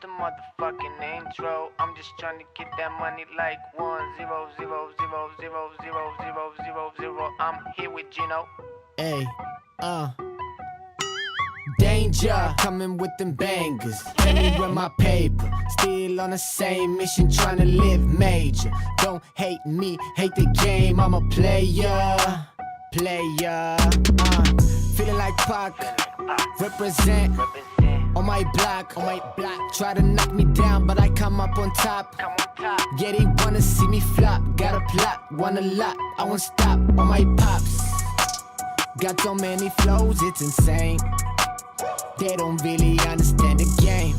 the motherfucking intro. I'm just trying to get that money like 1-0-0-0-0-0-0-0-0-0. I'm here with Gino. Hey, danger, coming with them bangers. Let me run my paper. Still on the same mission, trying to live major. Don't hate me, hate the game. I'm a player. Feeling like Pac. Represent. On my block, try to knock me down, but I come up on top. Yeah, they wanna see me flop. Got a plot, want a lot. I won't stop on my pops. Got so many flows, it's insane. They don't really understand the game.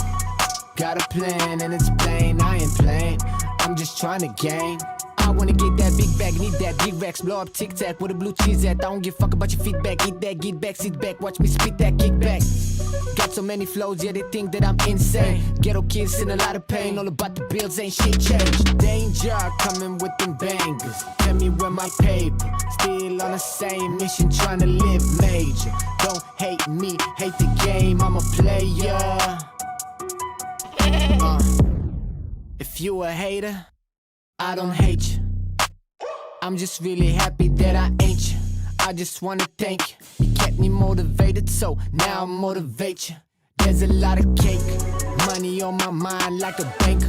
Got a plan and it's plain, I ain't playing. I'm just trying to gain. I wanna get that big bag, need that big racks. Blow up Tic Tac with a blue cheese at. I don't give a fuck about your feedback. Eat that, get back, sit back, watch me spit that kickback. Got so many flows, yeah, they think that I'm insane. Ghetto kids in a lot of pain, all about the bills, ain't shit changed. Danger, coming with them bangers. Tell me where my paper. Still on the same mission, trying to live major. Don't hate me, hate the game, I'm a player. If you a hater, I don't hate you. I'm just really happy that I ain't you. I just wanna thank you. You kept me motivated, so now I motivate you. There's a lot of cake, money on my mind like a banker.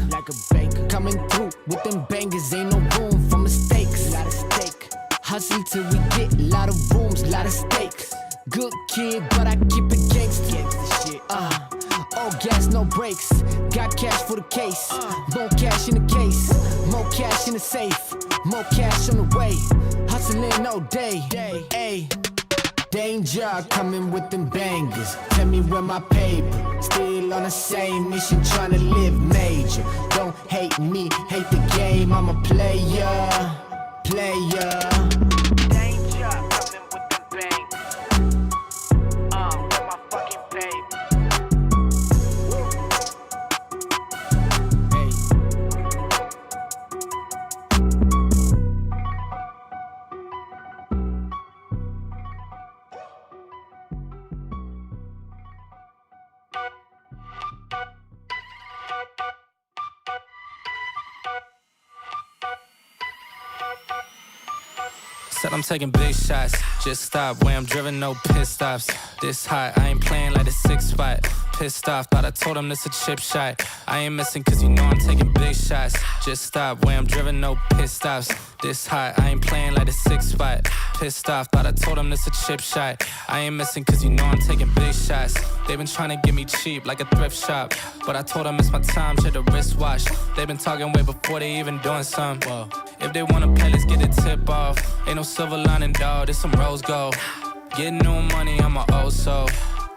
Coming through with them bangers, ain't no room for mistakes. Lot of stake, hustle till we get a lot of rooms, lot of stakes. Good kid, but I keep it gangsta. All gas, no brakes. Got cash for the case. More cash in the case. More cash in the safe. More cash on the way. Hustling all day. Ay. Danger, coming with them bangers. Tell me where my paper. Still on the same mission, trying to live major. Don't hate me, hate the game. I'm a player. Danger, coming with them bangers. Where my fucking paper. Said I'm taking big shots, just stop where I'm driven, no pit stops. This hot, I ain't playing like the 6 spot. Pissed off, thought I told him this a chip shot. I ain't missing cause you know I'm taking big shots. Just stop where I'm driven, no pit stops. This hot, I ain't playing like the 6 spot. Pissed off, thought I told him this a chip shot. I ain't missing cause you know I'm taking big shots. They been trying to get me cheap like a thrift shop, but I told them it's my time, check the wristwatch. They been talking way before they even doing something. Whoa. If they wanna play, let's get a tip off. Ain't no silver lining, dawg, this some rose gold. Getting new money, I'm a old soul.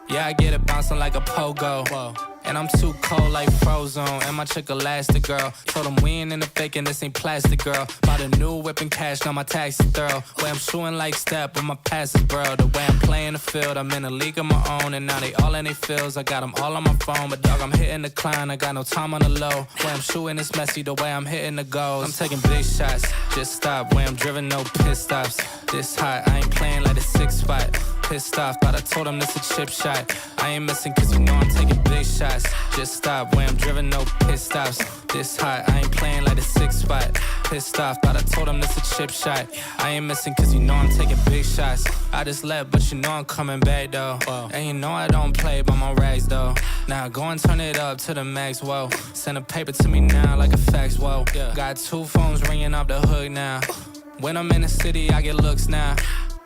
Yeah, I get it bouncing like a pogo. Whoa. And I'm too cold like Frozone. And my chick elastic, girl. Told them we ain't in the faking, this ain't plastic, girl. Bought a new whip and cash, now my tax is thorough. Way I'm shooting like step, but my pass is bro. The way I'm playing the field, I'm in a league of my own. And now they all in they fields, I got them all on my phone. But dog, I'm hitting the climb, I got no time on the low. Way I'm shooting is messy, the way I'm hitting the goals. I'm taking big shots, just stop. Way I'm driven, no pit stops. This hot, I ain't playing like the 6 spot. Pissed off, thought I told him this a chip shot. I ain't missing cause you know I'm taking big shots. Just stop where I'm driven, no pit stops. This hot, I ain't playing like the 6 spot. Pissed off, thought I told him this a chip shot. I ain't missing cause you know I'm taking big shots. I just left, but you know I'm coming back though. Whoa. And you know I don't play by my rags though. Now go and turn it up to the max, whoa. Send a paper to me now like a fax, whoa. Yeah. Got 2 phones ringing off the hook now. When I'm in the city, I get looks now.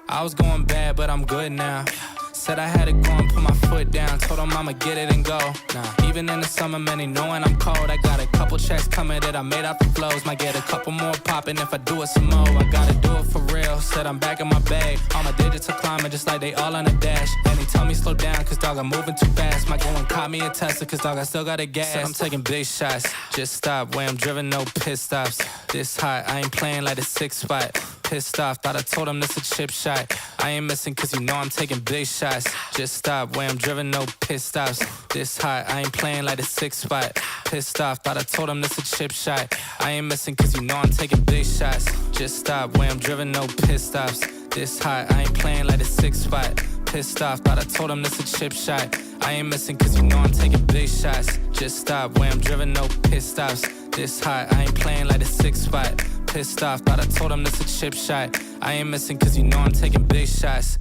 I was going bad, but I'm good now. Said I had to go and put my foot down. Told them I'ma get it and go. Nah. Even in the summer, man, they knowing I'm cold. I got a couple checks coming that I made out the flows. Might get a couple more popping if I do it some more. I gotta do it for real. Said I'm back in my bag. All my digits are climbing just like they all on a dash. And they tell me slow down, cause dog, I'm moving too fast. Might go and caught me a Tesla, cause dog, I still got a gas. Said I'm taking big shots. Just stop where I'm driven, no pit stops. This hot, I ain't playing like the 6 spot. Pissed off, thought I told him this a chip shot. I ain't missing cause you know I'm taking big shots. Just stop where I'm driven, no pit stops. This hot, I ain't playing like the 6 spot. Pissed off, thought I told him this a chip shot. I ain't missing cause you know I'm taking big shots. Just stop where I'm driven, no pit stops. This hot, I ain't playing like the 6 spot. pissed off, but I told him this a chip shot. I ain't missing cause you know I'm taking big shots. Just stop where I'm driven, no pit stops. This hot, I ain't playing like a 6 spot. Pissed off, but I told him this a chip shot. I ain't missing cause you know I'm taking big shots.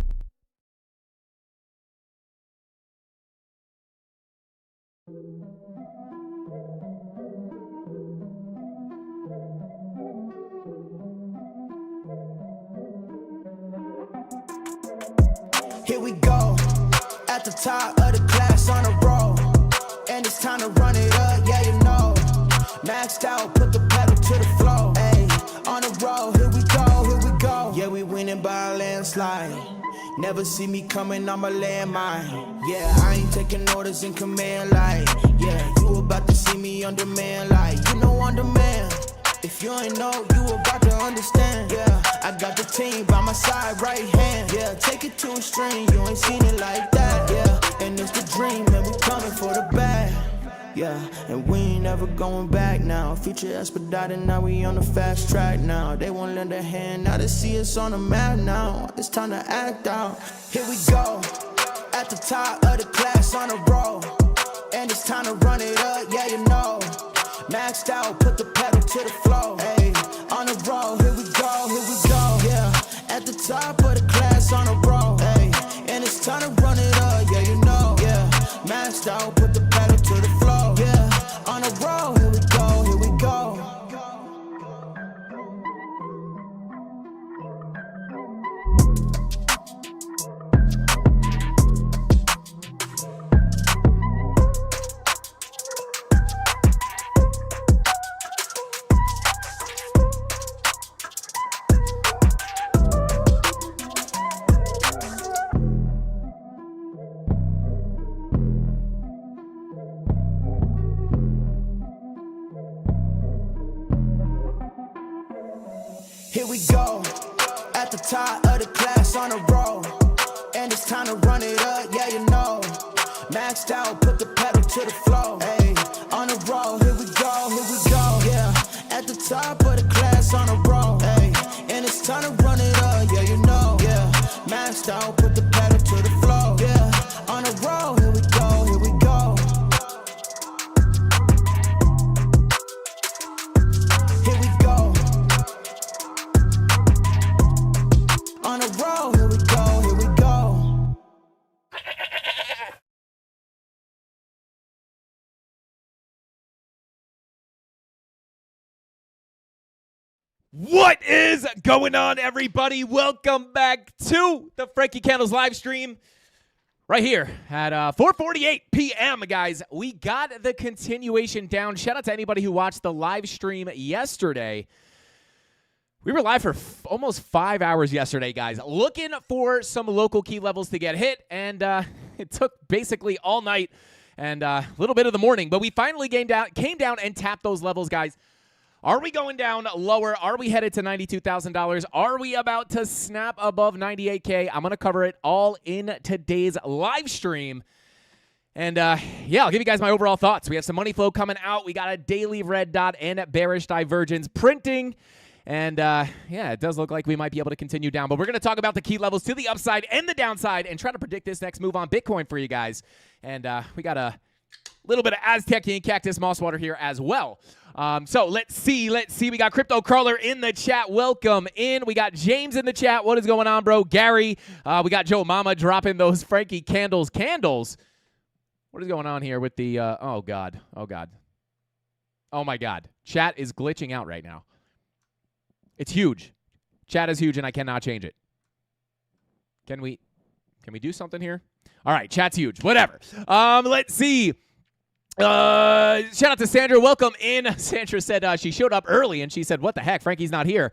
Here we go, at the top of the class on a roll. And it's time to run it up, yeah you know. Maxed out, put the pedal to the floor. Ayy, on a roll, here we go, here we go. Yeah, we winning by a landslide. Never see me coming, I'm a landmine. Yeah, I ain't taking orders in command like. Yeah, you about to see me on demand like. You know on demand. If you ain't know, you about to understand. Yeah, I got the team by my side, right hand. Yeah, take it to a string, you ain't seen it like that. Yeah, and it's the dream, and we coming for the bag. Yeah, and we ain't ever going back now. Future expedited, now we on the fast track now. They won't lend a hand, now they see us on the map now. It's time to act out. Here we go, at the top of the class on a roll. And it's time to run it up, yeah you know. Maxed out, put the pedal to the floor. Ayy, on a roll, here we go, here we go. Yeah, at the top of the class on a roll. Ayy, and it's time to run it up, yeah you know. Yeah, maxed out, put the pedal to the floor. Yeah, on a roll, here we go, here we go. Here we go, at the top of the class on a roll. And it's time to run it up, yeah you know. Maxed out, put the pedal to the floor. Ayy, on a roll, here we go, here we go. Yeah, at the top of the class on a roll. Ayy, and it's time to run it up, yeah you know. Yeah, maxed out, put the pedal to the floor. Yeah, on a roll, here we go, here we go. Here we go. On a roll, here we go, here we go. What is going on, everybody? Welcome back to the Frankie Candles live stream right here at 4:48 p.m., guys. We got the continuation down. Shout out to anybody who watched the live stream yesterday. We were live for almost 5 hours yesterday, guys, looking for some local key levels to get hit, and it took basically all night and a little bit of the morning, but we finally came down and tapped those levels, guys. Are we going down lower? Are we headed to $92,000? Are we about to snap above 98K? I'm going to cover it all in today's live stream. And, yeah, I'll give you guys my overall thoughts. We have some money flow coming out. We got a daily red dot and a bearish divergence printing. And, yeah, it does look like we might be able to continue down. But we're going to talk about the key levels to the upside and the downside and try to predict this next move on Bitcoin for you guys. And we got a little bit of Aztec and Cactus Moss Water here as well. So let's see. We got Crypto Crawler in the chat. Welcome in. We got James in the chat. What is going on, bro? Gary. We got Joe Mama dropping those Frankie candles. What is going on here with the, oh, God. Oh, my God. Chat is glitching out right now. It's huge. Chat is huge, and I cannot change it. Can we do something here? All right, chat's huge. Whatever. Let's see. Shout out to Sandra. Welcome in. Sandra said she showed up early, and she said, what the heck? Frankie's not here.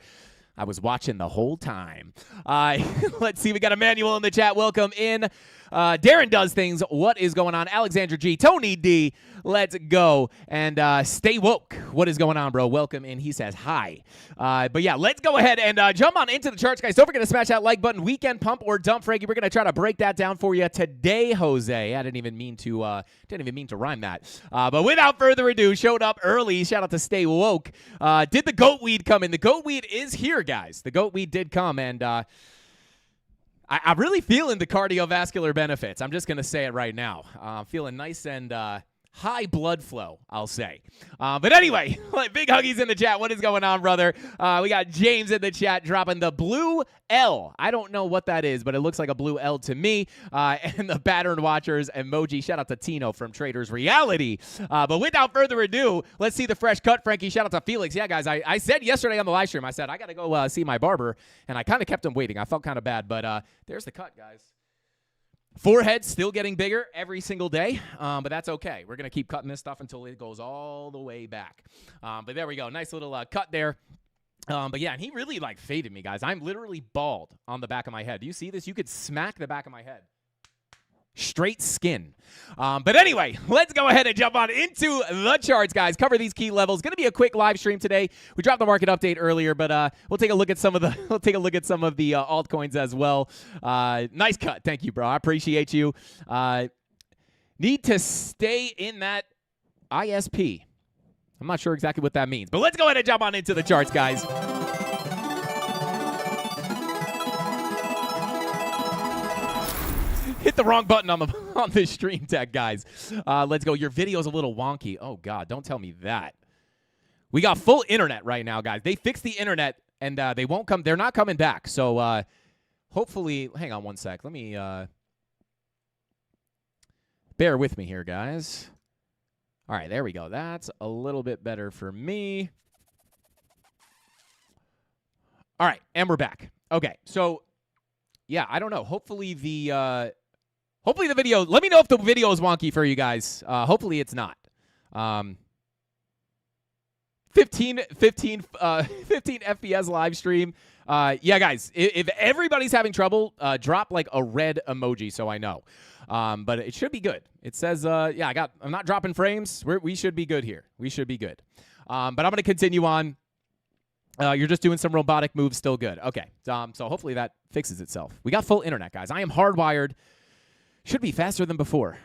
I was watching the whole time. Let's see. We got Emmanuel in the chat. Welcome in. Darren does things. What is going on? Alexandra G. Tony D. Let's go. And stay woke. What is going on, bro? Welcome in. He says hi. But yeah, let's go ahead and jump on into the charts, guys. Don't forget to smash that like button. Weekend pump or dump, Frankie. We're going to try to break that down for you today, Jose. I didn't even mean to rhyme that. But without further ado, showed up early. Shout out to Stay Woke. Did the goat weed come in? The goat weed is here, guys. The goat weed did come, and I'm really feeling the cardiovascular benefits. I'm just going to say it right now. Feeling nice and high blood flow, I'll say. But anyway, big huggies in the chat. What is going on, brother? We got James in the chat dropping the blue L. I don't know what that is, but it looks like a blue L to me. And the Pattern Watchers emoji. Shout out to Tino from Traders Reality. But without further ado, let's see the fresh cut, Frankie. Shout out to Felix. Yeah, guys, I said yesterday on the live stream, I said, I got to go see my barber. And I kind of kept him waiting. I felt kind of bad, but there's the cut, guys. Forehead still getting bigger every single day, but that's okay. We're going to keep cutting this stuff until it goes all the way back. But there we go. Nice little cut there. But yeah, and he really faded me, guys. I'm literally bald on the back of my head. Do you see this? You could smack the back of my head. Straight skin. But anyway, let's go ahead and jump on into the charts, guys. Cover these key levels. Going to be a quick live stream today. We dropped the market update earlier, but we'll take a look at some of the altcoins as well. Nice cut, thank you, bro. I appreciate you. Need to stay in that ISP. I'm not sure exactly what that means, but let's go ahead and jump on into the charts, guys. Hit the wrong button on the stream tag, guys. Let's go. Your video's a little wonky. Oh, God, don't tell me that. We got full internet right now, guys. They fixed the internet, and they won't come. They're not coming back. So hopefully, hang on one sec. Let me bear with me here, guys. All right, there we go. That's a little bit better for me. All right, and we're back. Okay, so yeah, I don't know. Hopefully the video, let me know if the video is wonky for you guys. Hopefully it's not. 15 FPS live stream. Yeah, guys, if everybody's having trouble, drop a red emoji so I know. But it should be good. It says, yeah, I'm not dropping frames. We should be good here. We should be good. But I'm going to continue on. You're just doing some robotic moves, still good. Okay, so hopefully that fixes itself. We got full internet, guys. I am hardwired. Should be faster than before.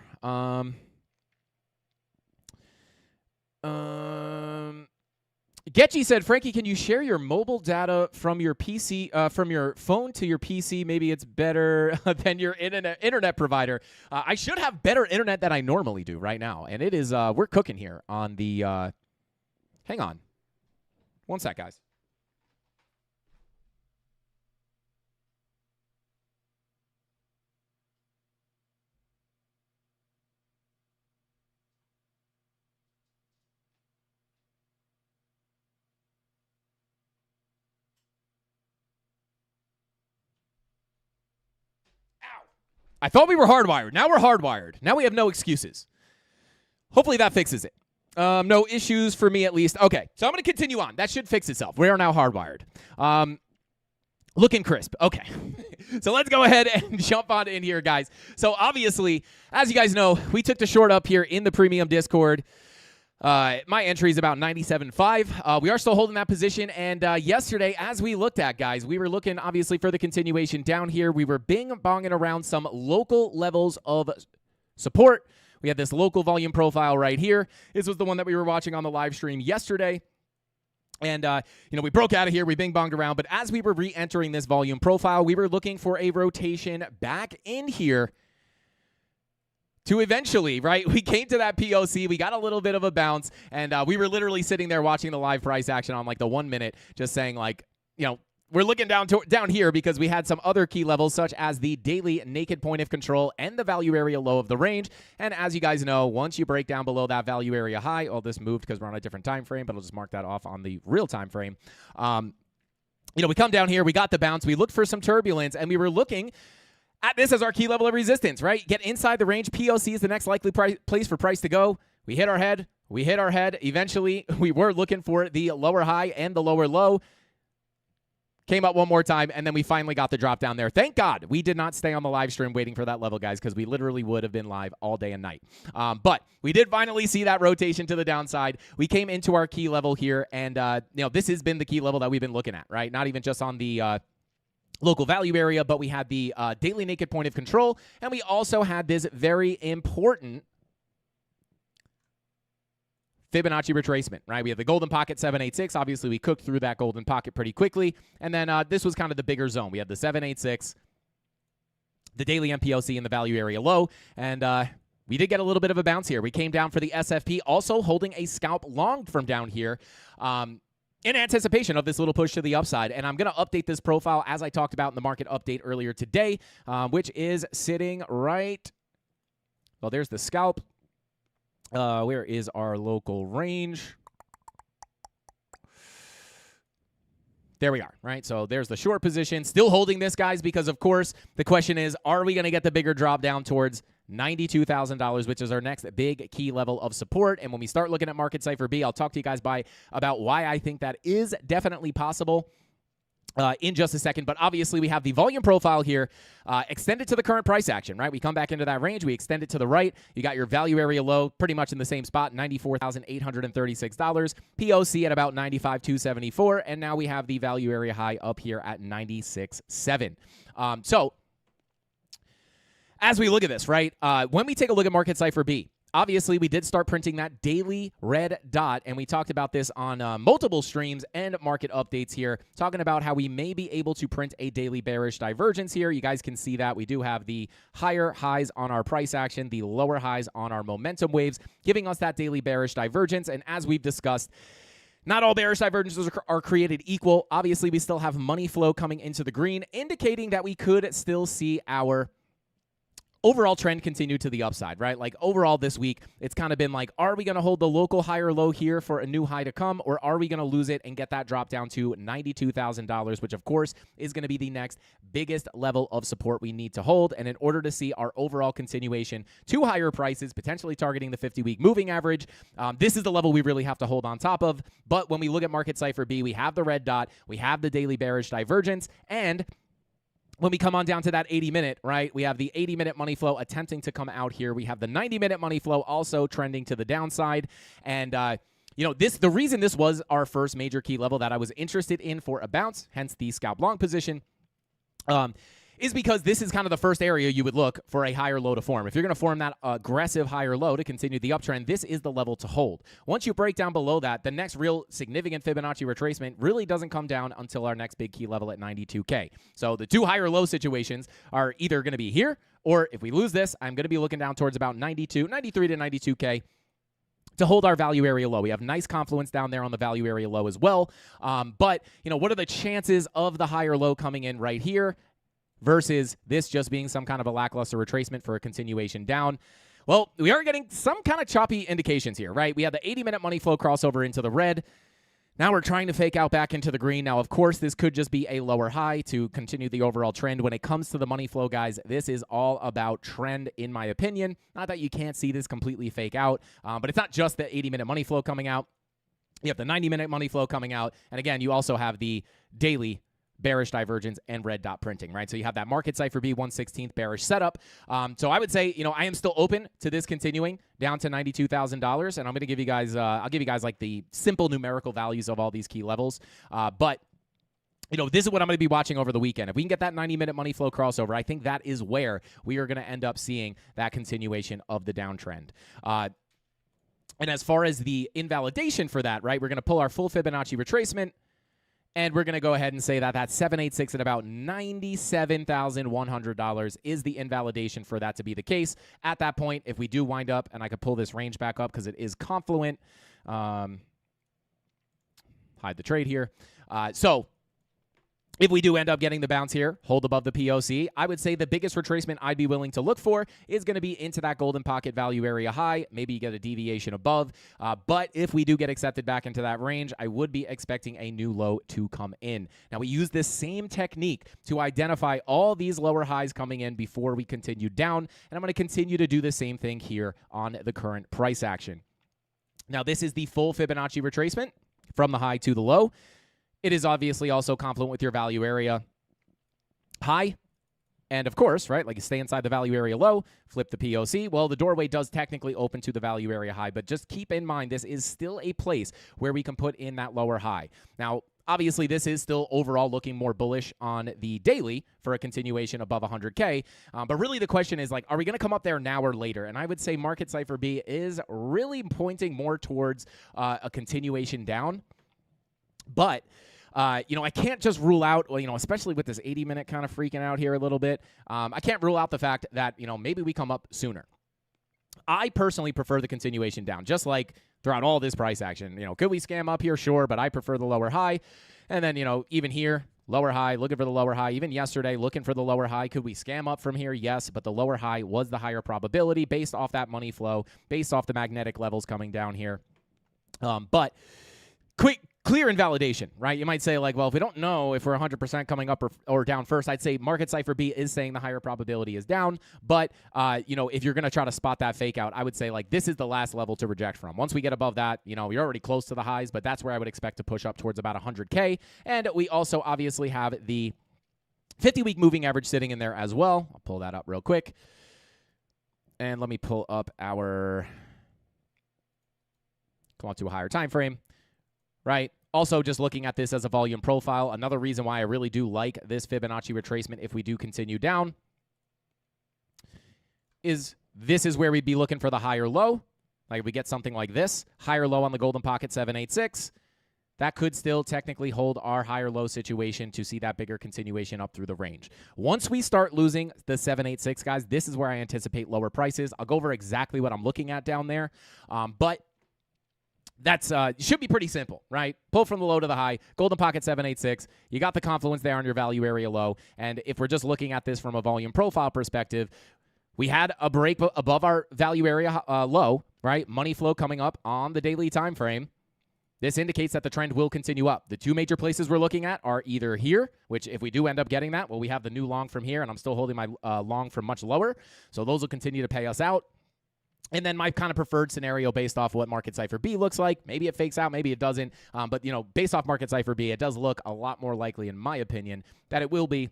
Getchy said, Frankie, can you share your mobile data from your PC, from your phone to your PC? Maybe it's better than your internet provider. I should have better internet than I normally do right now, and it is. We're cooking here on the. Hang on, one sec, guys. I thought we were hardwired. Now we're hardwired. Now we have no excuses. Hopefully that fixes it. No issues for me, at least. Okay, so I'm going to continue on. That should fix itself. We are now hardwired. Looking crisp. Okay. So let's go ahead and jump on in here, guys. So obviously, as you guys know, we took the short up here in the premium Discord. My entry is about 97.5. We are still holding that position, and yesterday, as we looked at, guys, we were looking, obviously, for the continuation down here. We were bing-bonging around some local levels of support. We had this local volume profile right here. This was the one that we were watching on the live stream yesterday. And, we broke out of here. We bing-bonged around. But as we were re-entering this volume profile, we were looking for a rotation back in here to eventually, right? We came to that POC. We got a little bit of a bounce. And we were literally sitting there watching the live price action on the 1 minute, just saying we're looking down here because we had some other key levels such as the daily naked point of control and the value area low of the range. And as you guys know, once you break down below that value area high, this moved because we're on a different time frame, but I'll just mark that off on the real time frame. We come down here, we got the bounce, we looked for some turbulence, and we were looking at this as our key level of resistance, right? Get inside the range. POC is the next likely place for price to go. We hit our head. Eventually, we were looking for the lower high and the lower low. Came up one more time, and then we finally got the drop down there. Thank God we did not stay on the live stream waiting for that level, guys, because we literally would have been live all day and night. But we did finally see that rotation to the downside. We came into our key level here, and this has been the key level that we've been looking at, right? Not even just on the local value area, but we had the daily naked point of control, and we also had this very important Fibonacci retracement, right? We have the golden pocket 786. Obviously, we cooked through that golden pocket pretty quickly. And then this was kind of the bigger zone. We had the 786, the daily MPOC in the value area low, and we did get a little bit of a bounce here. We came down for the SFP, also holding a scalp long from down here in anticipation of this little push to the upside. And I'm going to update this profile as I talked about in the market update earlier today, which is sitting right, well, there's the scalp. Where is our local range? There we are, right? So there's the short position. Still holding this, guys, because, of course, the question is, are we going to get the bigger drop down towards $92,000, which is our next big key level of support? And when we start looking at Market Cipher B, I'll talk to you guys about why I think that is definitely possible in just a second. But obviously, we have the volume profile here extended to the current price action, right? We come back into that range. We extend it to the right. You got your value area low pretty much in the same spot, $94,836. POC at about $95,274. And now we have the value area high up here at $96,700. So as we look at this, right, when we take a look at Market Cipher B, obviously, we did start printing that daily red dot, and we talked about this on multiple streams and market updates here, talking about how we may be able to print a daily bearish divergence here. You guys can see that we do have the higher highs on our price action, the lower highs on our momentum waves, giving us that daily bearish divergence. And as we've discussed, not all bearish divergences are created equal. Obviously, we still have money flow coming into the green, indicating that we could still see our overall trend continue to the upside, right? Like overall this week, it's kind of been like, are we going to hold the local high or low here for a new high to come, or are we going to lose it and get that drop down to $92,000, which of course is going to be the next biggest level of support we need to hold. And in order to see our overall continuation to higher prices, potentially targeting the 50-week moving average, this is the level we really have to hold on top of. But when we look at Market Cipher B, we have the red dot, we have the daily bearish divergence, and when we come on down to that 80-minute, right, we have the 80-minute money flow attempting to come out here. We have the 90-minute money flow also trending to the downside. And, the reason this was our first major key level that I was interested in for a bounce, hence the scalp long position, is because this is kind of the first area you would look for a higher low to form. If you're going to form that aggressive higher low to continue the uptrend, this is the level to hold. Once you break down below that, the next real significant Fibonacci retracement really doesn't come down until our next big key level at 92K. So the two higher low situations are either going to be here, or if we lose this, I'm going to be looking down towards about 93 to 92K. To hold our value area low. We have nice confluence down there on the value area low as well. But, what are the chances of the higher low coming in right here versus this just being some kind of a lackluster retracement for a continuation down? Well, we are getting some kind of choppy indications here, right? We had the 80-minute money flow crossover into the red. Now we're trying to fake out back into the green. Now, of course, this could just be a lower high to continue the overall trend. When it comes to the money flow, guys, this is all about trend, in my opinion. Not that you can't see this completely fake out, but it's not just the 80-minute money flow coming out. You have the 90-minute money flow coming out. And again, you also have the daily bearish divergence and red dot printing, right? So you have that Market Cipher B 1/16th bearish setup. So I would say, I am still open to this continuing down to $92,000, and I'm going to give you guys, I'll give you guys like the simple numerical values of all these key levels. But this is what I'm going to be watching over the weekend. If we can get that 90-minute money flow crossover, I think that is where we are going to end up seeing that continuation of the downtrend. And as far as the invalidation for that, right, we're going to pull our full Fibonacci retracement, and we're going to go ahead and say that that 786 at about $97,100 is the invalidation for that to be the case. At that point, if we do wind up, and I could pull this range back up because it is confluent, hide the trade here. So if we do end up getting the bounce here, hold above the POC, I would say the biggest retracement I'd be willing to look for is going to be into that golden pocket value area high. Maybe you get a deviation above. But if we do get accepted back into that range, I would be expecting a new low to come in. Now, we use this same technique to identify all these lower highs coming in before we continue down. And I'm going to continue to do the same thing here on the current price action. Now, this is the full Fibonacci retracement from the high to the low. It is obviously also confluent with your value area high. And of course, right, like you stay inside the value area low, flip the POC. Well, the doorway does technically open to the value area high, but just keep in mind this is still a place where we can put in that lower high. Now, obviously, this is still overall looking more bullish on the daily for a continuation above 100K. But really the question is, like, are we going to come up there now or later? And I would say Market Cipher B is really pointing more towards a continuation down. But I can't just rule out, especially with this 80-minute kind of freaking out here a little bit, I can't rule out the fact that, maybe we come up sooner. I personally prefer the continuation down, just like throughout all this price action. Could we scam up here? Sure, but I prefer the lower high. And then, even here, lower high, looking for the lower high. Even yesterday, looking for the lower high. Could we scam up from here? Yes, but the lower high was the higher probability based off that money flow, based off the magnetic levels coming down here. But clear invalidation, right? You might say, like, well, if we don't know if we're 100% coming up or down first, I'd say Market Cipher B is saying the higher probability is down. But, if you're going to try to spot that fake out, I would say, like, this is the last level to reject from. Once we get above that, you're already close to the highs, but that's where I would expect to push up towards about 100K. And we also obviously have the 50-week moving average sitting in there as well. I'll pull that up real quick. And let me pull up come on to a higher time frame. Right. Also, just looking at this as a volume profile, another reason why I really do like this Fibonacci retracement if we do continue down is this is where we'd be looking for the higher low. Like if we get something like this, higher low on the golden pocket 786, that could still technically hold our higher low situation to see that bigger continuation up through the range. Once we start losing the 786, guys, this is where I anticipate lower prices. I'll go over exactly what I'm looking at down there. But that's should be pretty simple, right? Pull from the low to the high, golden pocket 786. You got the confluence there on your value area low. And if we're just looking at this from a volume profile perspective, we had a break above our value area low, right? Money flow coming up on the daily time frame. This indicates that the trend will continue up. The two major places we're looking at are either here, which if we do end up getting that, well, we have the new long from here, and I'm still holding my long from much lower. So those will continue to pay us out. And then my kind of preferred scenario based off what Market Cipher B looks like. Maybe it fakes out, maybe it doesn't. But, based off Market Cipher B, it does look a lot more likely, in my opinion, that it will be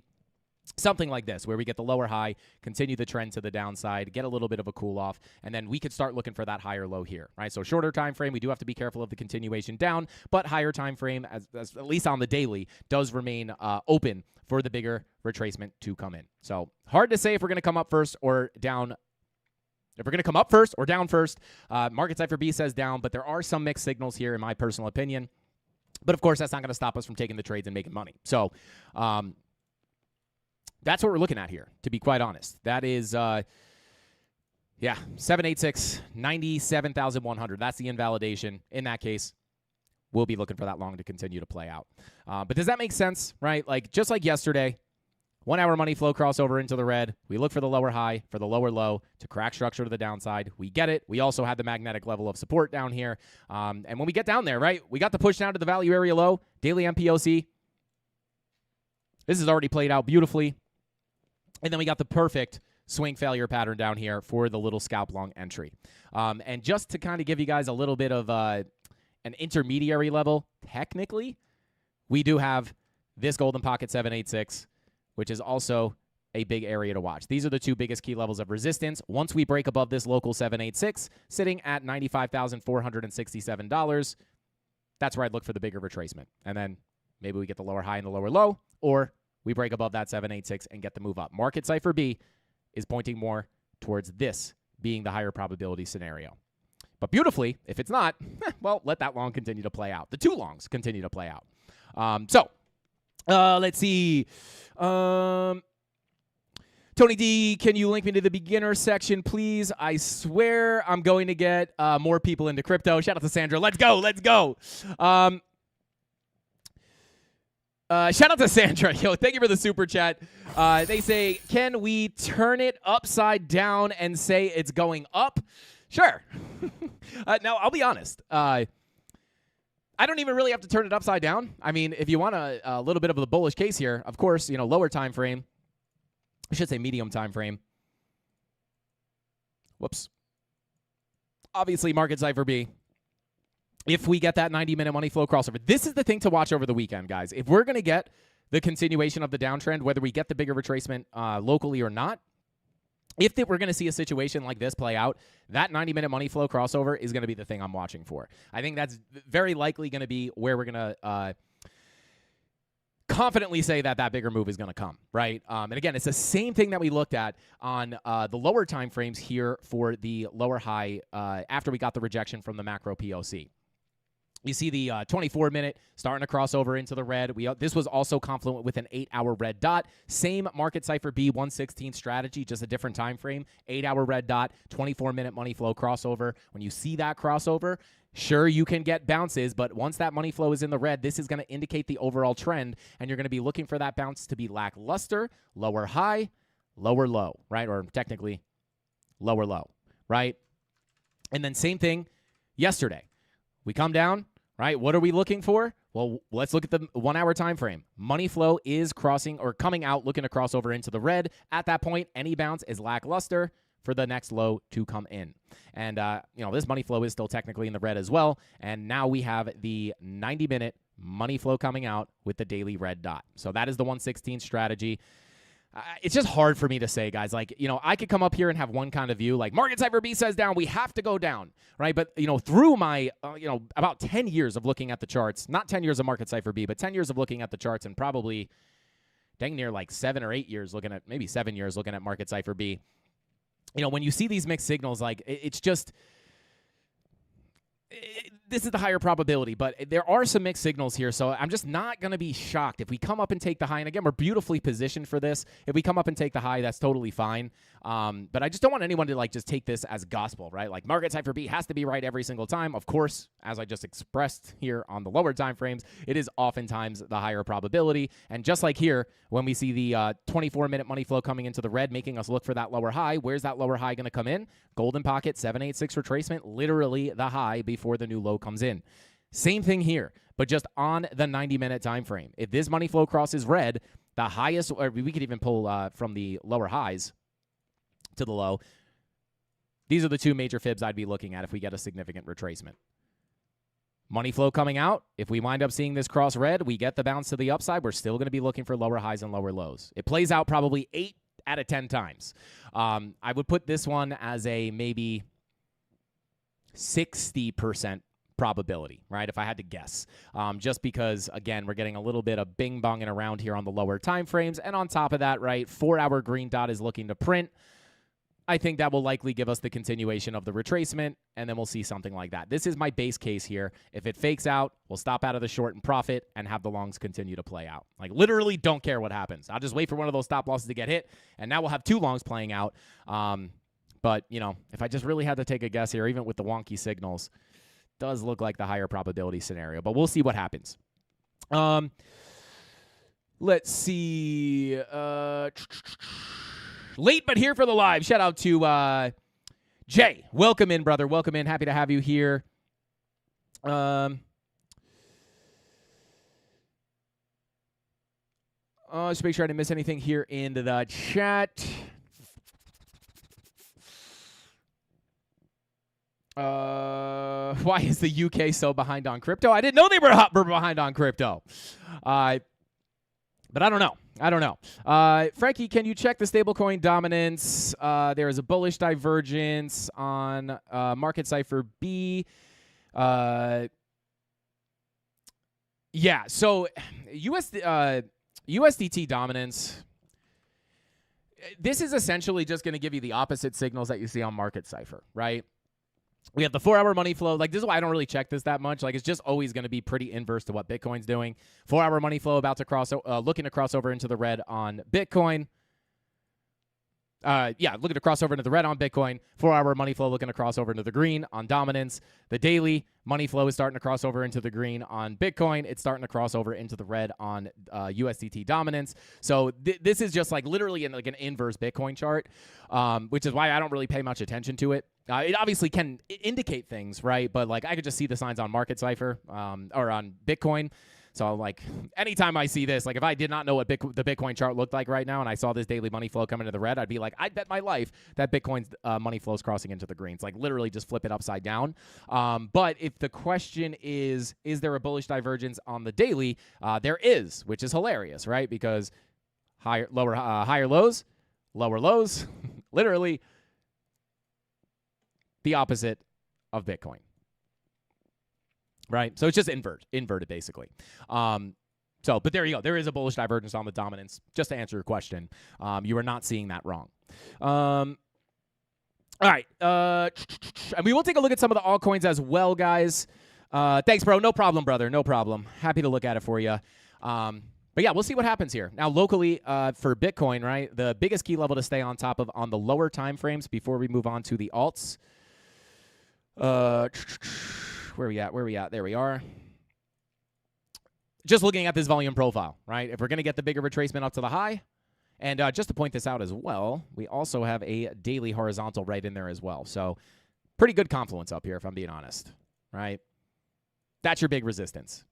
something like this, where we get the lower high, continue the trend to the downside, get a little bit of a cool off, and then we could start looking for that higher low here, right? So shorter time frame, we do have to be careful of the continuation down, but higher time frame, as at least on the daily, does remain open for the bigger retracement to come in. So hard to say if we're going to come up first or down. If we're going to come up first or down first, Market Cipher B says down, but there are some mixed signals here in my personal opinion. But of course, that's not going to stop us from taking the trades and making money. So that's what we're looking at here, to be quite honest. That is, 786, 97,100. That's the invalidation. In that case, we'll be looking for that long to continue to play out. But does that make sense, right? Like, just like yesterday, 1 hour money flow crossover into the red. We look for the lower high, for the lower low to crack structure to the downside. We get it. We also had the magnetic level of support down here. And when we get down there, right, we got the push down to the value area low, daily MPOC. This has already played out beautifully. And then we got the perfect swing failure pattern down here for the little scalp long entry. And just to kind of give you guys a little bit of an intermediary level, technically, we do have this golden pocket 786, which is also a big area to watch. These are the two biggest key levels of resistance. Once we break above this local 786, sitting at $95,467, that's where I'd look for the bigger retracement. And then maybe we get the lower high and the lower low, or we break above that 786 and get the move up. Market Cipher B is pointing more towards this being the higher probability scenario. But beautifully, if it's not, well, let that long continue to play out. The two longs continue to play out. Let's see. Tony D, can you link me to the beginner section, please? I swear I'm going to get more people into crypto. Shout out to Sandra. Let's go. Let's go. Shout out to Sandra. Yo, thank you for the super chat. They say, can we turn it upside down and say it's going up? Sure. Now, I'll be honest. I don't even really have to turn it upside down. I mean, if you want a little bit of a bullish case here, of course, lower time frame. I should say medium time frame. Whoops. Obviously, Market Cipher B. If we get that 90-minute money flow crossover, this is the thing to watch over the weekend, guys. If we're going to get the continuation of the downtrend, whether we get the bigger retracement locally or not, if we're going to see a situation like this play out, that 90-minute money flow crossover is going to be the thing I'm watching for. I think that's very likely going to be where we're going to confidently say that bigger move is going to come, right? And again, it's the same thing that we looked at on the lower time frames here for the lower high after we got the rejection from the macro POC. You see the 24-minute starting to cross over into the red. This was also confluent with an 8-hour red dot. Same market cipher B 116 strategy, just a different time frame. 8-hour red dot, 24-minute money flow crossover. When you see that crossover, sure, you can get bounces, but once that money flow is in the red, this is going to indicate the overall trend, and you're going to be looking for that bounce to be lackluster, lower high, lower low, right? Or technically lower low, right? And then same thing yesterday. We come down, right? What are we looking for? Well, let's look at the 1-hour time frame. Money flow is crossing or coming out, looking to cross over into the red. At that point, any bounce is lackluster for the next low to come in. And, this money flow is still technically in the red as well. And now we have the 90-minute money flow coming out with the daily red dot. So that is the 116 strategy. It's just hard for me to say, guys. Like, I could come up here and have one kind of view. Like, market cipher B says down, we have to go down, right? But, through my, about 10 years of looking at the charts, not 10 years of market cipher B, but 10 years of looking at the charts and probably dang near like 7 or 8 years looking at, maybe 7 years looking at market cipher B. When you see these mixed signals, like, it's just, this is the higher probability, but there are some mixed signals here, so I'm just not going to be shocked if we come up and take the high. And again, we're beautifully positioned for this. If we come up and take the high, that's totally fine. But I just don't want anyone to just take this as gospel, right? Like, market cipher B has to be right every single time. Of course, as I just expressed here on the lower time frames, it is oftentimes the higher probability. And just like here, when we see the 24-minute money flow coming into the red, making us look for that lower high, where's that lower high going to come in? Golden pocket, 786 retracement, literally the high before the new low comes in. Same thing here, but just on the 90-minute time frame. If this money flow crosses red, the highest, or we could even pull from the lower highs to the low. These are the two major fibs I'd be looking at if we get a significant retracement. Money flow coming out. If we wind up seeing this cross red, we get the bounce to the upside. We're still going to be looking for lower highs and lower lows. It plays out probably 8 out of 10 times. I would put this one as a maybe 60% probability, right? If I had to guess, just because, again, we're getting a little bit of bing-bonging around here on the lower time frames. And on top of that, right, 4-hour green dot is looking to print. I think that will likely give us the continuation of the retracement, and then we'll see something like that. This is my base case here. If it fakes out, we'll stop out of the short and profit and have the longs continue to play out. Like, literally don't care what happens. I'll just wait for one of those stop losses to get hit, and now we'll have 2 longs playing out. But, if I just really had to take a guess here, even with the wonky signals, does look like the higher probability scenario. But we'll see what happens. Let's see. Late but here for the live. Shout out to Jay. Welcome in, brother. Welcome in. Happy to have you here. Just make sure I didn't miss anything here in the chat. Why is the UK so behind on crypto? I didn't know they were behind on crypto. But I don't know. Frankie, can you check the stablecoin dominance? There is a bullish divergence on market cipher B. Yeah, so USDT dominance. This is essentially just going to give you the opposite signals that you see on market cipher, right? We have the 4-hour money flow. Like, this is why I don't really check this that much. Like, it's just always going to be pretty inverse to what Bitcoin's doing. 4-hour money flow about to looking to cross over into the red on Bitcoin. Looking to cross over into the red on Bitcoin. 4-hour money flow looking to cross over into the green on dominance. The daily money flow is starting to cross over into the green on Bitcoin. It's starting to cross over into the red on USDT dominance. So this is just like literally an inverse Bitcoin chart, which is why I don't really pay much attention to it. It obviously can indicate things, right? But like I could just see the signs on market cipher or on Bitcoin. So, like, anytime I see this, like, if I did not know what the Bitcoin chart looked like right now and I saw this daily money flow come into the red, I'd be like, I bet my life that Bitcoin's money flow is crossing into the greens. Like, literally just flip it upside down. But if the question is there a bullish divergence on the daily? There is, which is hilarious, right? Because higher lows, lower lows, literally the opposite of Bitcoin. Right? So it's just inverted basically. But there you go. There is a bullish divergence on the dominance. Just to answer your question, you are not seeing that wrong. All right. And we will take a look at some of the altcoins as well, guys. Thanks, bro. No problem, brother. No problem. Happy to look at it for you. But yeah, we'll see what happens here. Now, locally, for Bitcoin, right, the biggest key level to stay on top of on the lower time frames before we move on to the alts. Where are we at? Where are we at? There we are. Just looking at this volume profile, right? If we're going to get the bigger retracement up to the high, and just to point this out as well, we also have a daily horizontal right in there as well. So pretty good confluence up here, if I'm being honest, right? That's your big resistance.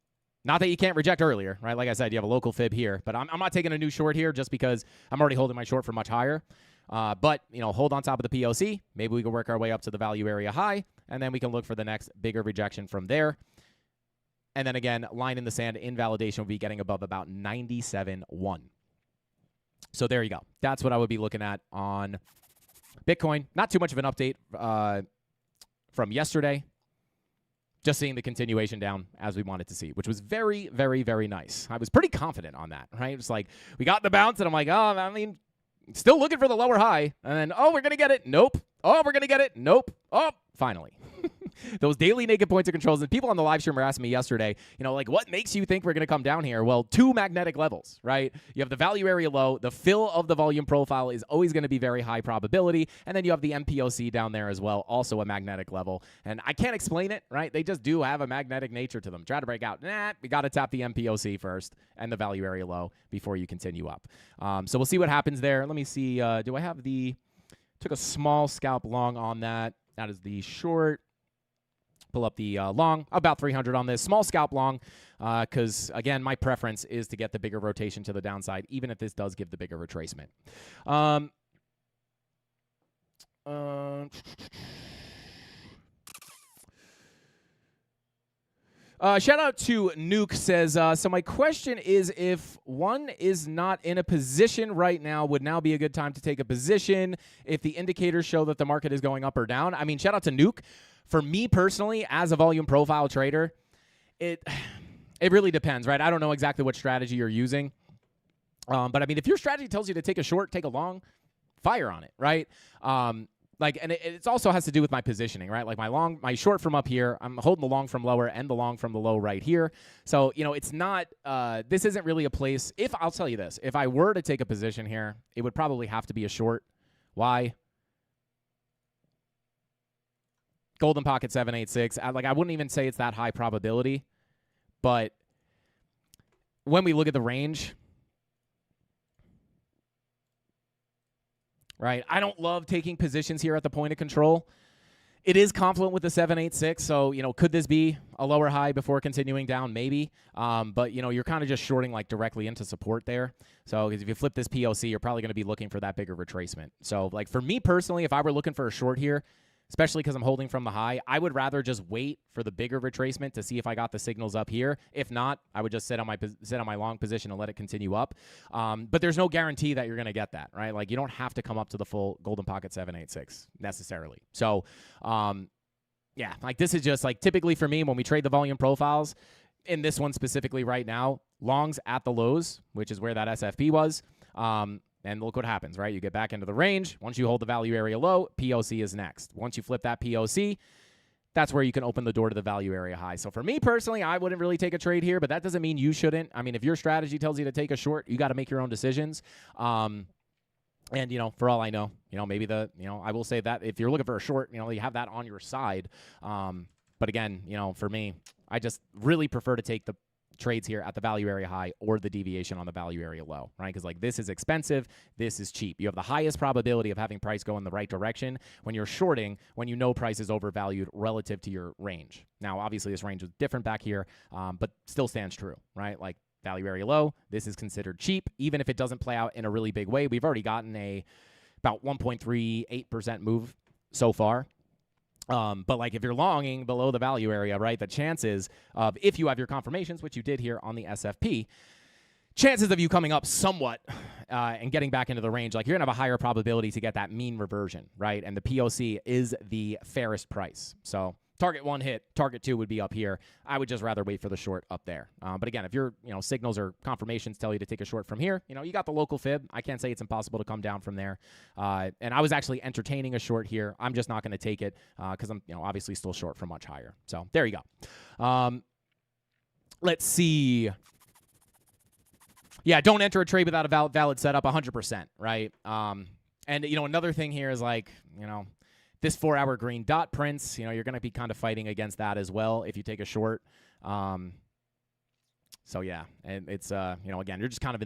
Not that you can't reject earlier, right? Like I said, you have a local fib here, but I'm not taking a new short here just because I'm already holding my short for much higher. But, you know, hold on top of the POC. Maybe we can work our way up to the value area high, and then we can look for the next bigger rejection from there. And then again, line in the sand, invalidation will be getting above about 97.1. So there you go. That's what I would be looking at on Bitcoin. Not too much of an update from yesterday. Just seeing the continuation down as we wanted to see, which was very, very, very nice. I was pretty confident on that, right? It's like we got the bounce, and I'm like, oh, I mean, still looking for the lower high. And then, oh, we're going to get it. Nope. Oh, we're going to get it. Nope. Oh, finally. Those daily naked points of controls. And people on the live stream were asking me yesterday, you know, like, what makes you think we're going to come down here? Well, two magnetic levels, right? You have the value area low. The fill of the volume profile is always going to be very high probability. And then you have the MPOC down there as well, also a magnetic level. And I can't explain it, right? They just do have a magnetic nature to them. Try to break out. Nah, we got to tap the MPOC first and the value area low before you continue up. So we'll see what happens there. Let me see. Do I have the... Took a small scalp long on that. That is the short. Pull up the long, about 300 on this. Small scalp long, because, again, my preference is to get the bigger rotation to the downside, even if this does give the bigger retracement. Shout out to Nuke says, so my question is if one is not in a position right now, would now be a good time to take a position if the indicators show that the market is going up or down? I mean, shout out to Nuke. For me personally, as a volume profile trader, it really depends, right? I don't know exactly what strategy you're using. But, I mean, if your strategy tells you to take a short, take a long, fire on it, right? And it also has to do with my positioning, right? Like my short from up here, I'm holding the long from lower and the long from the low right here. So, you know, it's not, this isn't really a place. I'll tell you this, if I were to take a position here, it would probably have to be a short. Why? Golden Pocket 786. I wouldn't even say it's that high probability, but when we look at the range, right? I don't love taking positions here at the point of control. It is confluent with the 786, so, you know, could this be a lower high before continuing down? Maybe. But, you know, you're kind of just shorting, like, directly into support there. So if you flip this POC, you're probably going to be looking for that bigger retracement. So, like, for me personally, if I were looking for a short here, especially because I'm holding from the high, I would rather just wait for the bigger retracement to see if I got the signals up here. If not, I would just sit on my long position and let it continue up. But there's no guarantee that you're going to get that, right? Like, you don't have to come up to the full Golden Pocket 786 necessarily. So, yeah, like, this is just, like, typically for me when we trade the volume profiles, in this one specifically right now, longs at the lows, which is where that SFP was. And look what happens, right? You get back into the range. Once you hold the value area low, POC is next. Once you flip that POC, that's where you can open the door to the value area high. So for me personally, I wouldn't really take a trade here, but that doesn't mean you shouldn't. I mean, if your strategy tells you to take a short, you got to make your own decisions. And, you know, for all I know, you know, maybe I will say that if you're looking for a short, you know, you have that on your side. But again, you know, for me, I just really prefer to take the trades here at the value area high or the deviation on the value area low, right? Because, like, this is expensive, this is cheap. You have the highest probability of having price go in the right direction when you're shorting, when you know price is overvalued relative to your range. Now, obviously, this range was different back here, but still stands true, right? Like, value area low, this is considered cheap, even if it doesn't play out in a really big way. We've already gotten about 1.38% move so far. But, like, if you're longing below the value area, right, the chances of, if you have your confirmations, which you did here on the SFP, chances of you coming up somewhat and getting back into the range, like, you're going to have a higher probability to get that mean reversion, right? And the POC is the fairest price. So target 1 hit, target 2 would be up here. I would just rather wait for the short up there. But again, if your signals or confirmations tell you to take a short from here, you got the local fib. I can't say it's impossible to come down from there. And I was actually entertaining a short here. I'm just not going to take it because I'm obviously still short from much higher. So there you go. Let's see. Yeah, don't enter a trade without a valid setup, 100%, right? And, another thing here is this 4-hour green dot prints, you're going to be kind of fighting against that as well if you take a short. So, yeah, and it's, again, you're just kind of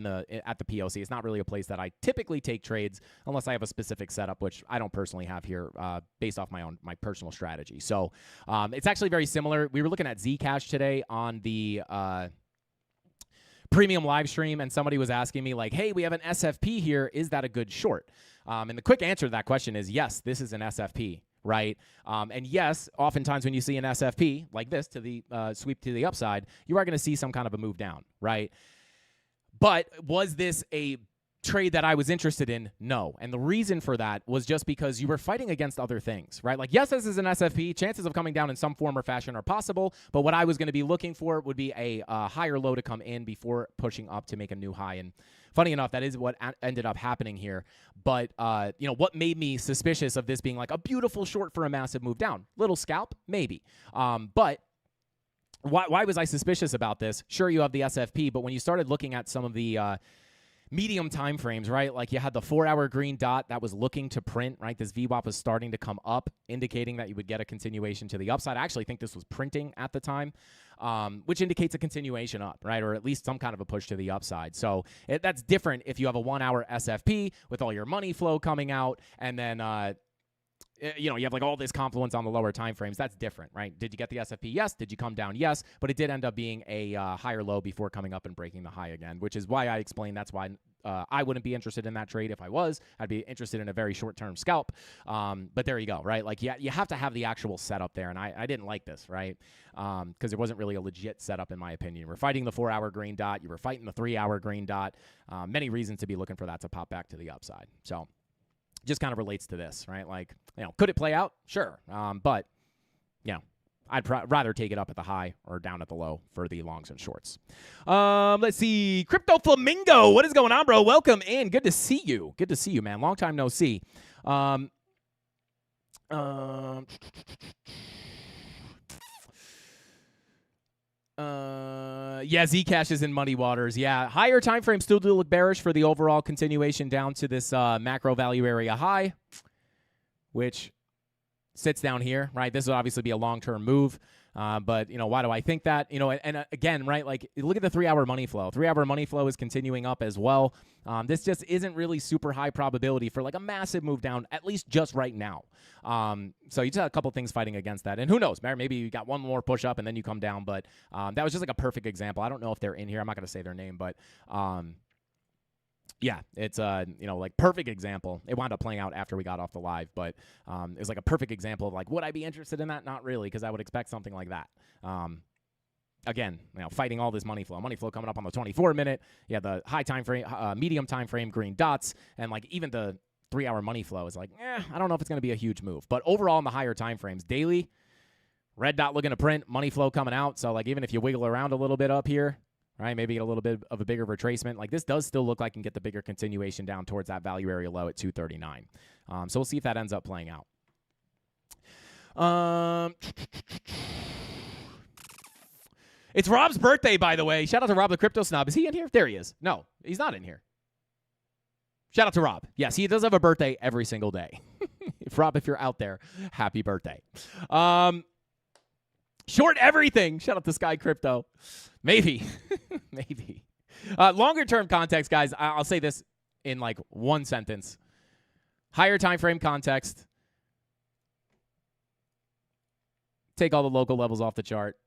at the POC. It's not really a place that I typically take trades unless I have a specific setup, which I don't personally have here based off my personal strategy. So it's actually very similar. We were looking at Zcash today on the premium live stream, and somebody was asking me hey, we have an SFP here. Is that a good short? And the quick answer to that question is yes, this is an SFP, right? And yes, oftentimes when you see an SFP like this to the sweep to the upside, you are going to see some kind of a move down, right? But was this a trade that I was interested in? No. And the reason for that was just because you were fighting against other things, right? Yes, this is an SFP. Chances of coming down in some form or fashion are possible, but what I was going to be looking for would be a higher low to come in before pushing up to make a new high. And funny enough, that is what ended up happening here. But, what made me suspicious of this being a beautiful short for a massive move down? Little scalp? Maybe. But why was I suspicious about this? Sure, you have the SFP, but when you started looking at some of the medium time frames, right? You had the 4-hour green dot that was looking to print, right? This VWAP was starting to come up, indicating that you would get a continuation to the upside. I actually think this was printing at the time, which indicates a continuation up, right? Or at least some kind of a push to the upside. So that's different if you have a 1-hour SFP with all your money flow coming out, and then you have all this confluence on the lower time frames. That's different, right? Did you get the SFP? Yes. Did you come down? Yes. But it did end up being a higher low before coming up and breaking the high again, which is why I explained that's why I wouldn't be interested in that trade. If I was, I'd be interested in a very short-term scalp. But there you go, right? You have to have the actual setup there, and I didn't like this, right? Because it wasn't really a legit setup in my opinion. We're fighting the 4-hour green dot. You were fighting the 3-hour green dot. Many reasons to be looking for that to pop back to the upside. So just kind of relates to this, right? Could it play out? Sure. But, I'd rather take it up at the high or down at the low for the longs and shorts. Let's see. Crypto Flamingo, what is going on, bro? Welcome in. Good to see you. Good to see you, man. Long time no see. Yeah, Zcash is in muddy waters. Yeah, higher time frames still do look bearish for the overall continuation down to this macro value area high, which sits down here, right? This would obviously be a long-term move. But, why do I think that? And again, right, look at the 3-hour money flow. 3-hour money flow is continuing up as well. This just isn't really super high probability for a massive move down, at least just right now. So you just have a couple things fighting against that. And who knows, maybe you got one more push up and then you come down. But that was just a perfect example. I don't know if they're in here. I'm not going to say their name, but yeah, it's perfect example. It wound up playing out after we got off the live, but it was a perfect example of would I be interested in that? Not really, because I would expect something like that. Again, fighting all this money flow coming up on the 24-minute. Yeah, the high time frame, medium time frame green dots, and even the 3-hour money flow is I don't know if it's going to be a huge move. But overall, in the higher time frames, daily red dot looking to print, money flow coming out. So even if you wiggle around a little bit up here, right, maybe get a little bit of a bigger retracement. This does still look like you can get the bigger continuation down towards that value area low at 239. So we'll see if that ends up playing out. It's Rob's birthday, by the way. Shout out to Rob the Crypto Snob. Is he in here? There he is. No, he's not in here. Shout out to Rob. Yes, he does have a birthday every single day. If you're out there, happy birthday. Short everything. Shout out to Sky Crypto. Maybe. Maybe. Longer term context, guys. I'll say this in one sentence. Higher time frame context. Take all the local levels off the chart.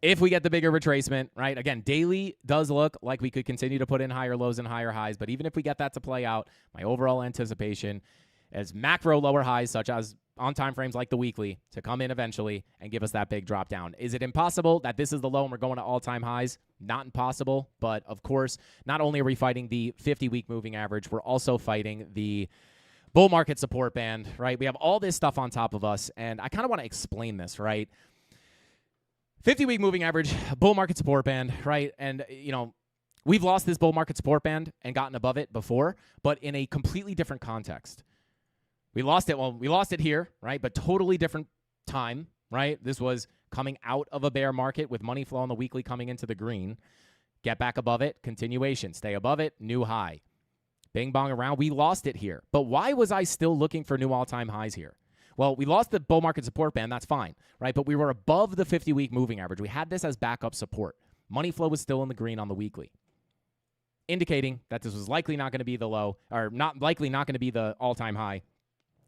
If we get the bigger retracement, right? Again, daily does look like we could continue to put in higher lows and higher highs, but even if we get that to play out, my overall anticipation is macro lower highs, such as on time frames like the weekly, to come in eventually and give us that big drop down. Is it impossible that this is the low and we're going to all-time highs? Not impossible, but of course, not only are we fighting the 50-week moving average, we're also fighting the bull market support band, right? We have all this stuff on top of us, and I kind of want to explain this, right? 50-week moving average, bull market support band, right? And, we've lost this bull market support band and gotten above it before, but in a completely different context. We lost it here, right? But totally different time, right? This was coming out of a bear market with money flow on the weekly coming into the green. Get back above it, continuation. Stay above it, new high. Bing bong around. We lost it here. But why was I still looking for new all-time highs here? Well, we lost the bull market support band. That's fine, right? But we were above the 50-week moving average. We had this as backup support. Money flow was still in the green on the weekly, indicating that this was likely not going to be the low, or not likely not going to be the all-time high,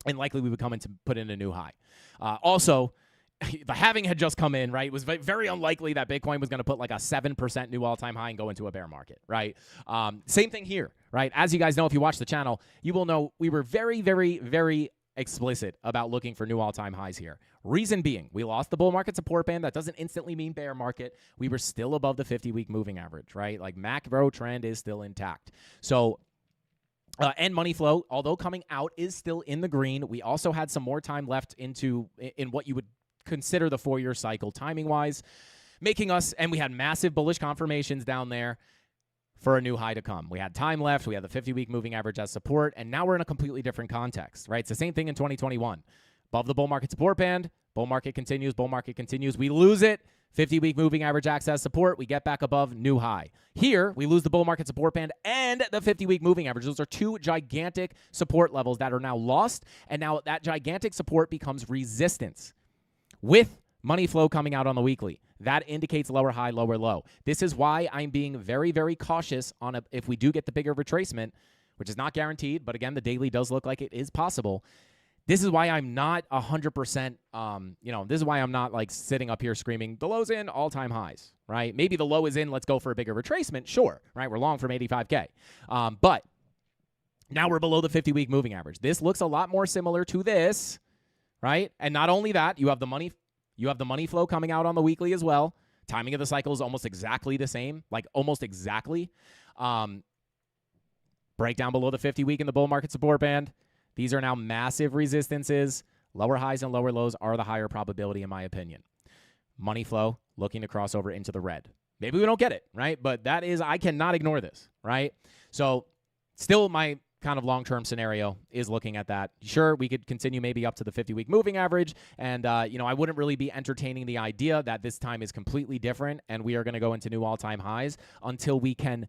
and likely we would come in to put in a new high. Also, the halving had just come in, right? It was very unlikely that Bitcoin was going to put like a 7% new all-time high and go into a bear market, right? Same thing here, right? As you guys know, if you watch the channel, you will know we were very, very, very explicit about looking for new all-time highs here. Reason being, we lost the bull market support band. That doesn't instantly mean bear market. We were still above the 50-week moving average, right? Like macro trend is still intact. So, and money flow, although coming out, is still in the green. We also had some more time left in what you would consider the 4-year cycle timing-wise, making us, and we had massive bullish confirmations down there for a new high to come. We had time left. We had the 50-week moving average as support, and now we're in a completely different context, right? It's the same thing in 2021. Above the bull market support band, bull market continues, we lose it, 50-week moving average acts as support, we get back above new high. Here, we lose the bull market support band and the 50-week moving average. Those are two gigantic support levels that are now lost, and now that gigantic support becomes resistance with money flow coming out on the weekly. That indicates lower high, lower low. This is why I'm being very, very cautious on if we do get the bigger retracement, which is not guaranteed, but again, the daily does look like it is possible. This is why I'm not 100%, this is why I'm not like sitting up here screaming, the low's in, all-time highs, right? Maybe the low is in, let's go for a bigger retracement, sure, right? We're long from 85K. But now we're below the 50-week moving average. This looks a lot more similar to this, right? And not only that, you have the money flow coming out on the weekly as well. Timing of the cycle is almost exactly the same, like almost exactly. Breakdown below the 50-week in the bull market support band. These are now massive resistances. Lower highs and lower lows are the higher probability, in my opinion. Money flow looking to cross over into the red. Maybe we don't get it, right? But that is, I cannot ignore this, right? So still my kind of long-term scenario is looking at that. Sure, we could continue maybe up to the 50-week moving average, and I wouldn't really be entertaining the idea that this time is completely different and we are going to go into new all-time highs until we can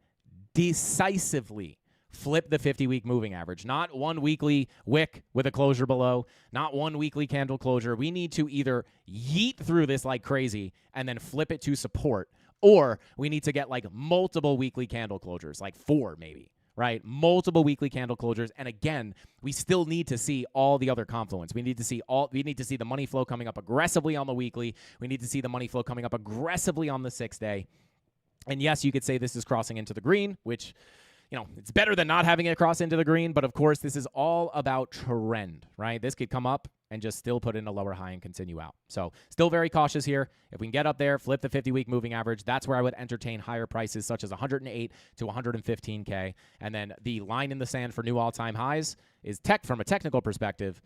decisively flip the 50-week moving average. Not one weekly wick with a closure below, not one weekly candle closure. We need to either yeet through this like crazy and then flip it to support, or we need to get like multiple weekly candle closures, like 4 maybe. Right? Multiple weekly candle closures. And again, we still need to see all the other confluence. We need to see the money flow coming up aggressively on the weekly. We need to see the money flow coming up aggressively on the 6-day. And yes, you could say this is crossing into the green, which, it's better than not having it cross into the green. But of course, this is all about trend, right? This could come up and just still put in a lower high and continue out. So still very cautious here. If we can get up there, flip the 50-week moving average, that's where I would entertain higher prices such as 108 to 115K. And then the line in the sand for new all-time highs is from a technical perspective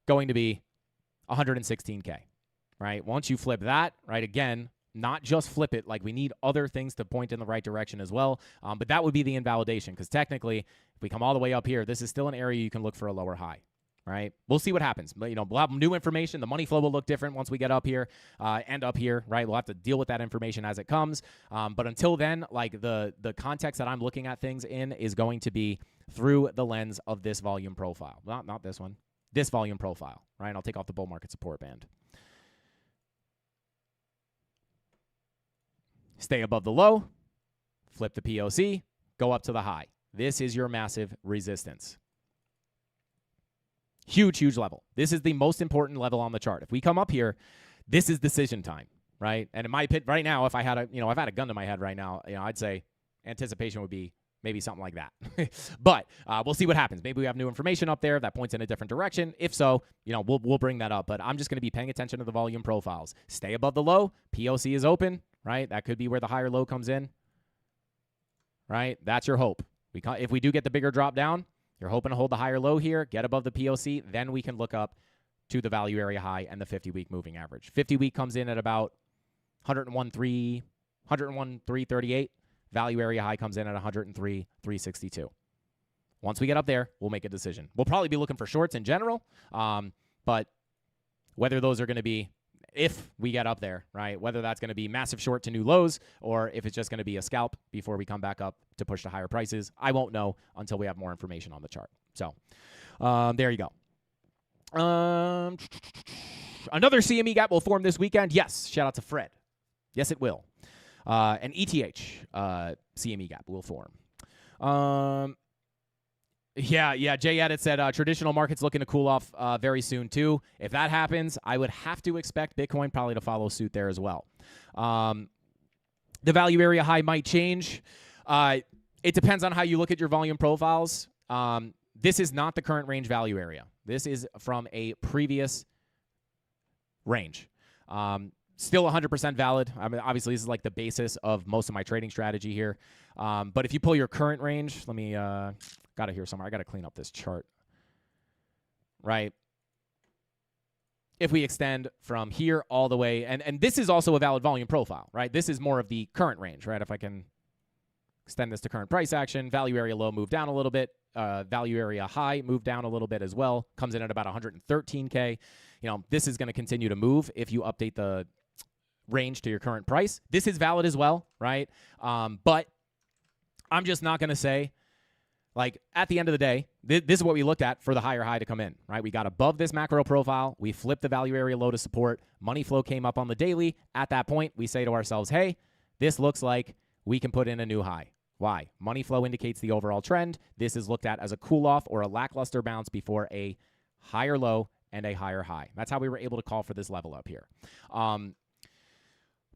going to be 116K, right? Once you flip that, right, again, not just flip it, like we need other things to point in the right direction as well. But that would be the invalidation because technically, if we come all the way up here, this is still an area you can look for a lower high. Right? We'll see what happens. But, we'll have new information. The money flow will look different once we get up here and up here, right? We'll have to deal with that information as it comes. But until then, like the context that I'm looking at things in is going to be through the lens of this volume profile. Not this one. This volume profile, right? I'll take off the bull market support band. Stay above the low, flip the POC, go up to the high. This is your massive resistance. Huge, huge level. This is the most important level on the chart. If we come up here, this is decision time, right? And in my opinion, right now, if I had a gun to my head right now, I'd say anticipation would be maybe something like that. But we'll see what happens. Maybe we have new information up there that points in a different direction. If so, we'll bring that up. But I'm just going to be paying attention to the volume profiles. Stay above the low. POC is open, right? That could be where the higher low comes in, right? That's your hope. If we do get the bigger drop down, You're hoping to hold the higher low here, get above the POC, then we can look up to the value area high and the 50-week moving average. 50-week comes in at about 101.338. Value area high comes in at 103.362. Once we get up there, we'll make a decision. We'll probably be looking for shorts in general, but whether those are going to be, if we get up there, right, whether that's going to be massive short to new lows or if it's just going to be a scalp before we come back up to push to higher prices, I won't know until we have more information on the chart. So there you go. Another CME gap will form this weekend. Yes, shout out to Fred. Yes, it will. An ETH CME gap will form. Yeah. Jay Edit said traditional markets looking to cool off very soon too. If that happens, I would have to expect Bitcoin probably to follow suit there as well. The value area high might change. It depends on how you look at your volume profiles. This is not the current range value area. This is from a previous range. Still 100% valid. I mean, obviously, this is like the basis of most of my trading strategy here. But if you pull your current range, let me, got it here somewhere. I got to clean up this chart. Right. If we extend from here all the way, and this is also a valid volume profile, right? This is more of the current range, right? If I can extend this to current price action, value area low moved down a little bit. Value area high moved down a little bit as well. Comes in at about 113K. You know, this is going to continue to move if you update the range to your current price. This is valid as well, right? But I'm just not going to say, like, at the end of the day, this is what we looked at for the higher high to come in, right? We got above this macro profile. We flipped the value area low to support. Money flow came up on the daily. At that point, we say to ourselves, hey, this looks like we can put in a new high. Why? Money flow indicates the overall trend. This is looked at as a cool-off or a lackluster bounce before a higher low and a higher high. That's how we were able to call for this level up here.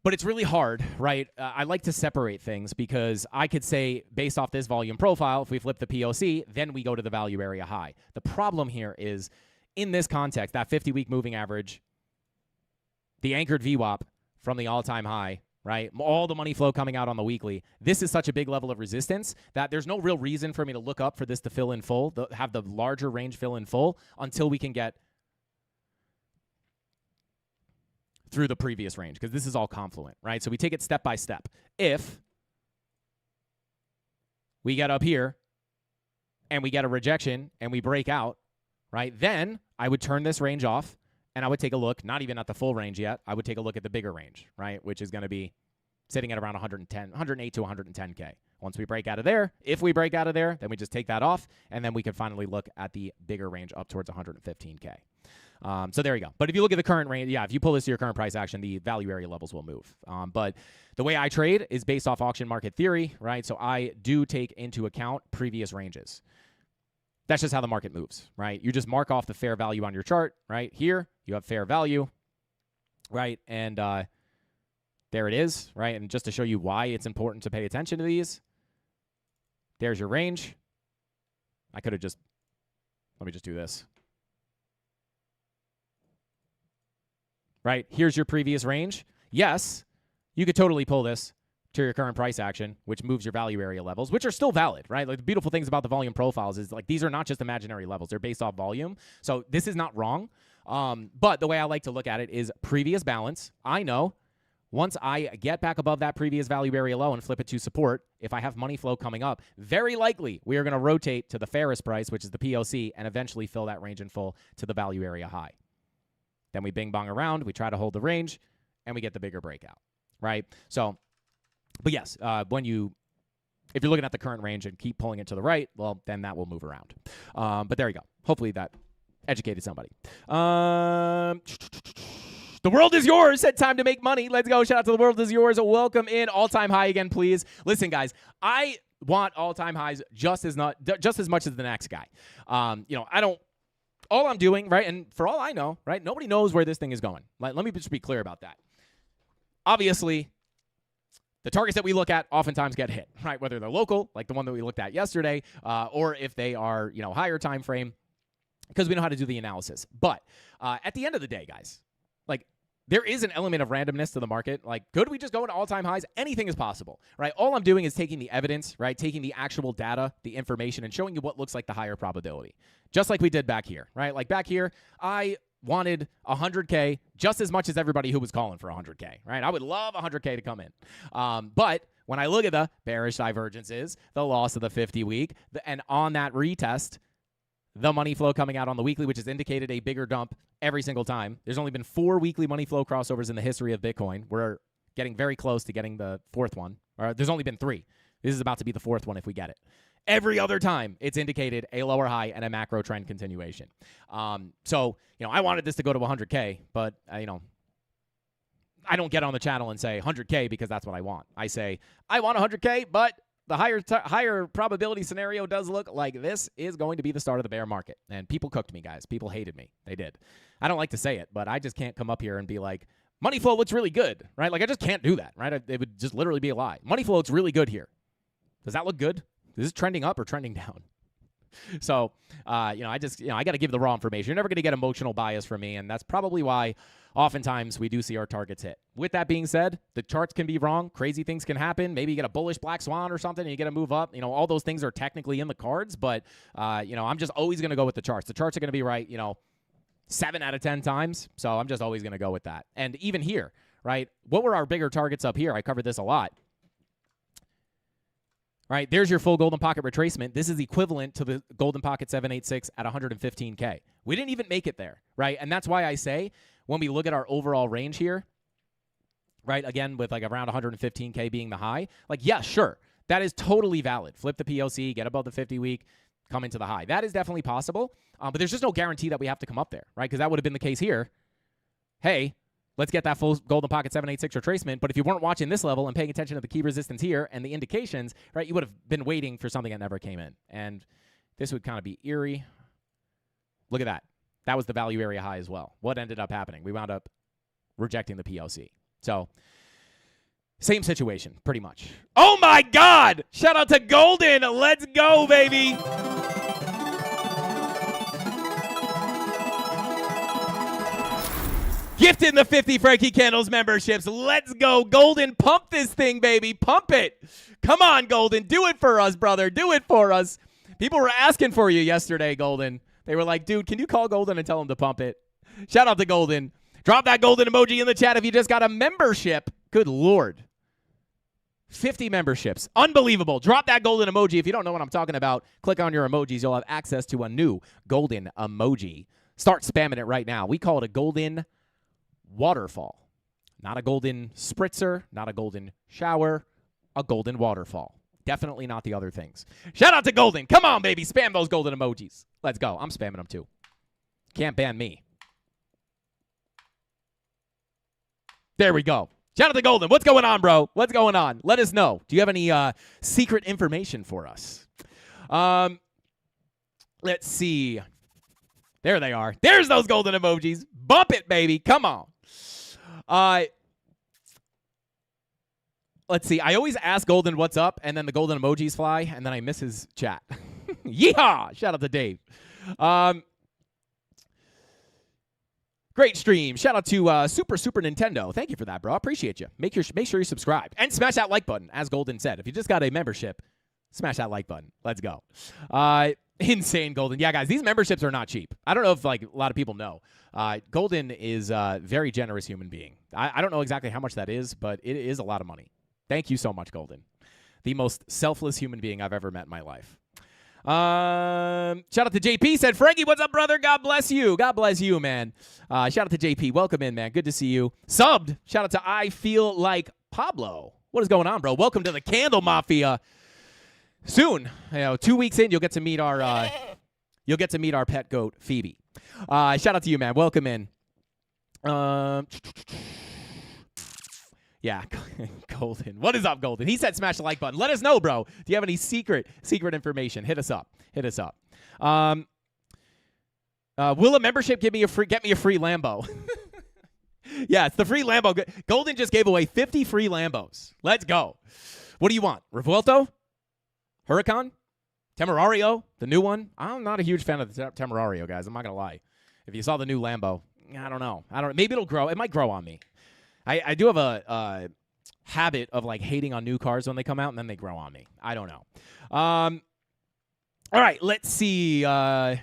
But it's really hard, right? I like to separate things because I could say, based off this volume profile, if we flip the POC, then we go to the value area high. The problem here is, in this context, that 50-week moving average, the anchored VWAP from the all-time high, right? All the money flow coming out on the weekly. This is such a big level of resistance that there's no real reason for me to look up for this to fill in full, have the larger range fill in full until we can get through the previous range, because this is all confluent, right? So we take it step by step. If we get up here and we get a rejection and we break out, right, then I would turn this range off and I would take a look, not even at the full range yet. I would take a look at the bigger range, right, which is going to be sitting at around 108 to 110K. Once we break out of there, if we break out of there, then we just take that off, and then we can finally look at the bigger range up towards 115K. So there you go. But if you look at the current range, yeah, if you pull this to your current price action, the value area levels will move. But the way I trade is based off auction market theory, right? So I do take into account previous ranges. That's just how the market moves, right? You just mark off the fair value on your chart, right? Here, you have fair value, right? And there it is, right? And just to show you why it's important to pay attention to these, there's your range. I could have just, let me just do this. Right? Here's your previous range. Yes, you could totally pull this to your current price action, which moves your value area levels, which are still valid, right? Like, the beautiful things about the volume profiles is, like, these are not just imaginary levels. They're based off volume. So this is not wrong. But the way I like to look at it is previous balance. I know once I get back above that previous value area low and flip it to support, if I have money flow coming up, very likely we are going to rotate to the fairest price, which is the POC, and eventually fill that range in full to the value area high. Then we bing bong around, we try to hold the range, and we get the bigger breakout, right? So, but yes, if you're looking at the current range and keep pulling it to the right, well, then that will move around. But there you go. Hopefully that educated somebody. The world is yours. Said time to make money. Let's go. Shout out to the world is yours. Welcome in. All-time high again, please. Listen, guys, I want all-time highs just as much as the next guy. All I'm doing, right, and for all I know, right, nobody knows where this thing is going. Let me just be clear about that. Obviously, the targets that we look at oftentimes get hit, right, whether they're local, like the one that we looked at yesterday, or if they are, higher time frame, because we know how to do the analysis. But at the end of the day, guys, like, there is an element of randomness to the market. Like, could we just go into all-time highs? Anything is possible, right? All I'm doing is taking the evidence, right? Taking the actual data, the information, and showing you what looks like the higher probability. Just like we did back here, right? Like back here, I wanted 100K just as much as everybody who was calling for 100K, right? I would love 100K to come in. But when I look at the bearish divergences, the loss of the 50-week, and on that retest, the money flow coming out on the weekly, which has indicated a bigger dump every single time. There's only been 4 weekly money flow crossovers in the history of Bitcoin. We're getting very close to getting the 4th one. Or there's only been 3. This is about to be the 4th one if we get it. Every other time, it's indicated a lower high and a macro trend continuation. So, I wanted this to go to 100K, but, I don't get on the channel and say 100K because that's what I want. I say, I want 100K, but the higher probability scenario does look like this is going to be the start of the bear market. And people cooked me, guys. People hated me. They did. I don't like to say it, but I just can't come up here and be like, money flow looks really good, right? Like, I just can't do that, right? It would just literally be a lie. Money flow looks really good here. Does that look good? Is this trending up or trending down? So, I got to give the raw information. You're never going to get emotional bias from me, and that's probably why oftentimes we do see our targets hit. With that being said, the charts can be wrong. Crazy things can happen. Maybe you get a bullish black swan or something, and you get a move up. All those things are technically in the cards, but, I'm just always going to go with the charts. The charts are going to be right, 7 out of 10 times, so I'm just always going to go with that. And even here, right, what were our bigger targets up here? I covered this a lot. Right, there's your full golden pocket retracement. This is equivalent to the golden pocket 786 at 115K. We didn't even make it there, right? And that's why I say when we look at our overall range here, right, again, with like around 115K being the high, like, yeah, sure, that is totally valid. Flip the POC, get above the 50-week, come into the high. That is definitely possible, but there's just no guarantee that we have to come up there, right? Because that would have been the case here. Hey, let's get that full golden pocket 786 retracement. But if you weren't watching this level and paying attention to the key resistance here and the indications, right, you would have been waiting for something that never came in. And this would kind of be eerie. Look at that. That was the value area high as well. What ended up happening? We wound up rejecting the PLC. So, same situation, pretty much. Oh, my God! Shout out to Golden. Let's go, baby. Gifted the 50 Frankie Candles memberships. Let's go, Golden. Pump this thing, baby. Pump it. Come on, Golden. Do it for us, brother. Do it for us. People were asking for you yesterday, Golden. They were like, dude, can you call Golden and tell him to pump it? Shout out to Golden. Drop that Golden emoji in the chat if you just got a membership. Good Lord. 50 memberships. Unbelievable. Drop that Golden emoji. If you don't know what I'm talking about, click on your emojis. You'll have access to a new Golden emoji. Start spamming it right now. We call it a Golden waterfall. Not a golden spritzer, not a golden shower, a golden waterfall. Definitely not the other things. Shout out to Golden. Come on, baby. Spam those golden emojis. Let's go. I'm spamming them too. Can't ban me. There we go. Shout out to Golden. What's going on, bro? What's going on? Let us know. Do you have any secret information for us? Let's see. There they are. There's those golden emojis. Bump it, baby. Come on. Let's see. I always ask Golden what's up, and then the golden emojis fly, and then I miss his chat. Yeehaw! Shout out to Dave. Great stream. Shout out to Super Nintendo. Thank you for that, bro. I appreciate you. Make sure you subscribe. And smash that like button, as Golden said. If you just got a membership, smash that like button. Let's go. Insane, Golden. Yeah, guys, these memberships are not cheap. I don't know if like a lot of people know. Golden is a very generous human being. I don't know exactly how much that is, but it is a lot of money. Thank you so much, Golden. The most selfless human being I've ever met in my life. Shout out to JP. Said, Frankie, what's up, brother? God bless you. God bless you, man. Shout out to JP. Welcome in, man. Good to see you. Subbed. Shout out to I Feel Like Pablo. What is going on, bro? Welcome to the CandleMafia. Soon, 2 weeks in, you'll get to meet our pet goat, Phoebe. Shout out to you, man. Welcome in. Yeah, Golden. What is up, Golden? He said smash the like button. Let us know, bro. Do you have any secret information? Hit us up. Will a membership get me a free Lambo? Yeah, it's the free Lambo. Golden just gave away 50 free Lambos. Let's go. What do you want? Revuelto? Huracan? Temerario? The new one? I'm not a huge fan of the Temerario, guys. I'm not going to lie. If you saw the new Lambo, I don't know. Maybe it'll grow. It might grow on me. I do have a habit of like hating on new cars when they come out and then they grow on me. I don't know. All right, let's see. Yeah,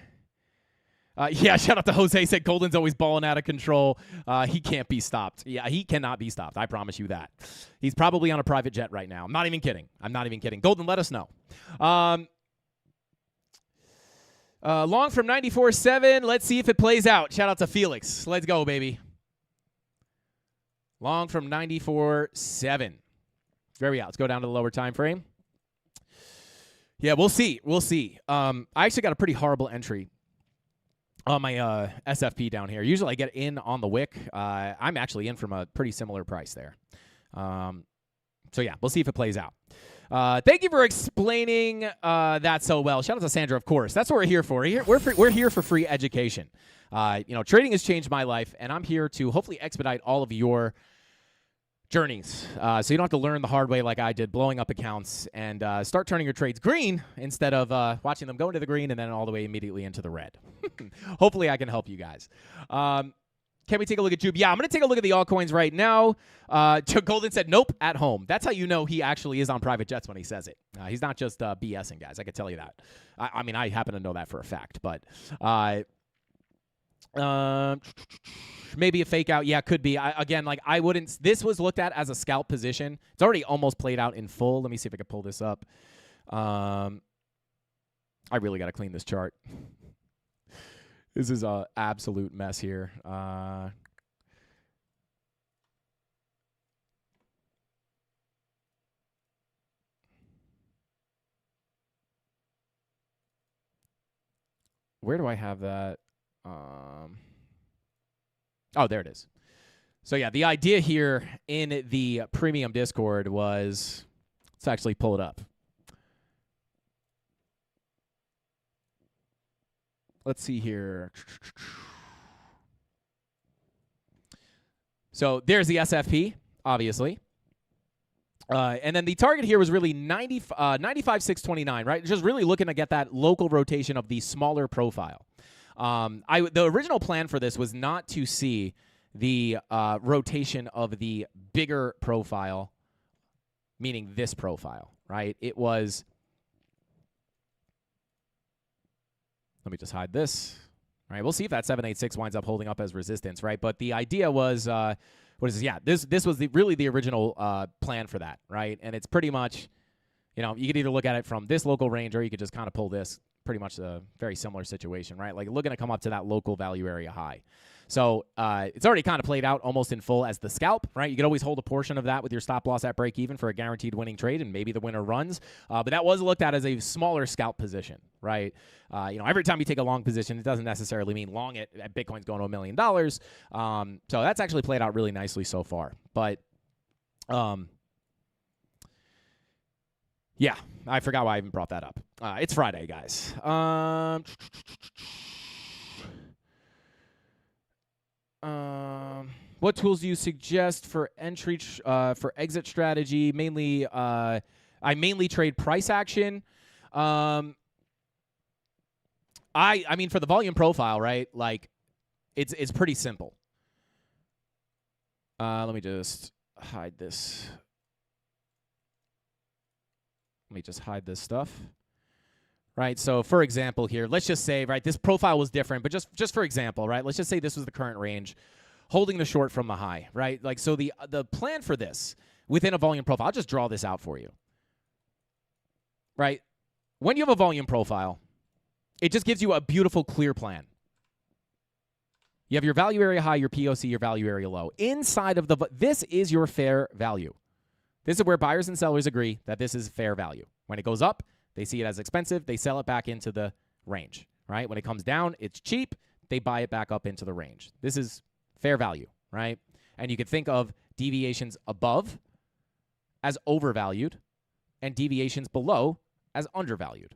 shout out to Jose. Said Golden's always balling out of control. He can't be stopped. Yeah, he cannot be stopped. I promise you that. He's probably on a private jet right now. I'm not even kidding. Golden, let us know. Long from 94.7. Let's see if it plays out. Shout out to Felix. Let's go, baby. Long from 94.7. Where are we at? Let's go down to the lower time frame. Yeah, we'll see. I actually got a pretty horrible entry on my SFP down here. Usually I get in on the wick. I'm actually in from a pretty similar price there. So yeah, we'll see if it plays out. Thank you for explaining that so well. Shout out to Sandra, of course. That's what we're here for. We're here for free education. Trading has changed my life, and I'm here to hopefully expedite all of your journeys, so you don't have to learn the hard way like I did, blowing up accounts, and start turning your trades green instead of watching them go into the green and then all the way immediately into the red. Hopefully I can help you guys. Can we take a look at Jube? Yeah, I'm going to take a look at the altcoins right now. Golden said, nope, at home. That's how you know he actually is on private jets when he says it. He's not just BSing, guys. I can tell you that. I mean, I happen to know that for a fact, but maybe a fake out. Yeah, could be. I wouldn't. This was looked at as a scalp position. It's already almost played out in full. Let me see if I can pull this up. I really got to clean this chart. This is an absolute mess here. Where do I have that? Oh, there it is. So, yeah, the idea here in the premium Discord was, let's actually pull it up. Let's see here. So there's the SFP, obviously. And then the target here was really 95,629, right? Just really looking to get that local rotation of the smaller profile. The original plan for this was not to see the rotation of the bigger profile, meaning this profile, right? It was, let me just hide this. All right, we'll see if that 786 winds up holding up as resistance, right? But the idea was, what is this? Yeah, this was really the original plan for that, right? And it's pretty much, you could either look at it from this local range or you could just kind of pull this. Pretty much a very similar situation, right? Like looking to come up to that local value area high. So it's already kind of played out almost in full as the scalp, right? You could always hold a portion of that with your stop loss at break even for a guaranteed winning trade, and maybe the winner runs. But that was looked at as a smaller scalp position, right? Every time you take a long position, it doesn't necessarily mean long at Bitcoin's going to $1 million. So that's actually played out really nicely so far. But yeah, I forgot why I even brought that up. It's Friday, guys. What tools do you suggest for entry for exit strategy? Mainly, I mainly trade price action. I mean, for the volume profile, right? Like, it's pretty simple. Let me just hide this. Let me just hide this stuff. Right, so for example here, let's just say, right, this profile was different, but just for example, right, let's just say this was the current range, holding the short from the high, right? Like, so the plan for this within a volume profile, I'll just draw this out for you, right? When you have a volume profile, it just gives you a beautiful, clear plan. You have your value area high, your POC, your value area low. Inside of this is your fair value. This is where buyers and sellers agree that this is fair value. When it goes up, they see it as expensive. They sell it back into the range, right? When it comes down, it's cheap. They buy it back up into the range. This is fair value, right? And you could think of deviations above as overvalued and deviations below as undervalued.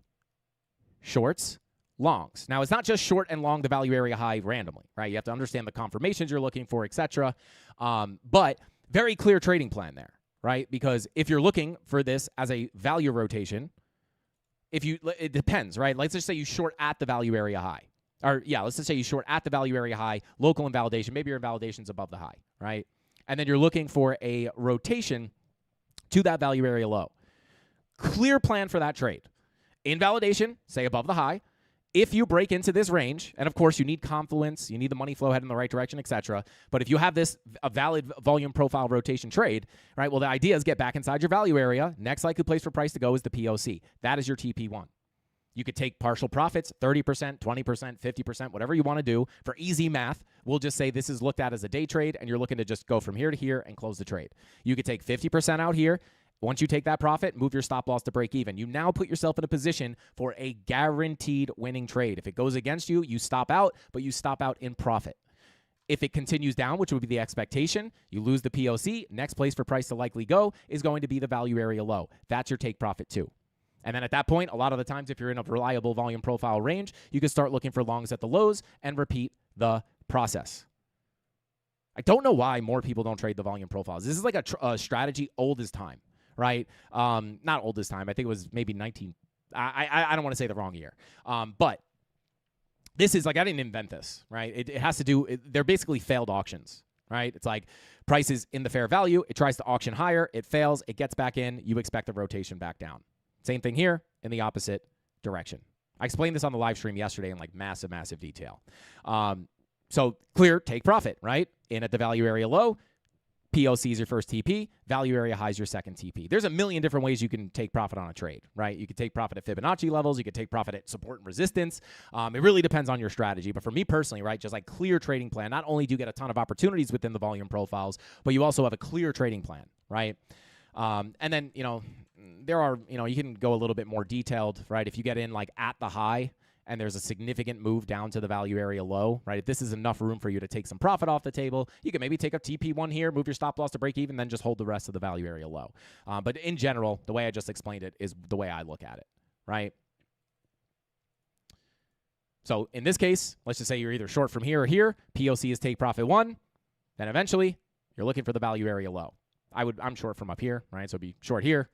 Shorts, longs. Now, it's not just short and long the value area high randomly, right? You have to understand the confirmations you're looking for, etc. But very clear trading plan there, right? Because if you're looking for this as a value rotation, it depends, right? Let's just say you short at the value area high. or yeah, let's just say you short at the value area high, local invalidation. Maybe your invalidation's above the high, right? And then you're looking for a rotation to that value area low. Clear plan for that trade. Invalidation, say above the high. If you break into this range, and of course you need confluence, you need the money flow heading in the right direction, etc. But if you have this a valid volume profile rotation trade, right? Well, the idea is get back inside your value area. Next likely place for price to go is the POC. That is your TP1. You could take partial profits, 30%, 20%, 50%, whatever you want to do. For easy math, we'll just say this is looked at as a day trade, and you're looking to just go from here to here and close the trade. You could take 50% out here. Once you take that profit, move your stop loss to break even. You now put yourself in a position for a guaranteed winning trade. If it goes against you, you stop out, but you stop out in profit. If it continues down, which would be the expectation, you lose the POC. Next place for price to likely go is going to be the value area low. That's your take profit too. And then at that point, a lot of the times, if you're in a reliable volume profile range, you can start looking for longs at the lows and repeat the process. I don't know why more people don't trade the volume profiles. This is like a strategy old as time. Right? Not old as time. I think it was maybe 19. I don't want to say the wrong year. But this is like, I didn't invent this, right? It has to do, they're basically failed auctions, right? It's like price is in the fair value. It tries to auction higher. It fails. It gets back in. You expect a rotation back down. Same thing here in the opposite direction. I explained this on the live stream yesterday in like massive, massive detail. So clear, take profit, right? In at the value area low. POC is your first TP. Value area high is your second TP. There's a million different ways you can take profit on a trade, right? You can take profit at Fibonacci levels. You can take profit at support and resistance. It really depends on your strategy. But for me personally, right, just like clear trading plan, not only do you get a ton of opportunities within the volume profiles, but you also have a clear trading plan, right? And then, there are, you can go a little bit more detailed, right? If you get in like at the high, and there's a significant move down to the value area low, right? If this is enough room for you to take some profit off the table, you can maybe take a TP1 here, move your stop loss to break even, then just hold the rest of the value area low. But in general, the way I just explained it is the way I look at it, right? So in this case, let's just say you're either short from here or here. POC is take profit 1. Then eventually, you're looking for the value area low. I'm short from up here, right? So it'd be short here.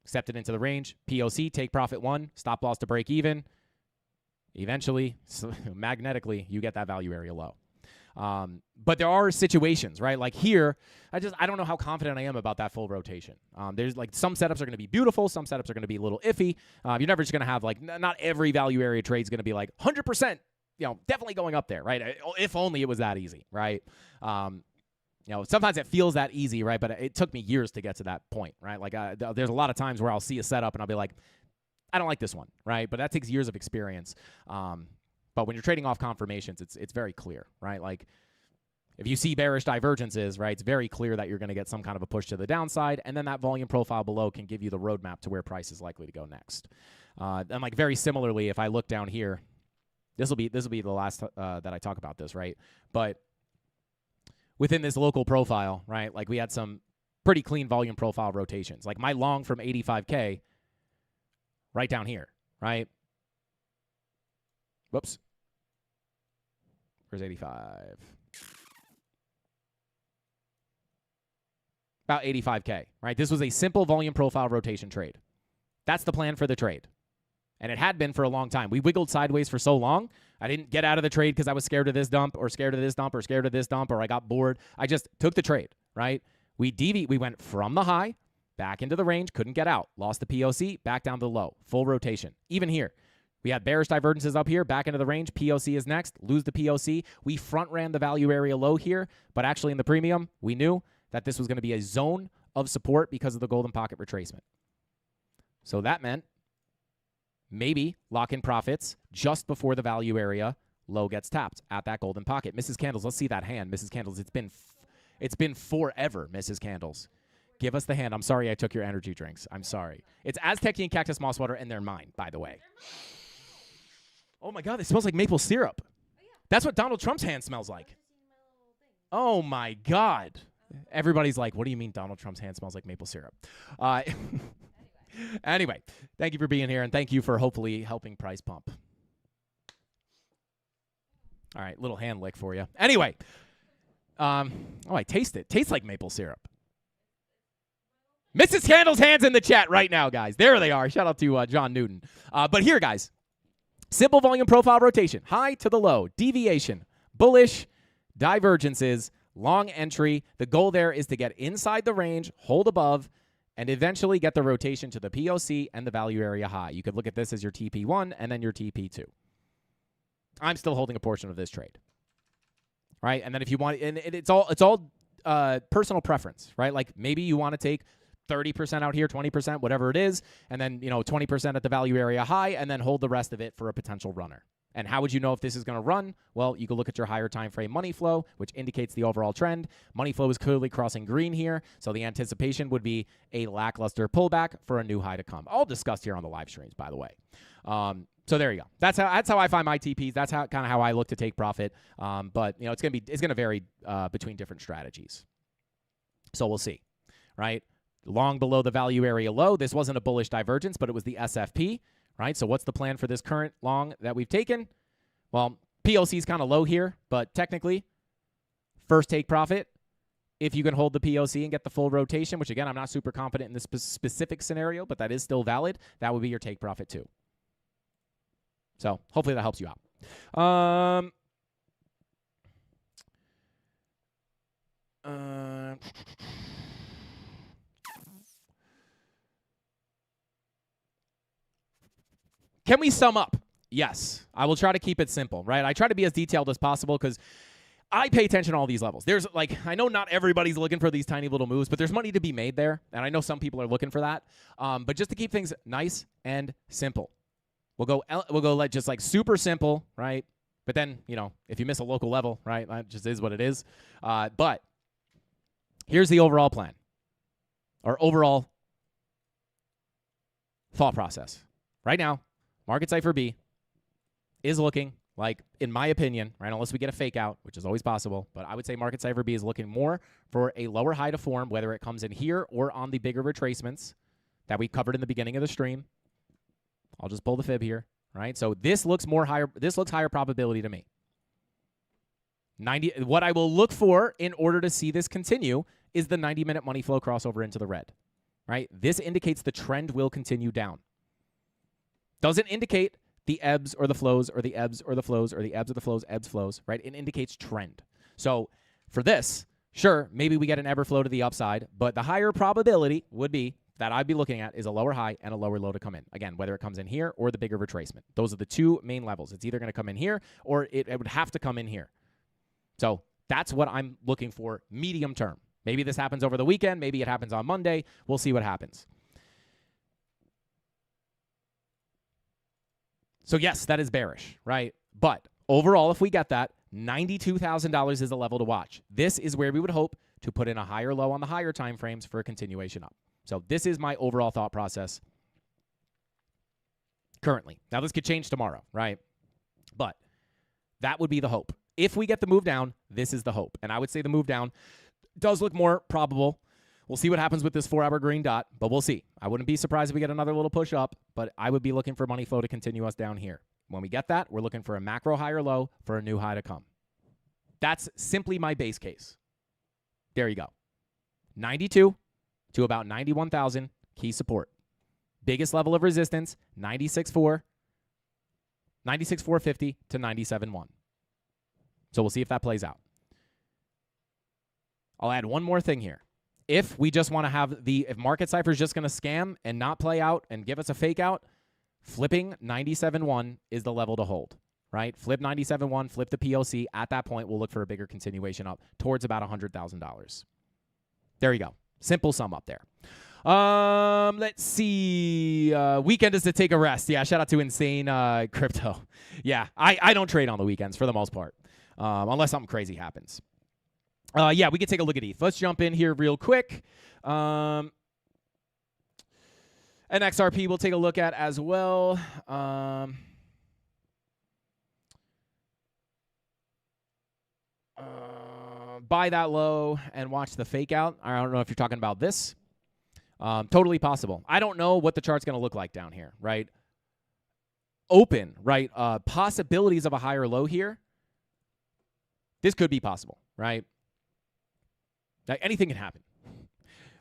Accept it into the range. POC, take profit 1, stop loss to break even. Eventually, magnetically, you get that value area low. But there are situations, right? Like here, I don't know how confident I am about that full rotation. There's like some setups are going to be beautiful. Some setups are going to be a little iffy. You're never just going to have like, not every value area trade is going to be like 100%, definitely going up there, right? If only it was that easy, right? Sometimes it feels that easy, right? But it took me years to get to that point, right? Like there's a lot of times where I'll see a setup and I'll be like, I don't like this one, right? But that takes years of experience. But when you're trading off confirmations, it's very clear, right? Like if you see bearish divergences, right, it's very clear that you're going to get some kind of a push to the downside, and then that volume profile below can give you the roadmap to where price is likely to go next. And like very similarly, if I look down here, this will be the last that I talk about this, right? But within this local profile, right, like we had some pretty clean volume profile rotations. Like my long from 85K right down here, right? Whoops. Where's 85? About 85K, right? This was a simple volume profile rotation trade. That's the plan for the trade. And it had been for a long time. We wiggled sideways for so long. I didn't get out of the trade because I was scared of this dump or scared of this dump or scared of this dump or I got bored. I just took the trade, right? We went from the high back into the range, couldn't get out. Lost the POC, back down to the low. Full rotation. Even here, we had bearish divergences up here, back into the range. POC is next. Lose the POC. We front ran the value area low here, but actually in the premium, we knew that this was going to be a zone of support because of the golden pocket retracement. So that meant maybe lock in profits just before the value area low gets tapped at that golden pocket. Mrs. Candles, let's see that hand. Mrs. Candles, it's been forever, Mrs. Candles. Give us the hand. I'm sorry I took your energy drinks. I'm sorry. It's Aztec and Cactus Moss Water, and they're mine, by the way. Oh, my God. It smells like maple syrup. That's what Donald Trump's hand smells like. Oh, my God. Everybody's like, what do you mean Donald Trump's hand smells like maple syrup? Anyway, thank you for being here, and thank you for hopefully helping price pump. All right, little hand lick for you. Anyway, I taste it. Tastes like maple syrup. Mrs. Candle's hands in the chat right now, guys. There they are. Shout out to John Newton. But here, guys, Simple volume profile rotation, high to the low, deviation, bullish, divergences, long entry. The goal there is to get inside the range, hold above, and eventually get the rotation to the POC and the value area high. You could look at this as your TP1 and then your TP2. I'm still holding a portion of this trade, right? And then if you want, and it's all personal preference, right? Like maybe you want to take 30% out here, 20%, whatever it is, and then 20% at the value area high, and then hold the rest of it for a potential runner. And how would you know if this is going to run? Well, you can look at your higher time frame money flow, which indicates the overall trend. Money flow is clearly crossing green here, so the anticipation would be a lackluster pullback for a new high to come. All discussed here on the live streams, by the way. So there you go. That's how I find my TPs. That's how I look to take profit. But it's gonna vary between different strategies. So we'll see, right? Long below the value area low. This wasn't a bullish divergence, but it was the SFP. Right, so what's the plan for this current long that we've taken? Well, POC is kind of low here, but technically, first take profit, if you can hold the POC and get the full rotation, which again, I'm not super confident in this specific scenario, but that is still valid, that would be your take profit too. So hopefully that helps you out. Can we sum up? Yes. I will try to keep it simple, right? I try to be as detailed as possible because I pay attention to all these levels. There's I know not everybody's looking for these tiny little moves, but there's money to be made there, and I know some people are looking for that. But just to keep things nice and simple, we'll go like just like super simple, right? But then if you miss a local level, right, that just is what it is. But here's the overall plan, or overall thought process. Right now, Market Cipher B is looking like, in my opinion, right, unless we get a fake out, which is always possible, but I would say Market Cipher B is looking more for a lower high to form, whether it comes in here or on the bigger retracements that we covered in the beginning of the stream. I'll just pull the fib here, right? So this looks higher probability to me. What I will look for in order to see this continue is the 90-minute money flow crossover into the red, right? This indicates the trend will continue down. Doesn't indicate the ebbs or the flows or the ebbs or the flows or the ebbs or the flows, ebbs, flows, right? It indicates trend. So for this, sure, maybe we get an ebb or flow to the upside, but the higher probability would be that I'd be looking at is a lower high and a lower low to come in. Again, whether it comes in here or the bigger retracement. Those are the two main levels. It's either going to come in here or it would have to come in here. So that's what I'm looking for medium term. Maybe this happens over the weekend. Maybe it happens on Monday. We'll see what happens. So yes, that is bearish, right? But overall, if we get that, $92,000 is the level to watch. This is where we would hope to put in a higher low on the higher time frames for a continuation up. So this is my overall thought process currently. Now, this could change tomorrow, right? But that would be the hope. If we get the move down, this is the hope. And I would say the move down does look more probable. We'll see what happens with this 4-hour green dot, but we'll see. I wouldn't be surprised if we get another little push up, but I would be looking for money flow to continue us down here. When we get that, we're looking for a macro high or low for a new high to come. That's simply my base case. There you go. 92 to about 91,000, key support. Biggest level of resistance, 96,450 to 97,1. So we'll see if that plays out. I'll add one more thing here. If we just want to have if Market Cipher is just going to scam and not play out and give us a fake out, flipping 97.1 is the level to hold, right? Flip 97.1, flip the POC. At that point, we'll look for a bigger continuation up towards about $100,000. There you go. Simple sum up there. Let's see. Weekend is to take a rest. Yeah, shout out to Insane Crypto. Yeah, I don't trade on the weekends for the most part, unless something crazy happens. Yeah, we could take a look at ETH. Let's jump in here real quick. And XRP we'll take a look at as well. Buy that low and watch the fake out. I don't know if you're talking about this. Totally possible. I don't know what the chart's going to look like down here, right? Open, right? Possibilities of a higher low here. This could be possible, right? Anything can happen.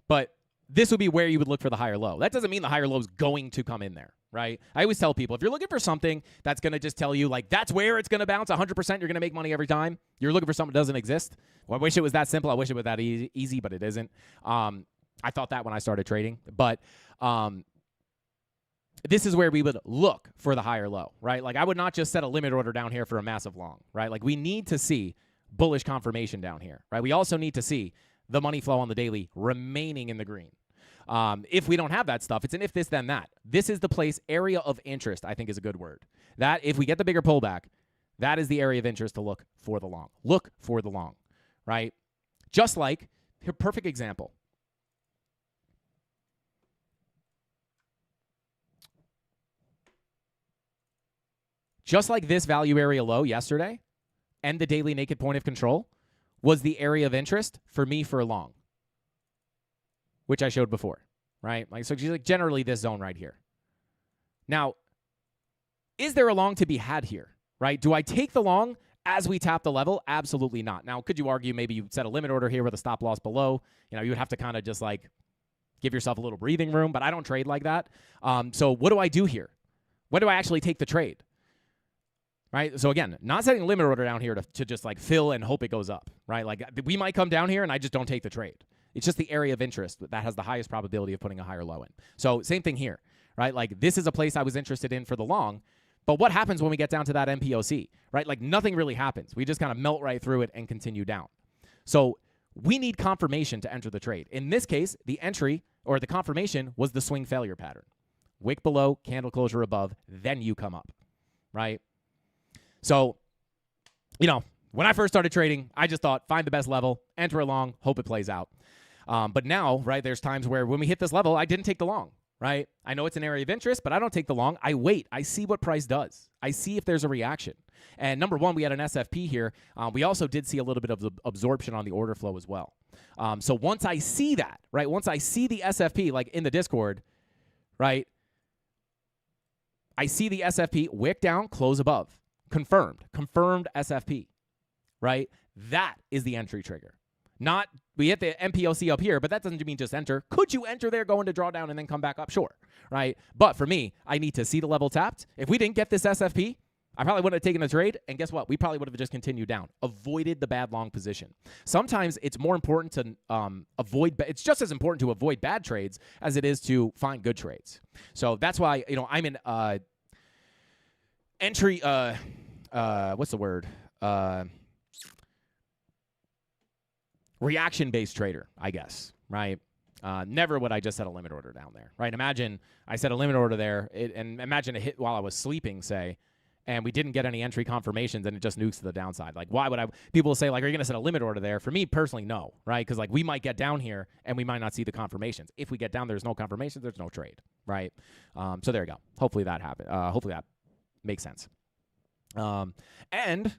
But this would be where you would look for the higher low. That doesn't mean the higher low is going to come in there, right? I always tell people, if you're looking for something that's going to just tell you, like, that's where it's going to bounce 100%, you're going to make money every time, you're looking for something that doesn't exist. Well, I wish it was that simple. I wish it was that easy, but it isn't. I thought that when I started trading. But this is where we would look for the higher low, right? Like, I would not just set a limit order down here for a massive long, right? Like, we need to see bullish confirmation down here, right? We also need to see the money flow on the daily remaining in the green. If we don't have that stuff, it's an if this, then that. This is the place, area of interest, I think is a good word. That, if we get the bigger pullback, that is the area of interest to look for the long. Look for the long, right? Just like, here, perfect example. Just like this value area low yesterday and the daily naked point of control was the area of interest for me for a long, which I showed before, right? Like, so generally this zone right here. Now, is there a long to be had here, right? Do I take the long as we tap the level? Absolutely not. Now, could you argue maybe you set a limit order here with a stop loss below? You know, you would have to kind of just like give yourself a little breathing room, but I don't trade like that. So what do I do here? When do I actually take the trade? Right? So again, not setting a limit order down here to just like fill and hope it goes up, right? Like, we might come down here and I just don't take the trade. It's just the area of interest that has the highest probability of putting a higher low in. So same thing here, right? Like, this is a place I was interested in for the long, but what happens when we get down to that MPOC, right? Like, nothing really happens. We just kind of melt right through it and continue down. So we need confirmation to enter the trade. In this case, the entry or the confirmation was the swing failure pattern. Wick below, candle closure above, then you come up, right? So, you know, when I first started trading, I just thought, find the best level, enter a long, hope it plays out. But now, right, there's times where when we hit this level, I didn't take the long, right? I know it's an area of interest, but I don't take the long. I wait. I see what price does. I see if there's a reaction. And number one, we had an SFP here. We also did see a little bit of absorption on the order flow as well. So once I see that, right, once I see the SFP, like in the Discord, right, I see the SFP, wick down, close above. Confirmed SFP, right? That is the entry trigger. Not, we hit the MPOC up here, but that doesn't mean just enter. Could you enter there, go into drawdown, and then come back up? Sure, right? But for me, I need to see the level tapped. If we didn't get this SFP, I probably wouldn't have taken the trade, and guess what? We probably would have just continued down, avoided the bad long position. Sometimes it's more important to it's just as important to avoid bad trades as it is to find good trades. So that's why, you know, I'm in entry, what's the word? Reaction-based trader, I guess, right? Never would I just set a limit order down there, right? Imagine I set a limit order there, and imagine it hit while I was sleeping, say, and we didn't get any entry confirmations, and it just nukes to the downside. Like, why would I? People will say, like, are you going to set a limit order there? For me personally, no, right? Because, like, we might get down here, and we might not see the confirmations. If we get down, there's no confirmations, there's no trade, right? So there you go. Hopefully that happened. Hopefully that makes sense. And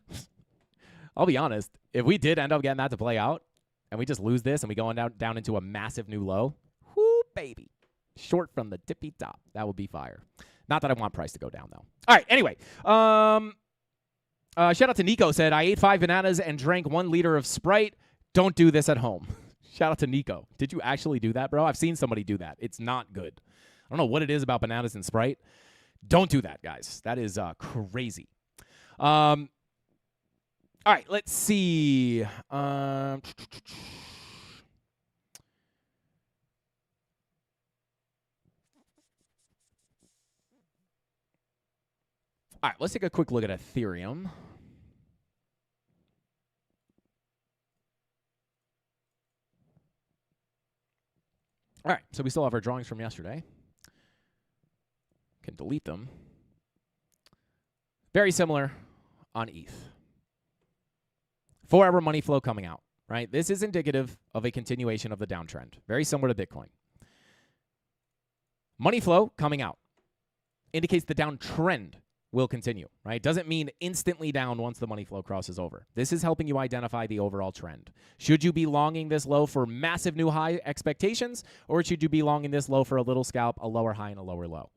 I'll be honest, if we did end up getting that to play out, and we just lose this, and we go down into a massive new low, whoo, baby. Short from the tippy top. That would be fire. Not that I want price to go down, though. All right, anyway. Shout out to Nico, said, I ate 5 bananas and drank 1 liter of Sprite. Don't do this at home. Shout out to Nico. Did you actually do that, bro? I've seen somebody do that. It's not good. I don't know what it is about bananas and Sprite. Don't do that, guys. That is crazy. All right, let's see. All right, let's take a quick look at Ethereum. All right, so we still have our drawings from yesterday. Can delete them. Very similar on ETH. 4-hour money flow coming out, right? This is indicative of a continuation of the downtrend. Very similar to Bitcoin. Money flow coming out indicates the downtrend will continue, right? Doesn't mean instantly down once the money flow crosses over. This is helping you identify the overall trend. Should you be longing this low for massive new high expectations, or should you be longing this low for a little scalp, a lower high, and a lower low?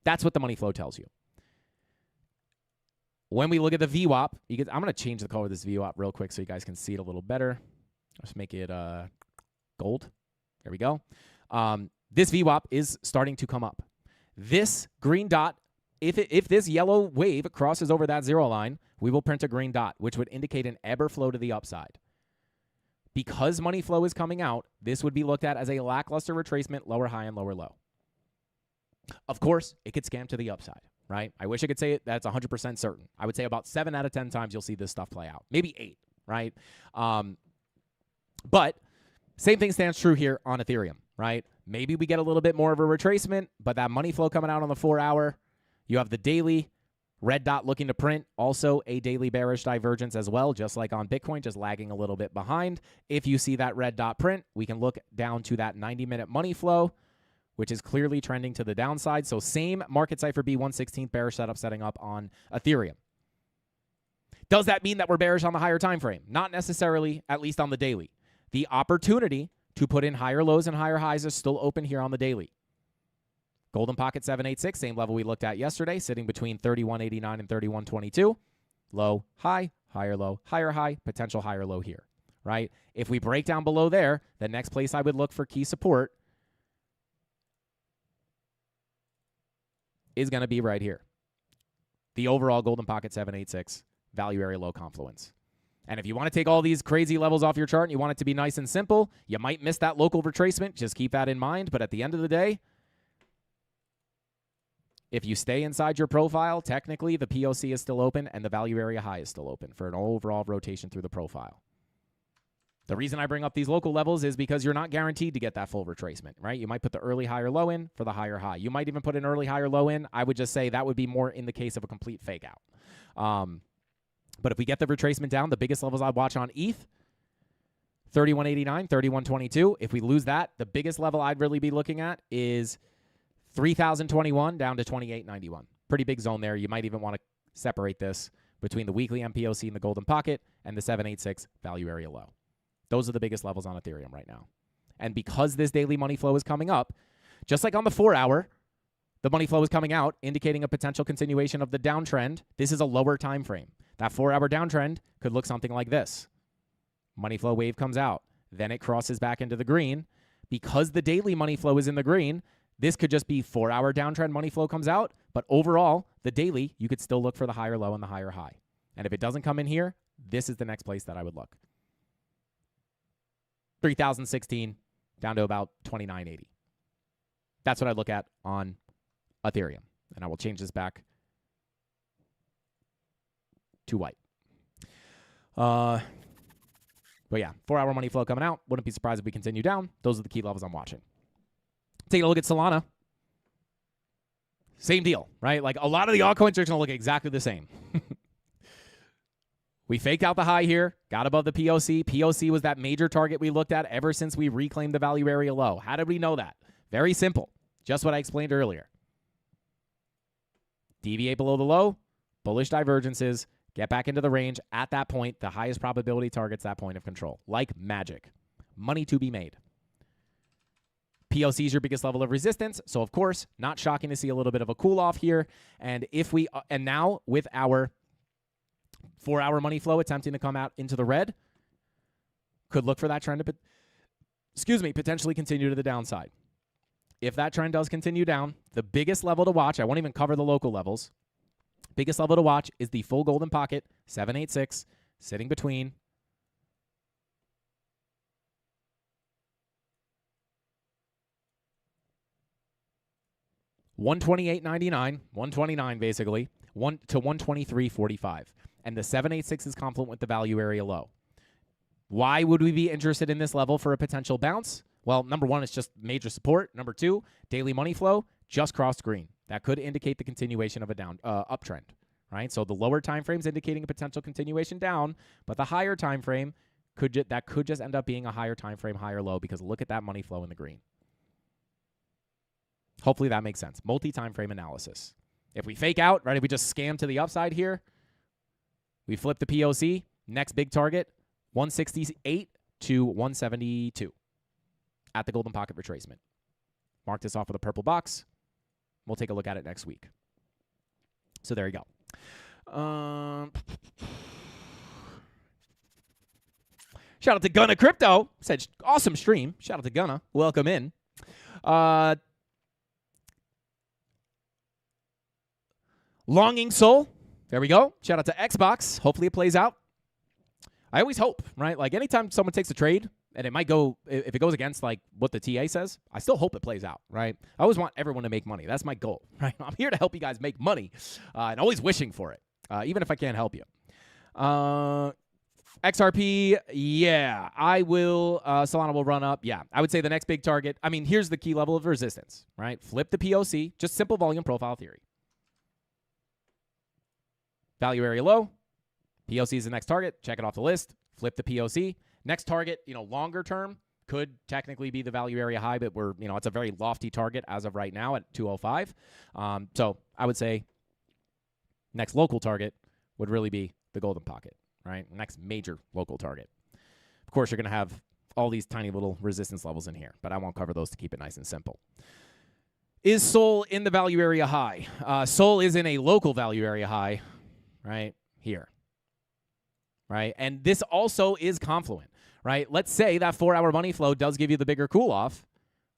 That's what the money flow tells you. When we look at the VWAP, I'm going to change the color of this VWAP real quick so you guys can see it a little better. Let's make it gold. There we go. This VWAP is starting to come up. This green dot, if this yellow wave crosses over that zero line, we will print a green dot, which would indicate an ebb or flow to the upside. Because money flow is coming out, this would be looked at as a lackluster retracement, lower high and lower low. Of course, it could scam to the upside, right? I wish I could say it. That's 100% certain. I would say about 7 out of 10 times you'll see this stuff play out. Maybe 8, right? But same thing stands true here on Ethereum, right? Maybe we get a little bit more of a retracement, but that money flow coming out on the 4 hour, you have the daily red dot looking to print, also a daily bearish divergence as well, just like on Bitcoin, just lagging a little bit behind. If you see that red dot print, we can look down to that 90-minute money flow, which is clearly trending to the downside. So same market cipher B116th bearish setup setting up on Ethereum. Does that mean that we're bearish on the higher time frame? Not necessarily, at least on the daily. The opportunity to put in higher lows and higher highs is still open here on the daily. Golden Pocket 786, same level we looked at yesterday, sitting between 31.89 and 31.22. Low, high, higher low, higher high, potential higher low here, right? If we break down below there, the next place I would look for key support is going to be right here. The overall Golden Pocket 786 value area low confluence. And if you want to take all these crazy levels off your chart and you want it to be nice and simple, you might miss that local retracement. Just keep that in mind. But at the end of the day, if you stay inside your profile, technically the POC is still open and the value area high is still open for an overall rotation through the profile. The reason I bring up these local levels is because you're not guaranteed to get that full retracement, right? You might put the early higher low in for the higher high. You might even put an early higher low in. I would just say that would be more in the case of a complete fake out. But if we get the retracement down, the biggest levels I'd watch on ETH, 31.89, 31.22. If we lose that, the biggest level I'd really be looking at is 3,021 down to 28.91. Pretty big zone there. You might even want to separate this between the weekly MPOC and the Golden Pocket and the 786 value area low. Those are the biggest levels on Ethereum right now. And because this daily money flow is coming up, just like on the 4 hour, the money flow is coming out, indicating a potential continuation of the downtrend. This is a lower time frame. That 4 hour downtrend could look something like this. Money flow wave comes out. Then it crosses back into the green. Because the daily money flow is in the green, this could just be 4 hour downtrend money flow comes out. But overall, the daily, you could still look for the higher low and the higher high. And if it doesn't come in here, this is the next place that I would look. 3,016 down to about 29.80. That's what I look at on Ethereum. And I will change this back to white. But yeah, 4 hour money flow coming out. Wouldn't be surprised if we continue down. Those are the key levels I'm watching. Taking a look at Solana. Same deal, right? Like a lot of the altcoins are going to look exactly the same. We faked out the high here, got above the POC. POC was that major target we looked at ever since we reclaimed the value area low. How did we know that? Very simple. Just what I explained earlier. Deviate below the low, bullish divergences, get back into the range. At that point, the highest probability target's that point of control. Like magic. Money to be made. POC is your biggest level of resistance. So, of course, not shocking to see a little bit of a cool off here. And if we, and now with our 4 hour money flow attempting to come out into the red, could look for that trend to, potentially continue to the downside. If that trend does continue down, the biggest level to watch, I won't even cover the local levels, biggest level to watch is the full Golden Pocket, 786, sitting between 128.99, 129 basically, 1 to 123.45. And the 786 is confluent with the value area low. Why would we be interested in this level for a potential bounce? Well, number one, it's just major support. Number two, daily money flow just crossed green. That could indicate the continuation of a down uptrend, right? So the lower time frame's indicating a potential continuation down, but the higher time frame could just end up being a higher time frame, higher low, because look at that money flow in the green. Hopefully that makes sense. Multi-time frame analysis. If we fake out, right, if we just scam to the upside here, we flip the POC, next big target, 168 to 172 at the Golden Pocket retracement. Mark this off with a purple box. We'll take a look at it next week. So there you go. Shout out to Gunna Crypto. Said, awesome stream. Shout out to Gunna. Welcome in. Longing Soul. There we go. Shout out to Xbox. Hopefully it plays out. I always hope, right? Like anytime someone takes a trade, and it might go, if it goes against like what the TA says, I still hope it plays out, right? I always want everyone to make money. That's my goal, right? I'm here to help you guys make money and always wishing for it, even if I can't help you. XRP, yeah, I will. Solana will run up. Yeah, I would say the next big target. I mean, here's the key level of resistance, right? Flip the POC, just simple volume profile theory. Value area low. POC is the next target. Check it off the list. Flip the POC. Next target, longer term could technically be the value area high, but it's a very lofty target as of right now at 205. So I would say next local target would really be the golden pocket, right? Next major local target. Of course, you're going to have all these tiny little resistance levels in here, but I won't cover those to keep it nice and simple. Is Sol in the value area high? Sol is in a local value area high, right here, right? And this also is confluent. Right? Let's say that 4-hour money flow does give you the bigger cool-off.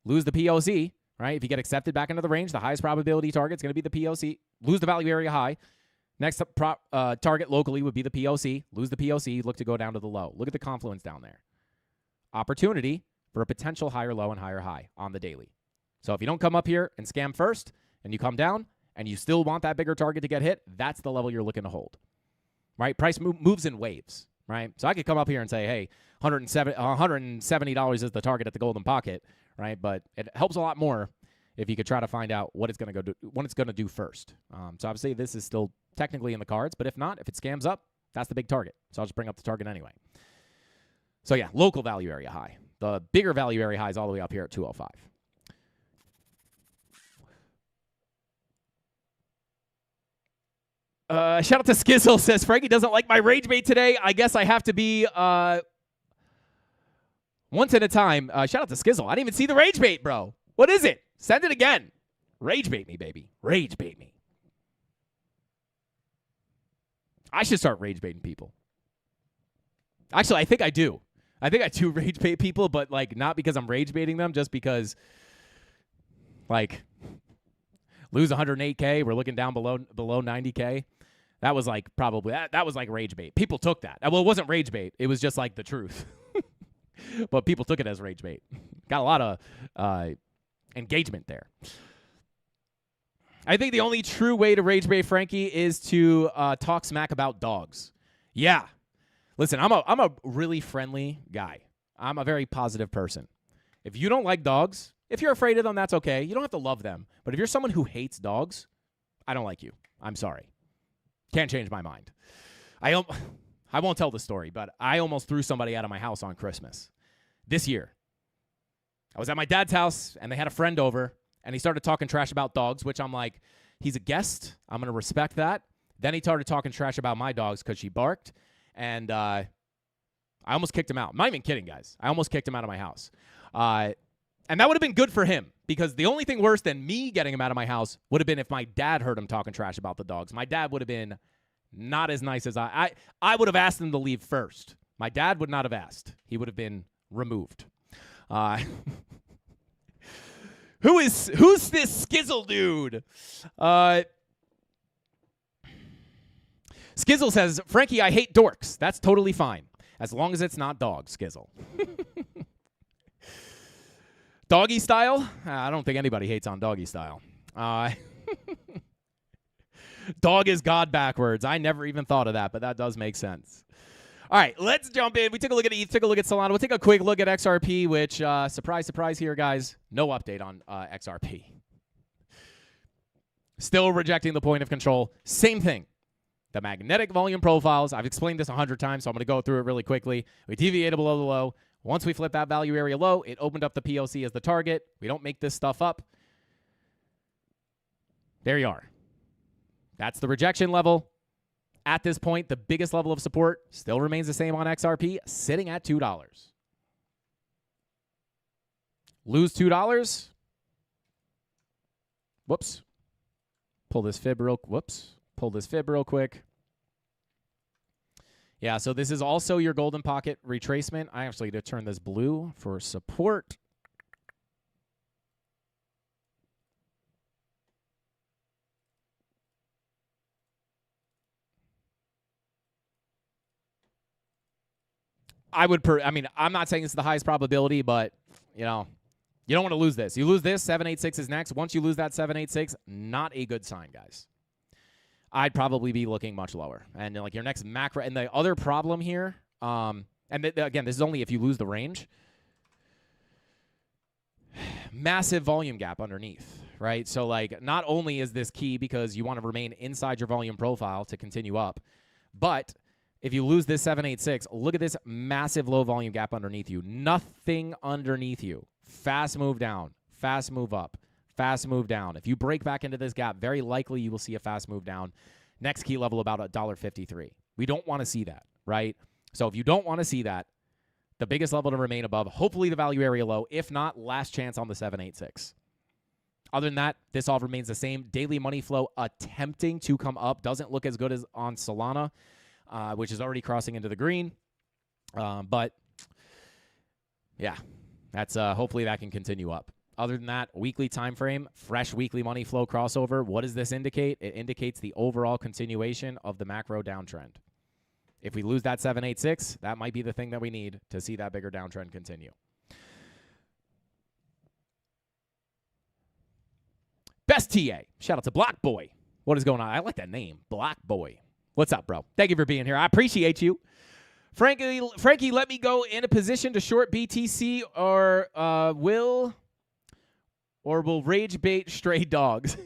Lose the POC, right? If you get accepted back into the range, the highest probability target is going to be the POC. Lose the value area high. Next target locally would be the POC. Lose the POC, look to go down to the low. Look at the confluence down there. Opportunity for a potential higher low and higher high on the daily. So if you don't come up here and scam first, and you come down, and you still want that bigger target to get hit, that's the level you're looking to hold. Right? Price moves in waves. Right? So I could come up here and say, hey, $170 is the target at the golden pocket, right? But it helps a lot more if you could try to find out what it's going to do first. So obviously this is still technically in the cards, but if not, if it scams up, that's the big target. So I'll just bring up the target anyway. So yeah, local value area high. The bigger value area high is all the way up here at 205. Shout out to Skizzle, says, Frankie doesn't like my rage bait today. I guess I have to be once at a time. Shout out to Skizzle. I didn't even see the rage bait, bro. What is it? Send it again. Rage bait me, baby. Rage bait me. I should start rage baiting people. Actually, I think I do. I think I do rage bait people, but like not because I'm rage baiting them, just because like lose 108K. We're looking down below 90K. That was like probably that was like rage bait. People took that. Well, it wasn't rage bait. It was just like the truth. But people took it as rage bait. Got a lot of engagement there. I think the only true way to rage bait Frankie is to talk smack about dogs. Yeah. Listen, I'm a really friendly guy. I'm a very positive person. If you don't like dogs, if you're afraid of them, that's okay. You don't have to love them. But if you're someone who hates dogs, I don't like you. I'm sorry. Can't change my mind. I won't tell the story, but I almost threw somebody out of my house on Christmas this year. I was at my dad's house, and they had a friend over, and he started talking trash about dogs, which I'm like, he's a guest. I'm going to respect that. Then he started talking trash about my dogs because she barked, and I almost kicked him out. I'm not even kidding, guys. I almost kicked him out of my house. And that would have been good for him, because the only thing worse than me getting him out of my house would have been if my dad heard him talking trash about the dogs. My dad would have been not as nice as I would have asked him to leave first. My dad would not have asked. He would have been removed. Who's this Skizzle dude? Skizzle says, Frankie, I hate dorks. That's totally fine, as long as it's not dog, Skizzle. Doggy style? I don't think anybody hates on doggy style. Dog is God backwards. I never even thought of that, but that does make sense. All right, let's jump in. We took a look at ETH, took a look at Solana. We'll take a quick look at XRP, which, surprise, surprise here, guys, no update on XRP. Still rejecting the point of control. Same thing. The magnetic volume profiles. I've explained this 100 times, so I'm going to go through it really quickly. We deviated below the low. Once we flip that value area low, it opened up the POC as the target. We don't make this stuff up. There you are. That's the rejection level. At this point, the biggest level of support still remains the same on XRP, sitting at $2. Lose $2. Whoops. Pull this fib real quick. Yeah, so this is also your golden pocket retracement. I actually need to turn this blue for support. I'm not saying it's the highest probability, but, you know, you don't want to lose this. You lose this, 786 is next. Once you lose that 786, not a good sign, guys. I'd probably be looking much lower. And, like, your next macro, and the other problem here, again, this is only if you lose the range, massive volume gap underneath, right? So, like, not only is this key because you want to remain inside your volume profile to continue up, but if you lose this 786, look at this massive low volume gap underneath you. Nothing underneath you. Fast move down, fast move up, fast move down. If you break back into this gap, very likely you will see a fast move down. Next key level about $1.53. We don't want to see that, right? So if you don't want to see that, the biggest level to remain above, hopefully the value area low. If not, last chance on the 786. Other than that, this all remains the same. Daily money flow attempting to come up. Doesn't look as good as on Solana, which is already crossing into the green. But, yeah, that's hopefully that can continue up. Other than that, weekly time frame, fresh weekly money flow crossover. What does this indicate? It indicates the overall continuation of the macro downtrend. If we lose that 786, that might be the thing that we need to see that bigger downtrend continue. Best TA. Shout out to Black Boy. What is going on? I like that name, Black Boy. What's up, bro? Thank you for being here. I appreciate you. Frankie, let me go in a position to short BTC or will rage bait stray dogs.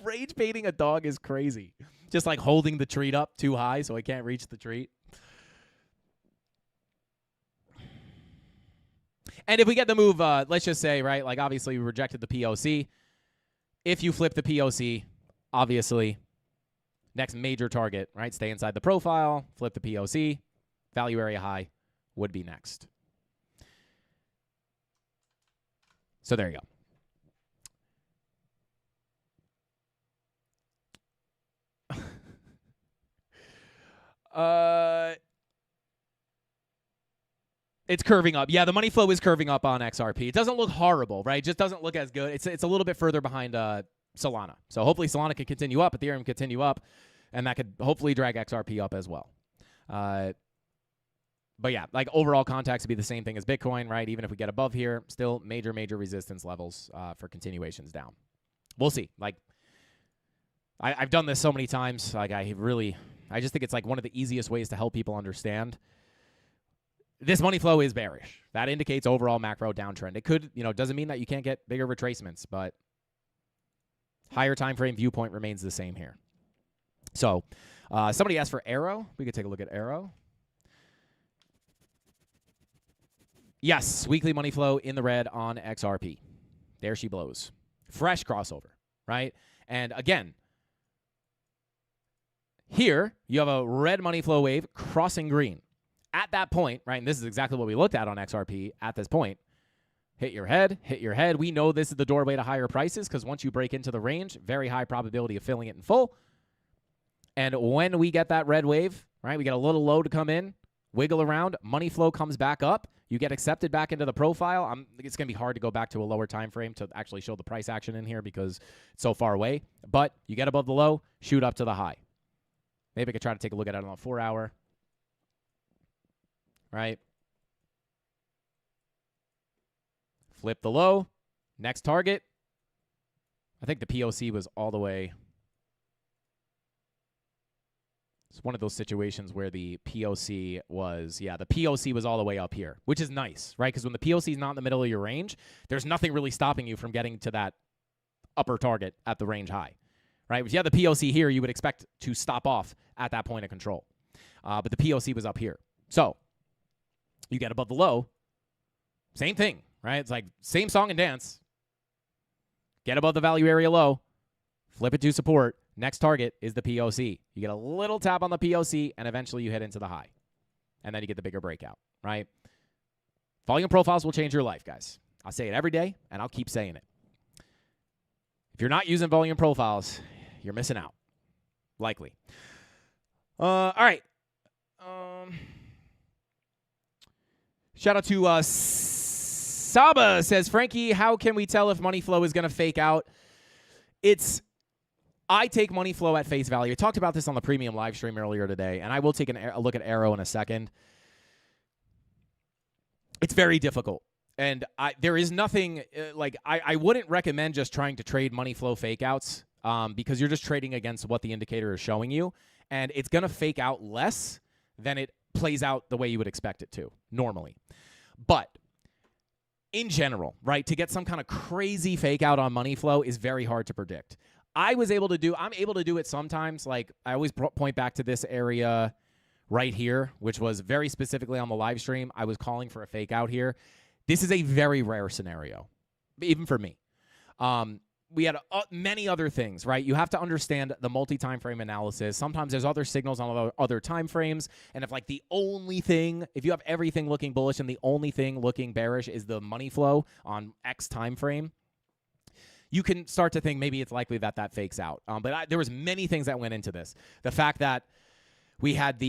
Rage baiting a dog is crazy. Just like holding the treat up too high so it can't reach the treat. And if we get the move, let's just say, right, like obviously we rejected the POC. If you flip the POC, obviously, next major target, right, stay inside the profile, flip the POC, value area high would be next. So there you go. It's curving up. Yeah, the money flow is curving up on XRP. It doesn't look horrible, right? It just doesn't look as good. It's a little bit further behind Solana. So hopefully Solana can continue up, Ethereum continue up, and that could hopefully drag XRP up as well. But yeah, like overall context would be the same thing as Bitcoin, right? Even if we get above here, still major resistance levels for continuations down. We'll see. Like I've done this so many times. Like I just think it's like one of the easiest ways to help people understand. This money flow is bearish. That indicates overall macro downtrend. It could, doesn't mean that you can't get bigger retracements, but higher time frame viewpoint remains the same here. So somebody asked for Arrow. We could take a look at Arrow. Yes, weekly money flow in the red on XRP. There she blows. Fresh crossover, right? And again, here you have a red money flow wave crossing green. At that point, right, and this is exactly what we looked at on XRP at this point, hit your head. We know this is the doorway to higher prices because once you break into the range, very high probability of filling it in full. And when we get that red wave, right, we get a little low to come in, wiggle around, money flow comes back up, you get accepted back into the profile. It's going to be hard to go back to a lower time frame to actually show the price action in here because it's so far away. But you get above the low, shoot up to the high. Maybe I could try to take a look at it on a 4-hour. Right? Flip the low. Next target. I think the POC was all the way. It's one of those situations where the POC was, the POC was all the way up here, which is nice, right? Because when the POC is not in the middle of your range, there's nothing really stopping you from getting to that upper target at the range high, right? If you have the POC here, you would expect to stop off at that point of control. But the POC was up here. So you get above the low, same thing, right? It's like same song and dance. Get above the value area low, flip it to support. Next target is the POC. You get a little tap on the POC, and eventually you hit into the high. And then you get the bigger breakout, right? Volume profiles will change your life, guys. I'll say it every day, and I'll keep saying it. If you're not using volume profiles, you're missing out. Likely. All right. Shout out to Saba says, Frankie, how can we tell if money flow is going to fake out? I take money flow at face value. I talked about this on the premium live stream earlier today, and I will take a look at Arrow in a second. it's very difficult. And there is nothing I wouldn't recommend just trying to trade money flow fake outs because you're just trading against what the indicator is showing you. And it's going to fake out less than it plays out the way you would expect it to normally. But in general, right, to get some kind of crazy fake out on money flow is very hard to predict. I'm able to do it sometimes. Like I always point back to this area right here, which was very specifically on the live stream. I was calling for a fake out here. This is a very rare scenario, even for me. We had many other things, right? You have to understand the multi-time frame analysis. Sometimes there's other signals on other time frames, and if like the only thing, if you have everything looking bullish and the only thing looking bearish is the money flow on X time frame, you can start to think maybe it's likely that fakes out. But there was many things that went into this. The fact that we had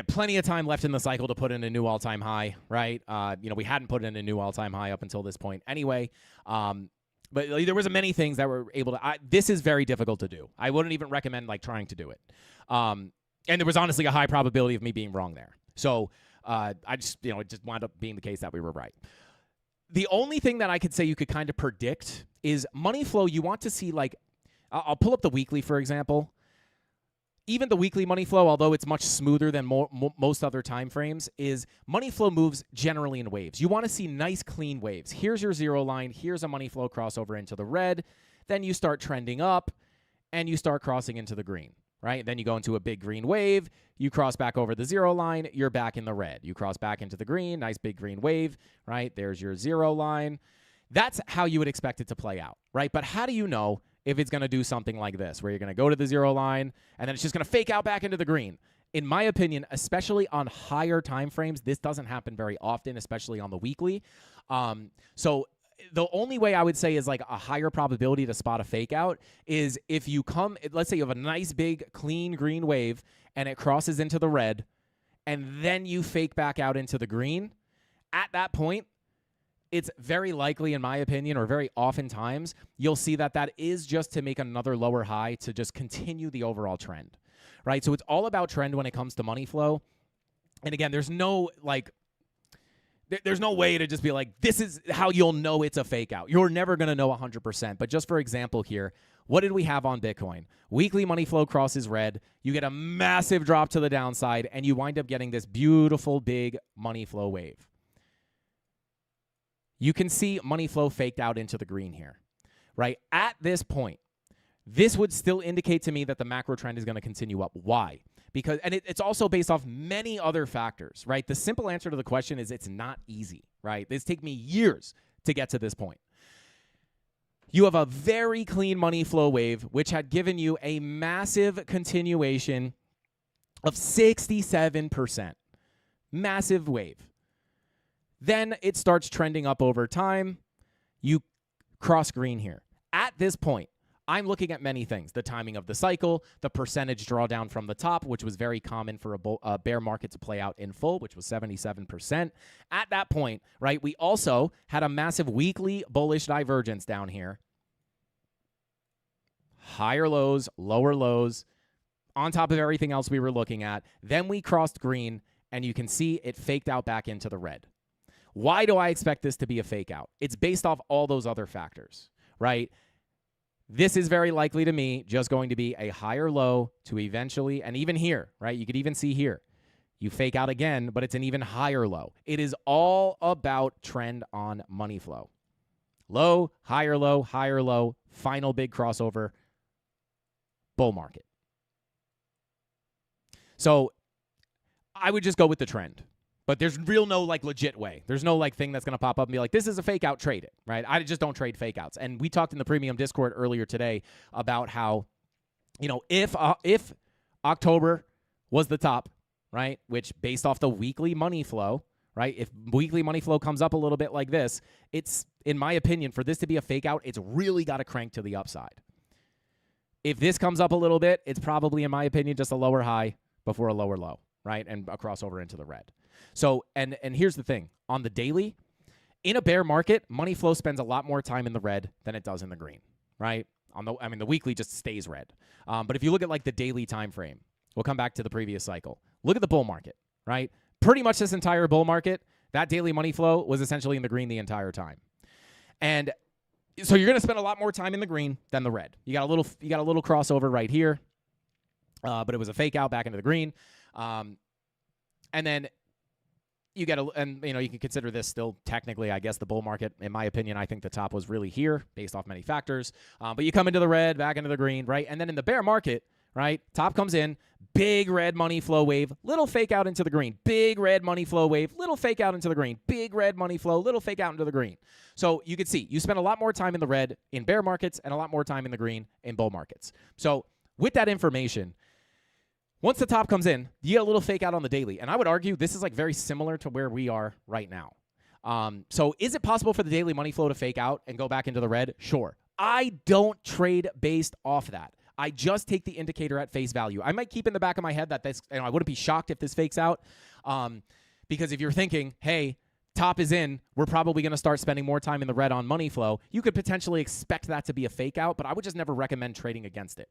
plenty of time left in the cycle to put in a new all-time high, right? We hadn't put in a new all-time high up until this point anyway. But there was many things that were able to. This is very difficult to do. I wouldn't even recommend like trying to do it. And there was honestly a high probability of me being wrong there. So it just wound up being the case that we were right. The only thing that I could say you could kind of predict is money flow. You want to see like, I'll pull up the weekly for example. Even the weekly money flow, although it's much smoother than most other time frames, is money flow moves generally in waves. You want to see nice, clean waves. Here's your 0 line. Here's a money flow crossover into the red. Then you start trending up, and you start crossing into the green, right? Then you go into a big green wave. You cross back over the 0 line. You're back in the red. You cross back into the green. Nice big green wave, right? There's your 0 line. That's how you would expect it to play out, right? But how do you know if it's going to do something like this, where you're going to go to the 0 line, and then it's just going to fake out back into the green? In my opinion, especially on higher time frames, this doesn't happen very often, especially on the weekly. So the only way I would say is like a higher probability to spot a fake out is if you come, let's say you have a nice big clean green wave, and it crosses into the red, and then you fake back out into the green. At that point, it's very likely, in my opinion, or very oftentimes, you'll see that is just to make another lower high to just continue the overall trend, right? So it's all about trend when it comes to money flow. And again, there's no way to just be like, this is how you'll know it's a fake out. You're never going to know 100%. But just for example here, what did we have on Bitcoin? Weekly money flow crosses red. You get a massive drop to the downside, and you wind up getting this beautiful big money flow wave. You can see money flow faked out into the green here, right? At this point, this would still indicate to me that the macro trend is going to continue up. Why? Because, and it's also based off many other factors, right? The simple answer to the question is it's not easy, right? It's taken me years to get to this point. You have a very clean money flow wave, which had given you a massive continuation of 67%. Massive wave. Then it starts trending up over time. You cross green here. At this point, I'm looking at many things. The timing of the cycle, the percentage drawdown from the top, which was very common for a bear market to play out in full, which was 77%. At that point, right, we also had a massive weekly bullish divergence down here. Higher lows, lower lows, on top of everything else we were looking at. Then we crossed green, and you can see it faked out back into the red. Why do I expect this to be a fake out? It's based off all those other factors, right? This is very likely to me just going to be a higher low to eventually, and even here, right? You could even see here, you fake out again, but it's an even higher low. It is all about trend on money flow. Low, higher low, final big crossover, bull market. So I would just go with the trend. But there's no like legit way. There's no like thing that's going to pop up and be like, this is a fake out, trade it, right? I just don't trade fake outs. And we talked in the premium Discord earlier today about how, if October was the top, right, which based off the weekly money flow, right, if weekly money flow comes up a little bit like this, it's, in my opinion, for this to be a fake out, it's really got to crank to the upside. If this comes up a little bit, it's probably, in my opinion, just a lower high before a lower low, right, and a crossover into the red. So, and here's the thing. On the daily, in a bear market, money flow spends a lot more time in the red than it does in the green, right? The weekly just stays red. But if you look at like the daily time frame, we'll come back to the previous cycle. Look at the bull market, right? Pretty much this entire bull market, That daily money flow was essentially in the green the entire time. And so you're going to spend a lot more time in the green than the red. You got a little crossover right here, but it was a fake out back into the green. And then you get you can consider this still technically, I guess, the bull market. In my opinion, I think the top was really here based off many factors. But you come into the red, back into the green, right? And then in the bear market, right, top comes in, big red money flow wave, little fake out into the green, big red money flow wave, little fake out into the green, big red money flow, little fake out into the green. So you can see you spend a lot more time in the red in bear markets and a lot more time in the green in bull markets. So with that information, once the top comes in, you get a little fake out on the daily. And I would argue this is like very similar to where we are right now. So is it possible for the daily money flow to fake out and go back into the red? Sure. I don't trade based off that. I just take the indicator at face value. I might keep in the back of my head that this, I wouldn't be shocked if this fakes out. Because if you're thinking, hey, top is in, we're probably going to start spending more time in the red on money flow, you could potentially expect that to be a fake out, but I would just never recommend trading against it.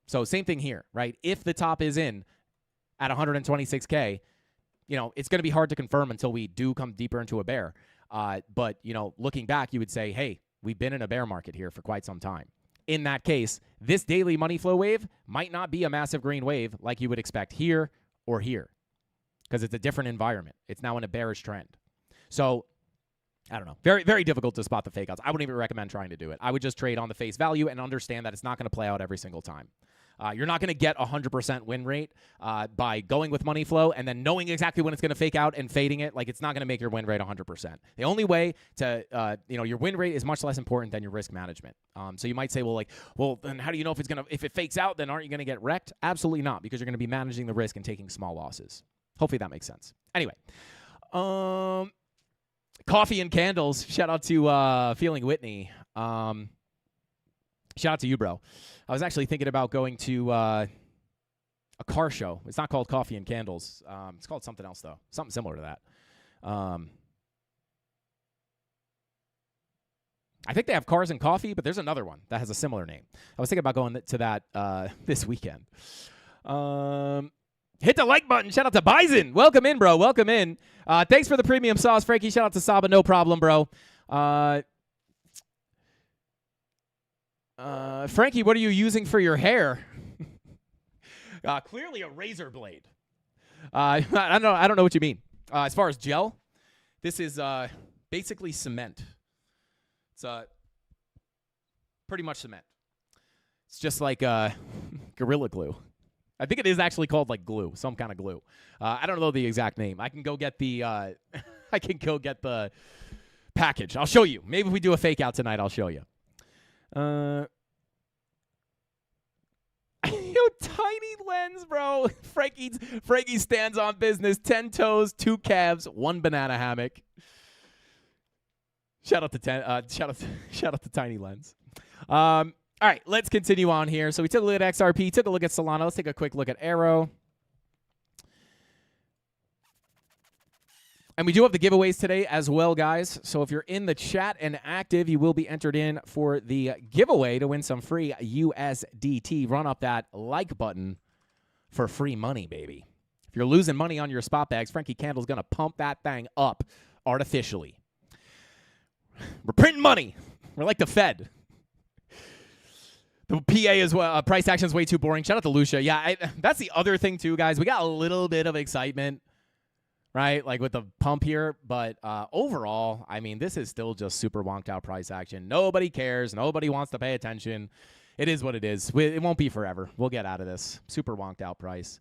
So same thing here, right? If the top is in at 126K, it's going to be hard to confirm until we do come deeper into a bear. But, looking back, you would say, hey, we've been in a bear market here for quite some time. In that case, this daily money flow wave might not be a massive green wave like you would expect here or here because it's a different environment. It's now in a bearish trend. So I don't know. Very, very difficult to spot the fake outs. I wouldn't even recommend trying to do it. I would just trade on the face value and understand that it's not going to play out every single time. You're not going to get 100% win rate by going with money flow and then knowing exactly when it's going to fake out and fading it. Like, it's not going to make your win rate 100%. The only way to, your win rate is much less important than your risk management. So you might say, well, then how do you know if it fakes out, then aren't you going to get wrecked? Absolutely not, because you're going to be managing the risk and taking small losses. Hopefully that makes sense. Anyway, coffee and candles. Shout out to Feeling Whitney. Shout out to you, bro. I was actually thinking about going to a car show. It's not called Coffee and Candles. It's called something else, though. Something similar to that. I think they have Cars and Coffee, but there's another one that has a similar name. I was thinking about going to that this weekend. Hit the like button. Shout out to Bison. Welcome in, bro. Welcome in. Thanks for the premium sauce, Frankie. Shout out to Saba. No problem, bro. Frankie, what are you using for your hair? Clearly a razor blade. I don't know what you mean. As far as gel, this is basically cement. It's pretty much cement. It's just like Gorilla Glue. I think it is actually called like glue, some kind of glue. I don't know the exact name. I can go get the package. I'll show you. Maybe if we do a fake out tonight, I'll show you. Tiny lens, bro. Frankie stands on business. 10 toes, 2 calves, 1 banana hammock. Shout out to Tiny Lens. All right, let's continue on here. So we took a look at XRP, took a look at Solana. Let's take a quick look at Arrow. And we do have the giveaways today as well, guys. So if you're in the chat and active, you will be entered in for the giveaway to win some free USDT. Run up that like button for free money, baby. If you're losing money on your spot bags, Frankie Candle's going to pump that thing up artificially. We're printing money. We're like the Fed. The PA is price action is way too boring. Shout out to Lucia. Yeah, that's the other thing too, guys. We got a little bit of excitement, right? Like with the pump here. But overall, I mean, this is still just super wonked out price action. Nobody cares. Nobody wants to pay attention. It is what it is. It won't be forever. We'll get out of this. Super wonked out price.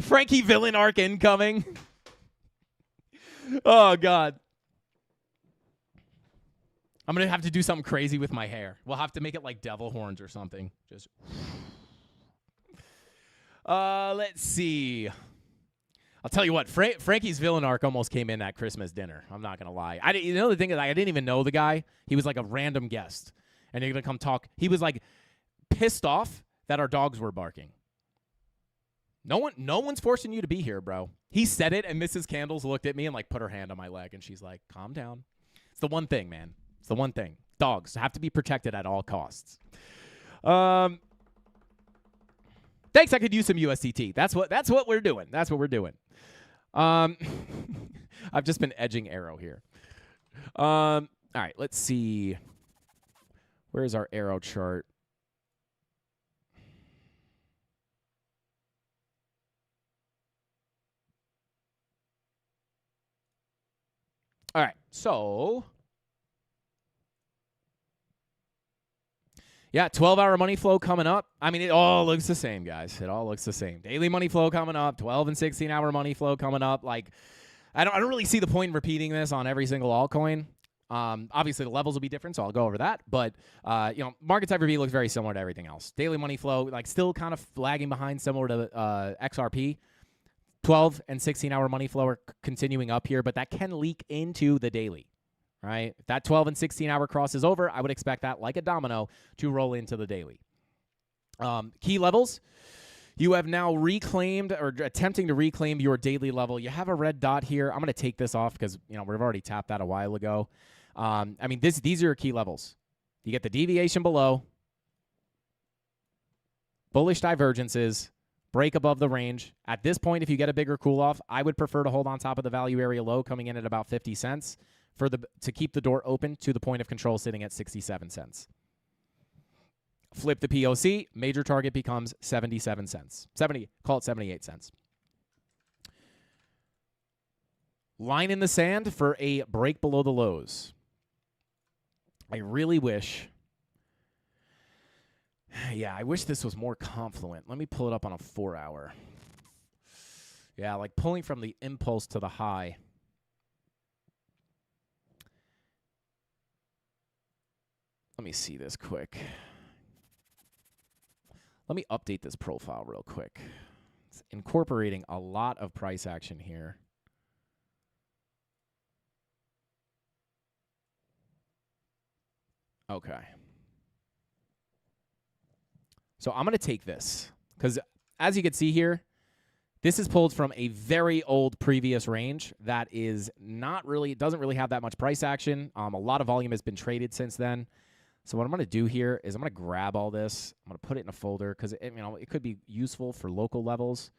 Frankie villain arc incoming. Oh, God. I'm going to have to do something crazy with my hair. We'll have to make it like devil horns or something. Just. Let's see. I'll tell you what. Frankie's villain arc almost came in at Christmas dinner. I'm not going to lie. The thing is, I didn't even know the guy. He was like a random guest. And you're going to come talk. He was like pissed off that our dogs were barking. No one's forcing you to be here, bro. He said it, and Mrs. Candles looked at me and like put her hand on my leg, and she's like, calm down. It's the one thing, man. It's the one thing. Dogs have to be protected at all costs. Thanks. I could use some USDT. That's what we're doing. That's what we're doing. I've just been edging arrow here. All right, let's see. Where's our arrow chart? All right, so yeah, 12-hour money flow coming up. I mean, it all looks the same, guys. It all looks the same. Daily money flow coming up, 12 and 16-hour money flow coming up. Like, I don't really see the point in repeating this on every single altcoin. Obviously, the levels will be different, so I'll go over that. But, market type review looks very similar to everything else. Daily money flow, like, still kind of lagging behind, similar to XRP. 12 and 16-hour money flow are continuing up here, but that can leak into the daily, right? If that 12 and 16-hour crosses over, I would expect that, like a domino, to roll into the daily. Key levels. You have now reclaimed or attempting to reclaim your daily level. You have a red dot here. I'm going to take this off because, we've already tapped that a while ago. These are your key levels. You get the deviation below, bullish divergences, break above the range. At this point, if you get a bigger cool-off, I would prefer to hold on top of the value area low coming in at about 50 cents to keep the door open to the point of control sitting at 67 cents. Flip the POC, major target becomes 77 cents. Call it 78 cents. Line in the sand for a break below the lows. I really wish... Yeah, I wish this was more confluent. Let me pull it up on a 4-hour. Yeah, like pulling from the impulse to the high. Let me see this quick. Let me update this profile real quick. It's incorporating a lot of price action here. Okay. So I'm going to take this because, as you can see here, this is pulled from a very old previous range that is not really, it doesn't really have that much price action. A lot of volume has been traded since then. So what I'm going to do here is I'm going to grab all this. I'm going to put it in a folder because it could be useful for local levels.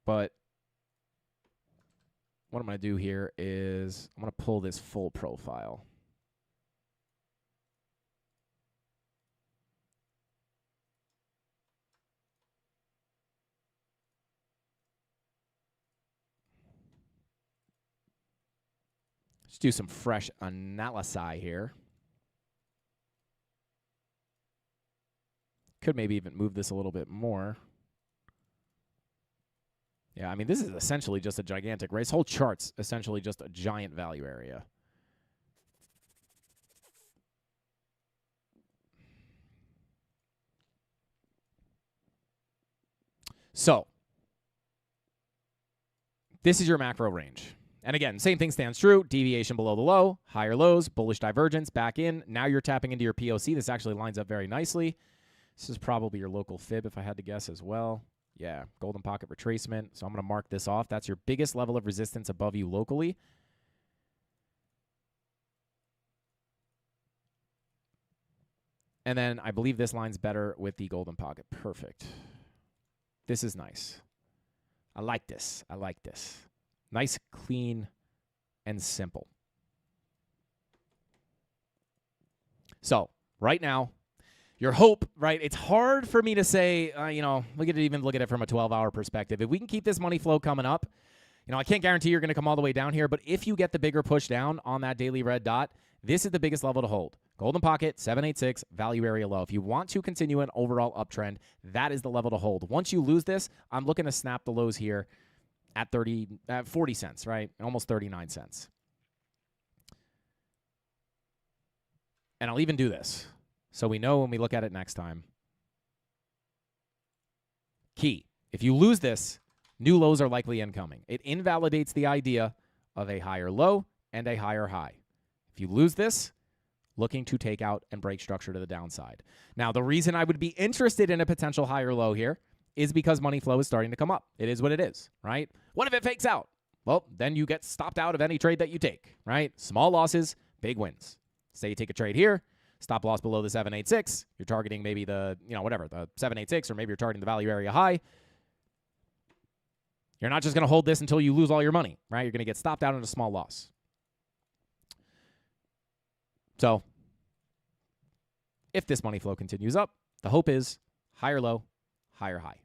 But what I'm going to do here is I'm going to pull this full profile. Let's do some fresh analysis here. Could maybe even move this a little bit more. Yeah, this is essentially just a gigantic race. This whole chart's essentially just a giant value area. So, this is your macro range. And again, same thing stands true. Deviation below the low, higher lows, bullish divergence, back in. Now you're tapping into your POC. This actually lines up very nicely. This is probably your local fib if I had to guess as well. Yeah, golden pocket retracement. So I'm going to mark this off. That's your biggest level of resistance above you locally. And then I believe this line's better with the golden pocket. Perfect. This is nice. I like this. I like this. Nice, clean, and simple. So, right now, your hope, right? It's hard for me to say, look at it from a 12-hour perspective. If we can keep this money flow coming up, I can't guarantee you're going to come all the way down here, but if you get the bigger push down on that daily red dot, this is the biggest level to hold. Golden pocket, 786, value area low. If you want to continue an overall uptrend, that is the level to hold. Once you lose this, I'm looking to snap the lows here at 40 cents, right? Almost 39 cents. And I'll even do this so we know when we look at it next time. Key. If you lose this, new lows are likely incoming. It invalidates the idea of a higher low and a higher high. If you lose this, looking to take out and break structure to the downside. Now, the reason I would be interested in a potential higher low here is because money flow is starting to come up. It is what it is, right? What if it fakes out? Well, then you get stopped out of any trade that you take, right? Small losses, big wins. Say you take a trade here, stop loss below the 786. You're targeting maybe the, the 786, or maybe you're targeting the value area high. You're not just going to hold this until you lose all your money, right? You're going to get stopped out in a small loss. So if this money flow continues up, the hope is higher low, higher high.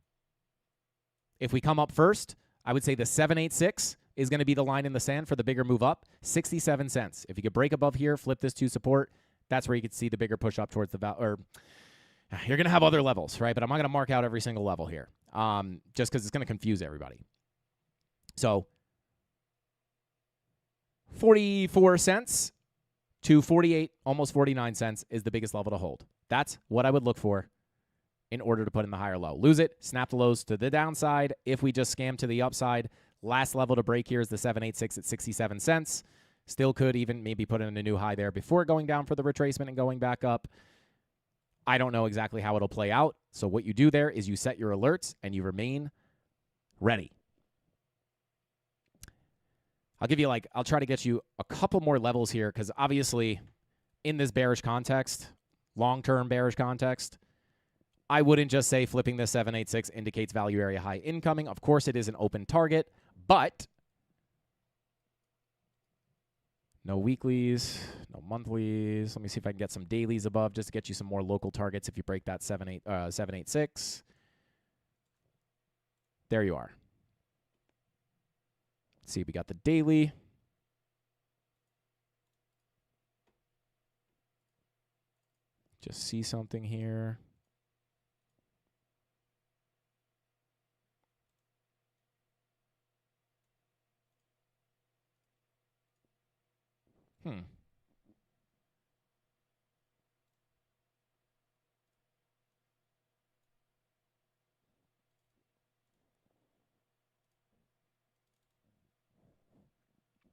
If we come up first, I would say the 786 is going to be the line in the sand for the bigger move up, 67 cents. If you could break above here, flip this to support, that's where you could see the bigger push up towards the or you're going to have other levels, right? But I'm not going to mark out every single level here just because it's going to confuse everybody. So 44 cents to 48, almost 49 cents is the biggest level to hold. That's what I would look for in order to put in the higher low. Lose it, snap the lows to the downside. If we just scam to the upside, last level to break here is the 786 at 67 cents. Still could even maybe put in a new high there before going down for the retracement and going back up. I don't know exactly how it'll play out. So what you do there is you set your alerts and you remain ready. I'll try to get you a couple more levels here because obviously in this bearish context, long-term bearish context, I wouldn't just say flipping the 786 indicates value area high incoming. Of course, it is an open target, but no weeklies, no monthlies. Let me see if I can get some dailies above just to get you some more local targets if you break that 786. There you are. Let's see, we got the daily. Just see something here.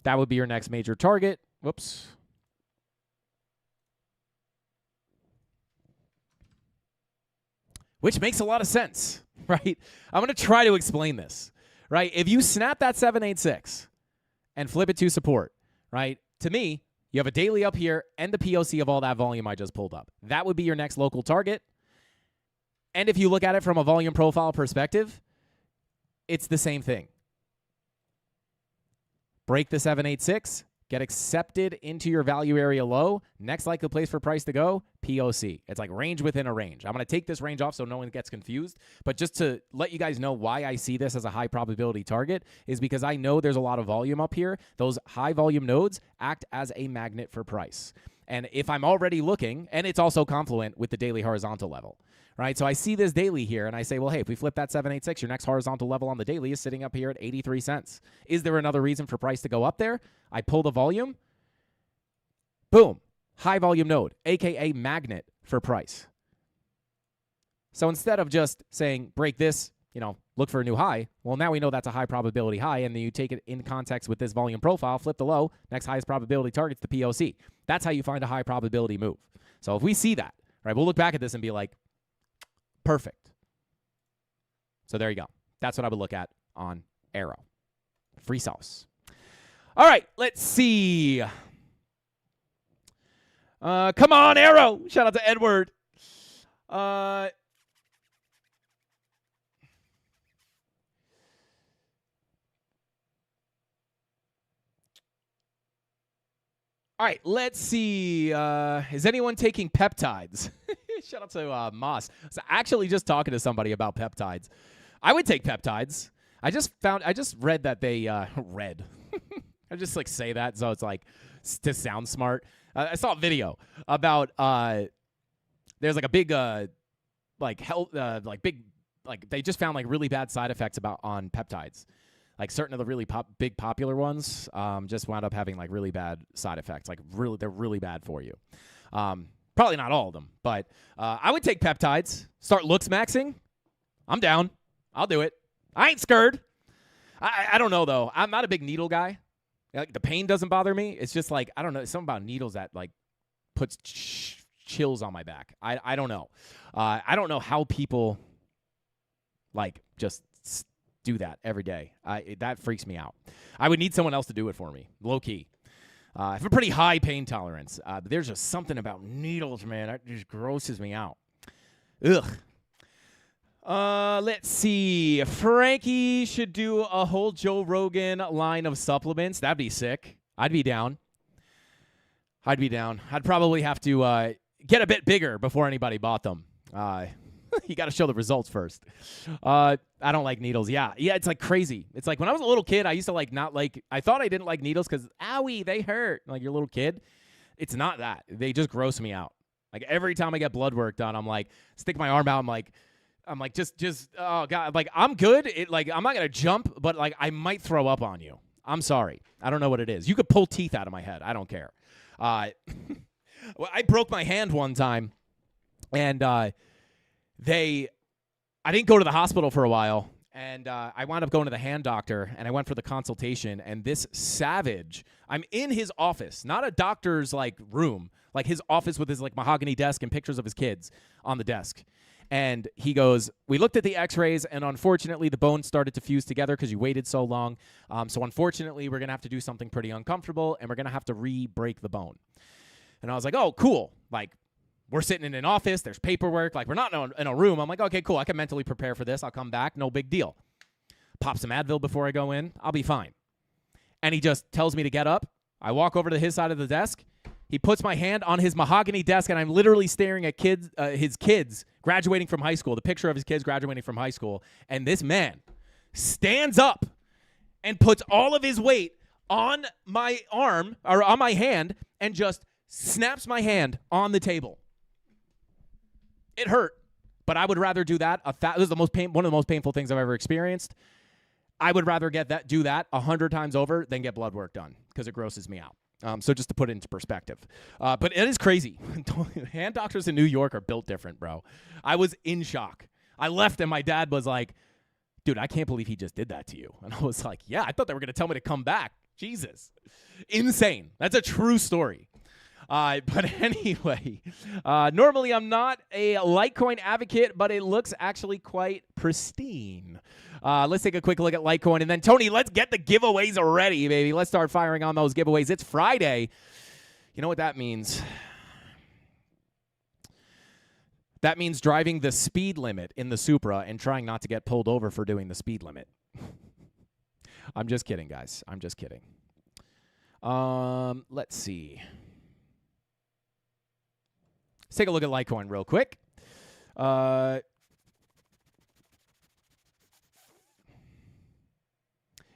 That would be your next major target. Whoops. Which makes a lot of sense, right? I'm going to try to explain this, right? If you snap that 786 and flip it to support, right? To me, you have a daily up here and the POC of all that volume I just pulled up. That would be your next local target. And if you look at it from a volume profile perspective, it's the same thing. Break the 786, get accepted into your value area low. Next likely place for price to go, POC. It's like range within a range. I'm going to take this range off so no one gets confused. But just to let you guys know why I see this as a high probability target is because I know there's a lot of volume up here. Those high volume nodes act as a magnet for price. And if I'm already looking, and it's also confluent with the daily horizontal level, right? So I see this daily here, and I say, well, hey, if we flip that 786, your next horizontal level on the daily is sitting up here at 83 cents. Is there another reason for price to go up there? I pull the volume. Boom. High volume node, a.k.a. magnet for price. So instead of just saying, break this, look for a new high, well, now we know that's a high probability high, and then you take it in context with this volume profile, flip the low, next highest probability target's the POC. That's how you find a high probability move. So if we see that, right, we'll look back at this and be like, perfect. So there you go. That's what I would look at on Arrow. Free sauce. All right, let's see. Come on, Arrow. Shout out to Edward. All right, let's see. Is anyone taking peptides? Shout out to Moss. I was actually just talking to somebody about peptides. I would take peptides. I just read that they read. I just say that so it's to sound smart. I saw a video about there's a big health they just found really bad side effects on peptides. Certain of the really big popular ones just wound up having really bad side effects. They're really bad for you. Probably not all of them, but I would take peptides. Start looks maxing. I'm down. I'll do it. I ain't scared. I don't know though. I'm not a big needle guy. The pain doesn't bother me. It's just I don't know. Something about needles that puts chills on my back. I don't know. I don't know how people just do that every day. That freaks me out. I would need someone else to do it for me, low key. I have a pretty high pain tolerance, but there's just something about needles, man, that just grosses me out. Ugh. Let's see. Frankie should do a whole Joe Rogan line of supplements. That'd be sick. I'd be down. I'd probably have to get a bit bigger before anybody bought them. You got to show the results first. I don't like needles. Yeah, it's like crazy. It's like when I was a little kid, I used to I thought I didn't like needles because, owie, they hurt. Like, you're a little kid. It's not that. They just gross me out. Like, every time I get blood work done, I'm like, stick my arm out. I'm like, just, oh, God. Like, I'm good. I'm not going to jump, but, like, I might throw up on you. I'm sorry. I don't know what it is. You could pull teeth out of my head. I don't care. Well, I broke my hand one time, and I didn't go to the hospital for a while, and I wound up going to the hand doctor, and I went for the consultation, and this savage, I'm in his office, not a doctor's, like, room, like his office with his, like, mahogany desk and pictures of his kids on the desk. And he goes, we looked at the x-rays, and unfortunately the bones started to fuse together because you waited so long. So unfortunately, we're going to have to do something pretty uncomfortable, and we're going to have to re-break the bone. And I was like, oh, cool. Like, we're sitting in an office. There's paperwork. Like, we're not in a room. I'm like, okay, cool. I can mentally prepare for this. I'll come back. No big deal. Pop some Advil before I go in. I'll be fine. And he just tells me to get up. I walk over to his side of the desk. He puts my hand on his mahogany desk, and I'm literally staring at his kids graduating from high school, the picture of his kids graduating from high school. And this man stands up and puts all of his weight on my arm or on my hand and just snaps my hand on the table. It hurt, but I would rather do that. This is one of the most painful things I've ever experienced. I would rather do that 100 times over than get blood work done because it grosses me out. So just to put it into perspective. But it is crazy. Hand doctors in New York are built different, bro. I was in shock. I left and my dad was like, dude, I can't believe he just did that to you. And I was like, yeah, I thought they were going to tell me to come back. Jesus. Insane. That's a true story. But anyway, normally I'm not a Litecoin advocate, but it looks actually quite pristine. Let's take a quick look at Litecoin. And then, Tony, let's get the giveaways ready, baby. Let's start firing on those giveaways. It's Friday. You know what that means? That means driving the speed limit in the Supra and trying not to get pulled over for doing the speed limit. I'm just kidding, guys. I'm just kidding. Let's see. Let's take a look at Litecoin real quick.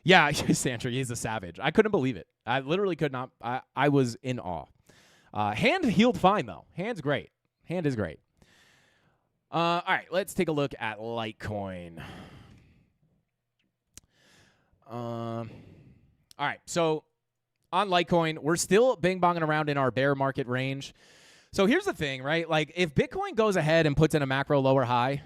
Yeah, Sandra, he's a savage. I couldn't believe it. I literally could not. I was in awe. Hand healed fine, though. Hand's great. Hand is great. All right, let's take a look at Litecoin. All right, so on Litecoin, we're still bing-bonging around in our bear market range. So here's the thing, right? Like, if Bitcoin goes ahead and puts in a macro lower high,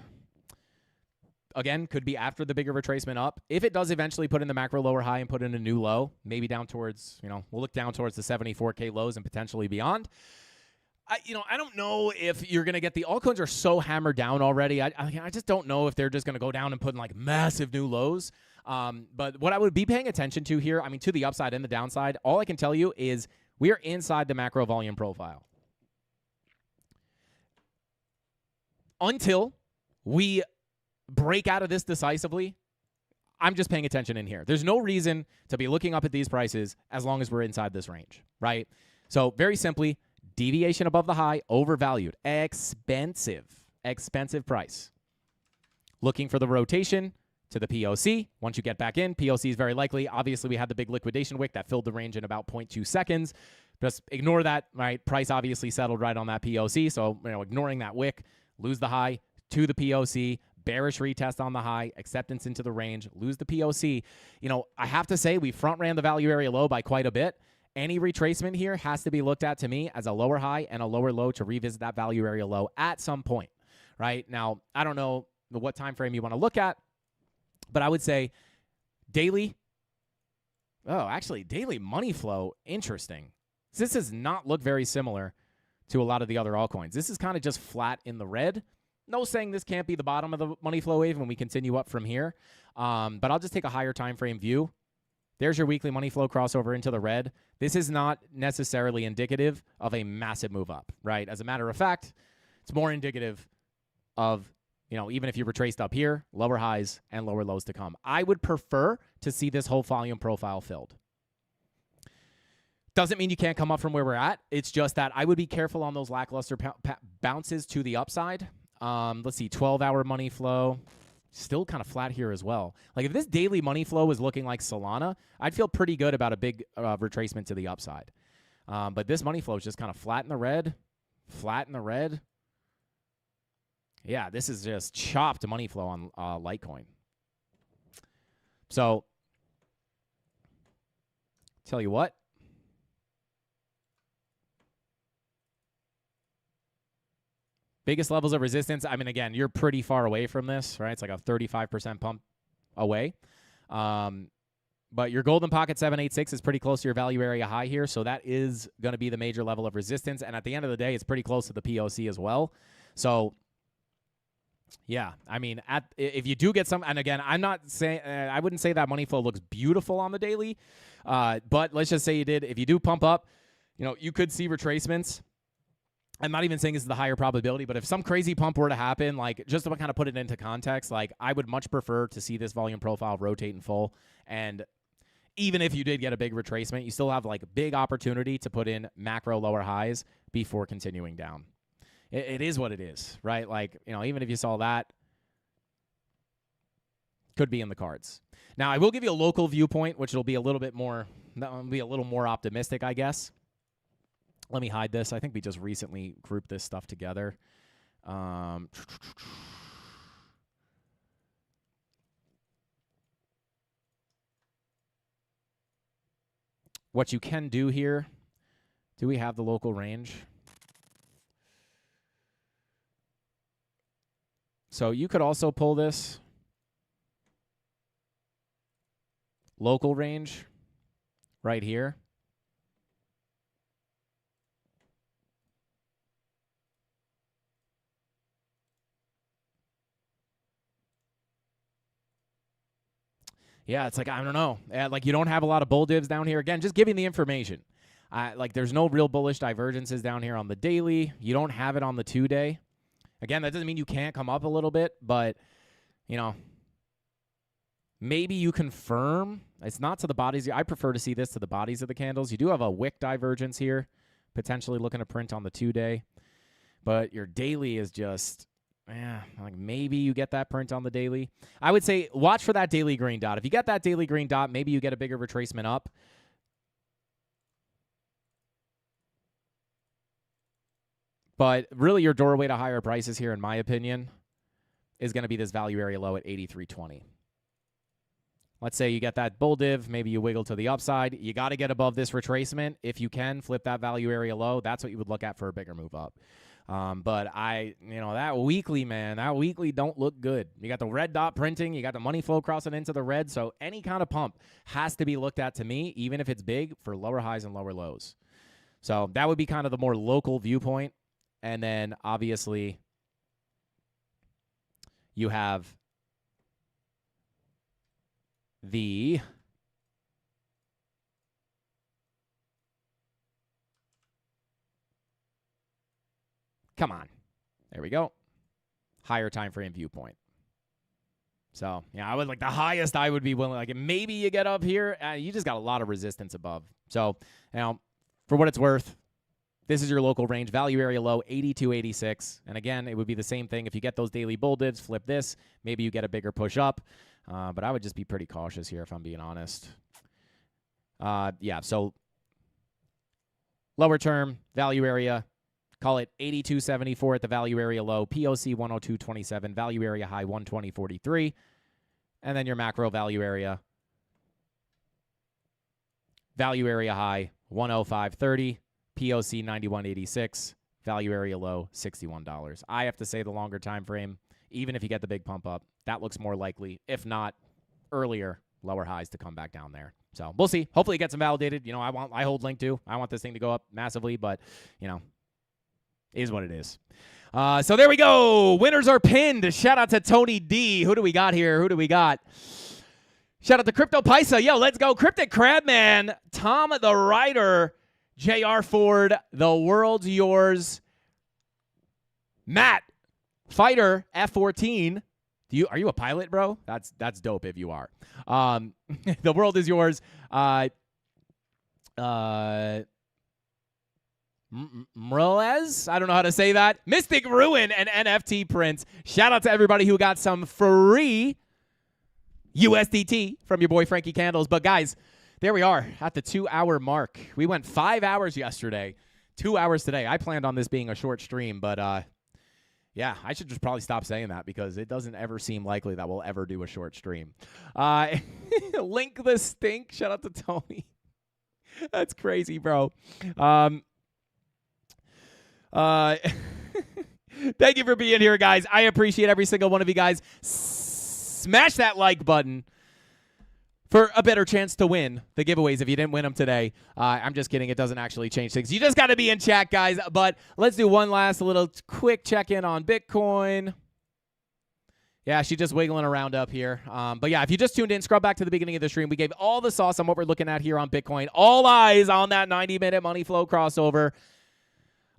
again, could be after the bigger retracement up. If it does eventually put in the macro lower high and put in a new low, maybe down towards, we'll look down towards the 74K lows and potentially beyond. I don't know if you're going to get the altcoins are so hammered down already. I just don't know if they're just going to go down and put in like massive new lows. But what I would be paying attention to here, to the upside and the downside, all I can tell you is we are inside the macro volume profile. Until we break out of this decisively, I'm just paying attention in here. There's no reason to be looking up at these prices as long as we're inside this range, right? So very simply, deviation above the high, overvalued, expensive price. Looking for the rotation to the POC. Once you get back in, POC is very likely. Obviously, we had the big liquidation wick that filled the range in about 0.2 seconds. Just ignore that, right? Price obviously settled right on that POC. So, ignoring that wick, lose the high to the POC, bearish retest on the high, acceptance into the range, lose the POC. I have to say we front ran the value area low by quite a bit. Any retracement here has to be looked at to me as a lower high and a lower low to revisit that value area low at some point, right? Now, I don't know what time frame you want to look at, but I would say daily. Oh, actually, daily money flow, interesting. This does not look very similar to a lot of the other altcoins. This is kind of just flat in the red. No saying this can't be the bottom of the money flow wave when we continue up from here. But I'll just take a higher time frame view. There's your weekly money flow crossover into the red. This is not necessarily indicative of a massive move up, right? As a matter of fact, it's more indicative of even if you retraced up here, lower highs and lower lows to come. I would prefer to see this whole volume profile filled. Doesn't mean you can't come up from where we're at. It's just that I would be careful on those lackluster bounces to the upside. Let's see, 12-hour money flow. Still kind of flat here as well. Like if this daily money flow was looking like Solana, I'd feel pretty good about a big retracement to the upside. But this money flow is just kind of flat in the red, flat in the red. Yeah, this is just chopped money flow on Litecoin. So, tell you what. Biggest levels of resistance. I mean, again, you're pretty far away from this, right? It's like a 35% pump away. But your golden pocket 786 is pretty close to your value area high here. So that is going to be the major level of resistance. And at the end of the day, it's pretty close to the POC as well. So, yeah, I mean, if you do get some, and again, I'm not saying, I wouldn't say that money flow looks beautiful on the daily. But let's just say you did. If you do pump up, you could see retracements. I'm not even saying this is the higher probability, but if some crazy pump were to happen, like just to kind of put it into context, like I would much prefer to see this volume profile rotate in full. And even if you did get a big retracement, you still have like a big opportunity to put in macro lower highs before continuing down. It is what it is, right? Like, even if you saw that, could be in the cards. Now, I will give you a local viewpoint, which will be a little bit more, optimistic, I guess. Let me hide this. I think we just recently grouped this stuff together. What you can do here, do we have the local range? So you could also pull this local range right here. Yeah, it's like, I don't know. Like, you don't have a lot of bull divs down here. Again, just giving the information. Like, there's no real bullish divergences down here on the daily. You don't have it on the 2-day. Again, that doesn't mean you can't come up a little bit, but, maybe you confirm. It's not to the bodies. I prefer to see this to the bodies of the candles. You do have a wick divergence here, potentially looking to print on the 2-day. But your daily is just... yeah, like maybe you get that print on the daily. I would say watch for that daily green dot. If you get that daily green dot, maybe you get a bigger retracement up. But really your doorway to higher prices here, in my opinion, is going to be this value area low at 83.20. Let's say you get that bull div, maybe you wiggle to the upside. You got to get above this retracement. If you can, flip that value area low. That's what you would look at for a bigger move up. But that weekly, man, that weekly don't look good. You got the red dot printing. You got the money flow crossing into the red. So any kind of pump has to be looked at, to me, even if it's big, for lower highs and lower lows. So that would be kind of the more local viewpoint. And then obviously you have the come on. There we go. Higher time frame viewpoint. So, yeah, I would like the highest I would be willing. Like, maybe you get up here. You just got a lot of resistance above. So, for what it's worth, this is your local range. Value area low, 82.86. And again, it would be the same thing. If you get those daily bull divs, flip this. Maybe you get a bigger push up. But I would just be pretty cautious here, if I'm being honest. So lower term, value area. Call it 82.74 at the value area low, POC 102.27, value area high 120.43, and then your macro value area high 105.30, POC 91.86, value area low $61. I have to say the longer time frame, even if you get the big pump up, that looks more likely, if not earlier, lower highs to come back down there. So we'll see. Hopefully it gets them validated. I hold Link too. I want this thing to go up massively, but is what it is. So there we go. Winners are pinned. Shout out to Tony D. Who do we got here? Shout out to Crypto Paisa. Yo, let's go. Cryptic Crabman. Tom the Writer. J.R. Ford. The world's yours. Matt Fighter F-14. Are you a pilot, bro? That's dope if you are. The world is yours. Mrelez? I don't know how to say that. Mystic Ruin and NFT prints. Shout out to everybody who got some free USDT from your boy Frankie Candles. But guys, there we are at the 2-hour mark. We went 5 hours yesterday, 2 hours today. I planned on this being a short stream, but yeah, I should just probably stop saying that because it doesn't ever seem likely that we'll ever do a short stream. Link the stink. Shout out to Tony. That's crazy, bro. Thank you for being here, guys. I appreciate every single one of you guys. Smash that like button for a better chance to win the giveaways if you didn't win them today. I'm just kidding. It doesn't actually change things. You just got to be in chat, guys. But let's do one last little quick check-in on Bitcoin. Yeah, she's just wiggling around up here. But yeah, if you just tuned in, scrub back to the beginning of the stream. We gave all the sauce on what we're looking at here on Bitcoin. All eyes on that 90-minute money flow crossover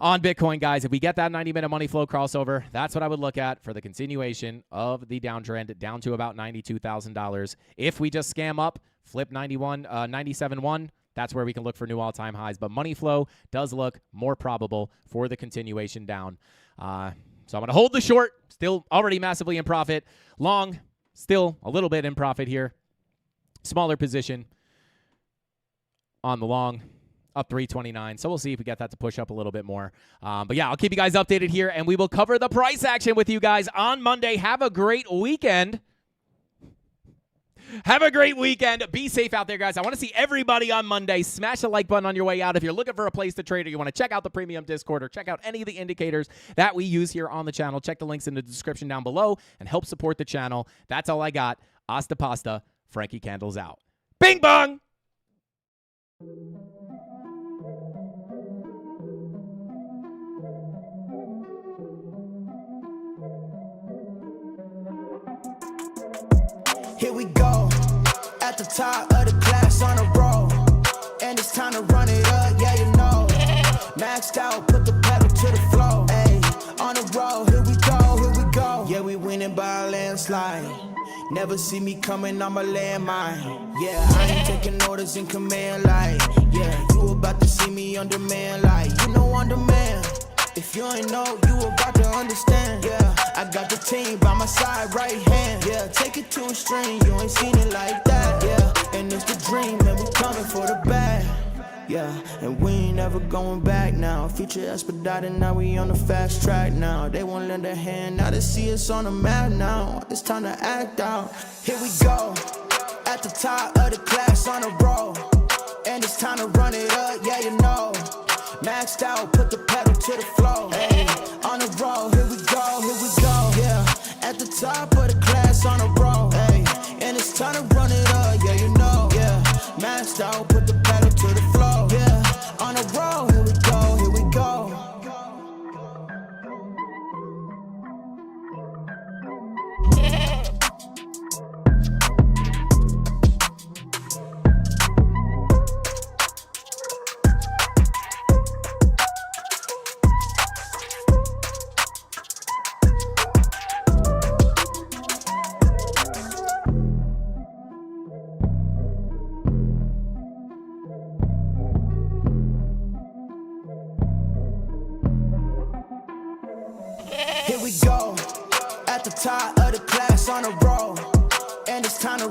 on Bitcoin, guys. If we get that 90-minute money flow crossover, that's what I would look at for the continuation of the downtrend down to about $92,000. If we just scam up, flip 97.1, that's where we can look for new all-time highs. But money flow does look more probable for the continuation down. So I'm going to hold the short, still already massively in profit. Long, still a little bit in profit here. Smaller position on the long. Up 329. So we'll see if we get that to push up a little bit more. But yeah, I'll keep you guys updated here, and we will cover the price action with you guys on Monday. Have a great weekend. Have a great weekend. Be safe out there, guys. I want to see everybody on Monday. Smash the like button on your way out. If you're looking for a place to trade or you want to check out the premium Discord or check out any of the indicators that we use here on the channel, check the links in the description down below and help support the channel. That's all I got. Hasta pasta. Frankie Candles out. Bing bong! Here we go, at the top of the class on a roll, and it's time to run it up, yeah you know. Maxed out, put the pedal to the floor, ayy, on the road, here we go. Yeah, we winning by a landslide. Never see me coming on my landmine. Yeah, I ain't taking orders in command like, yeah, you about to see me on demand like, you know on demand. If you ain't know, you about to understand. Yeah, I got the team by my side, right hand. Yeah, take it to a string, you ain't seen it like that. Yeah, and it's the dream, and we coming for the bag. Yeah, and we ain't never going back now. Future expedited, now we on the fast track now. They won't lend a hand, now they see us on the map now. It's time to act out. Here we go, at the top of the class on a roll, and it's time to run it up, yeah you know. Maxed out, put the pedal to the floor. Hey, on the road, here we go. Yeah, at the top of the class on a roll. Hey, and it's time to run it up, yeah, you know. Yeah, maxed out, put the pedal to the floor. Yeah, on the road, here we go. Here we go, at the top of the class on a roll, and it's time to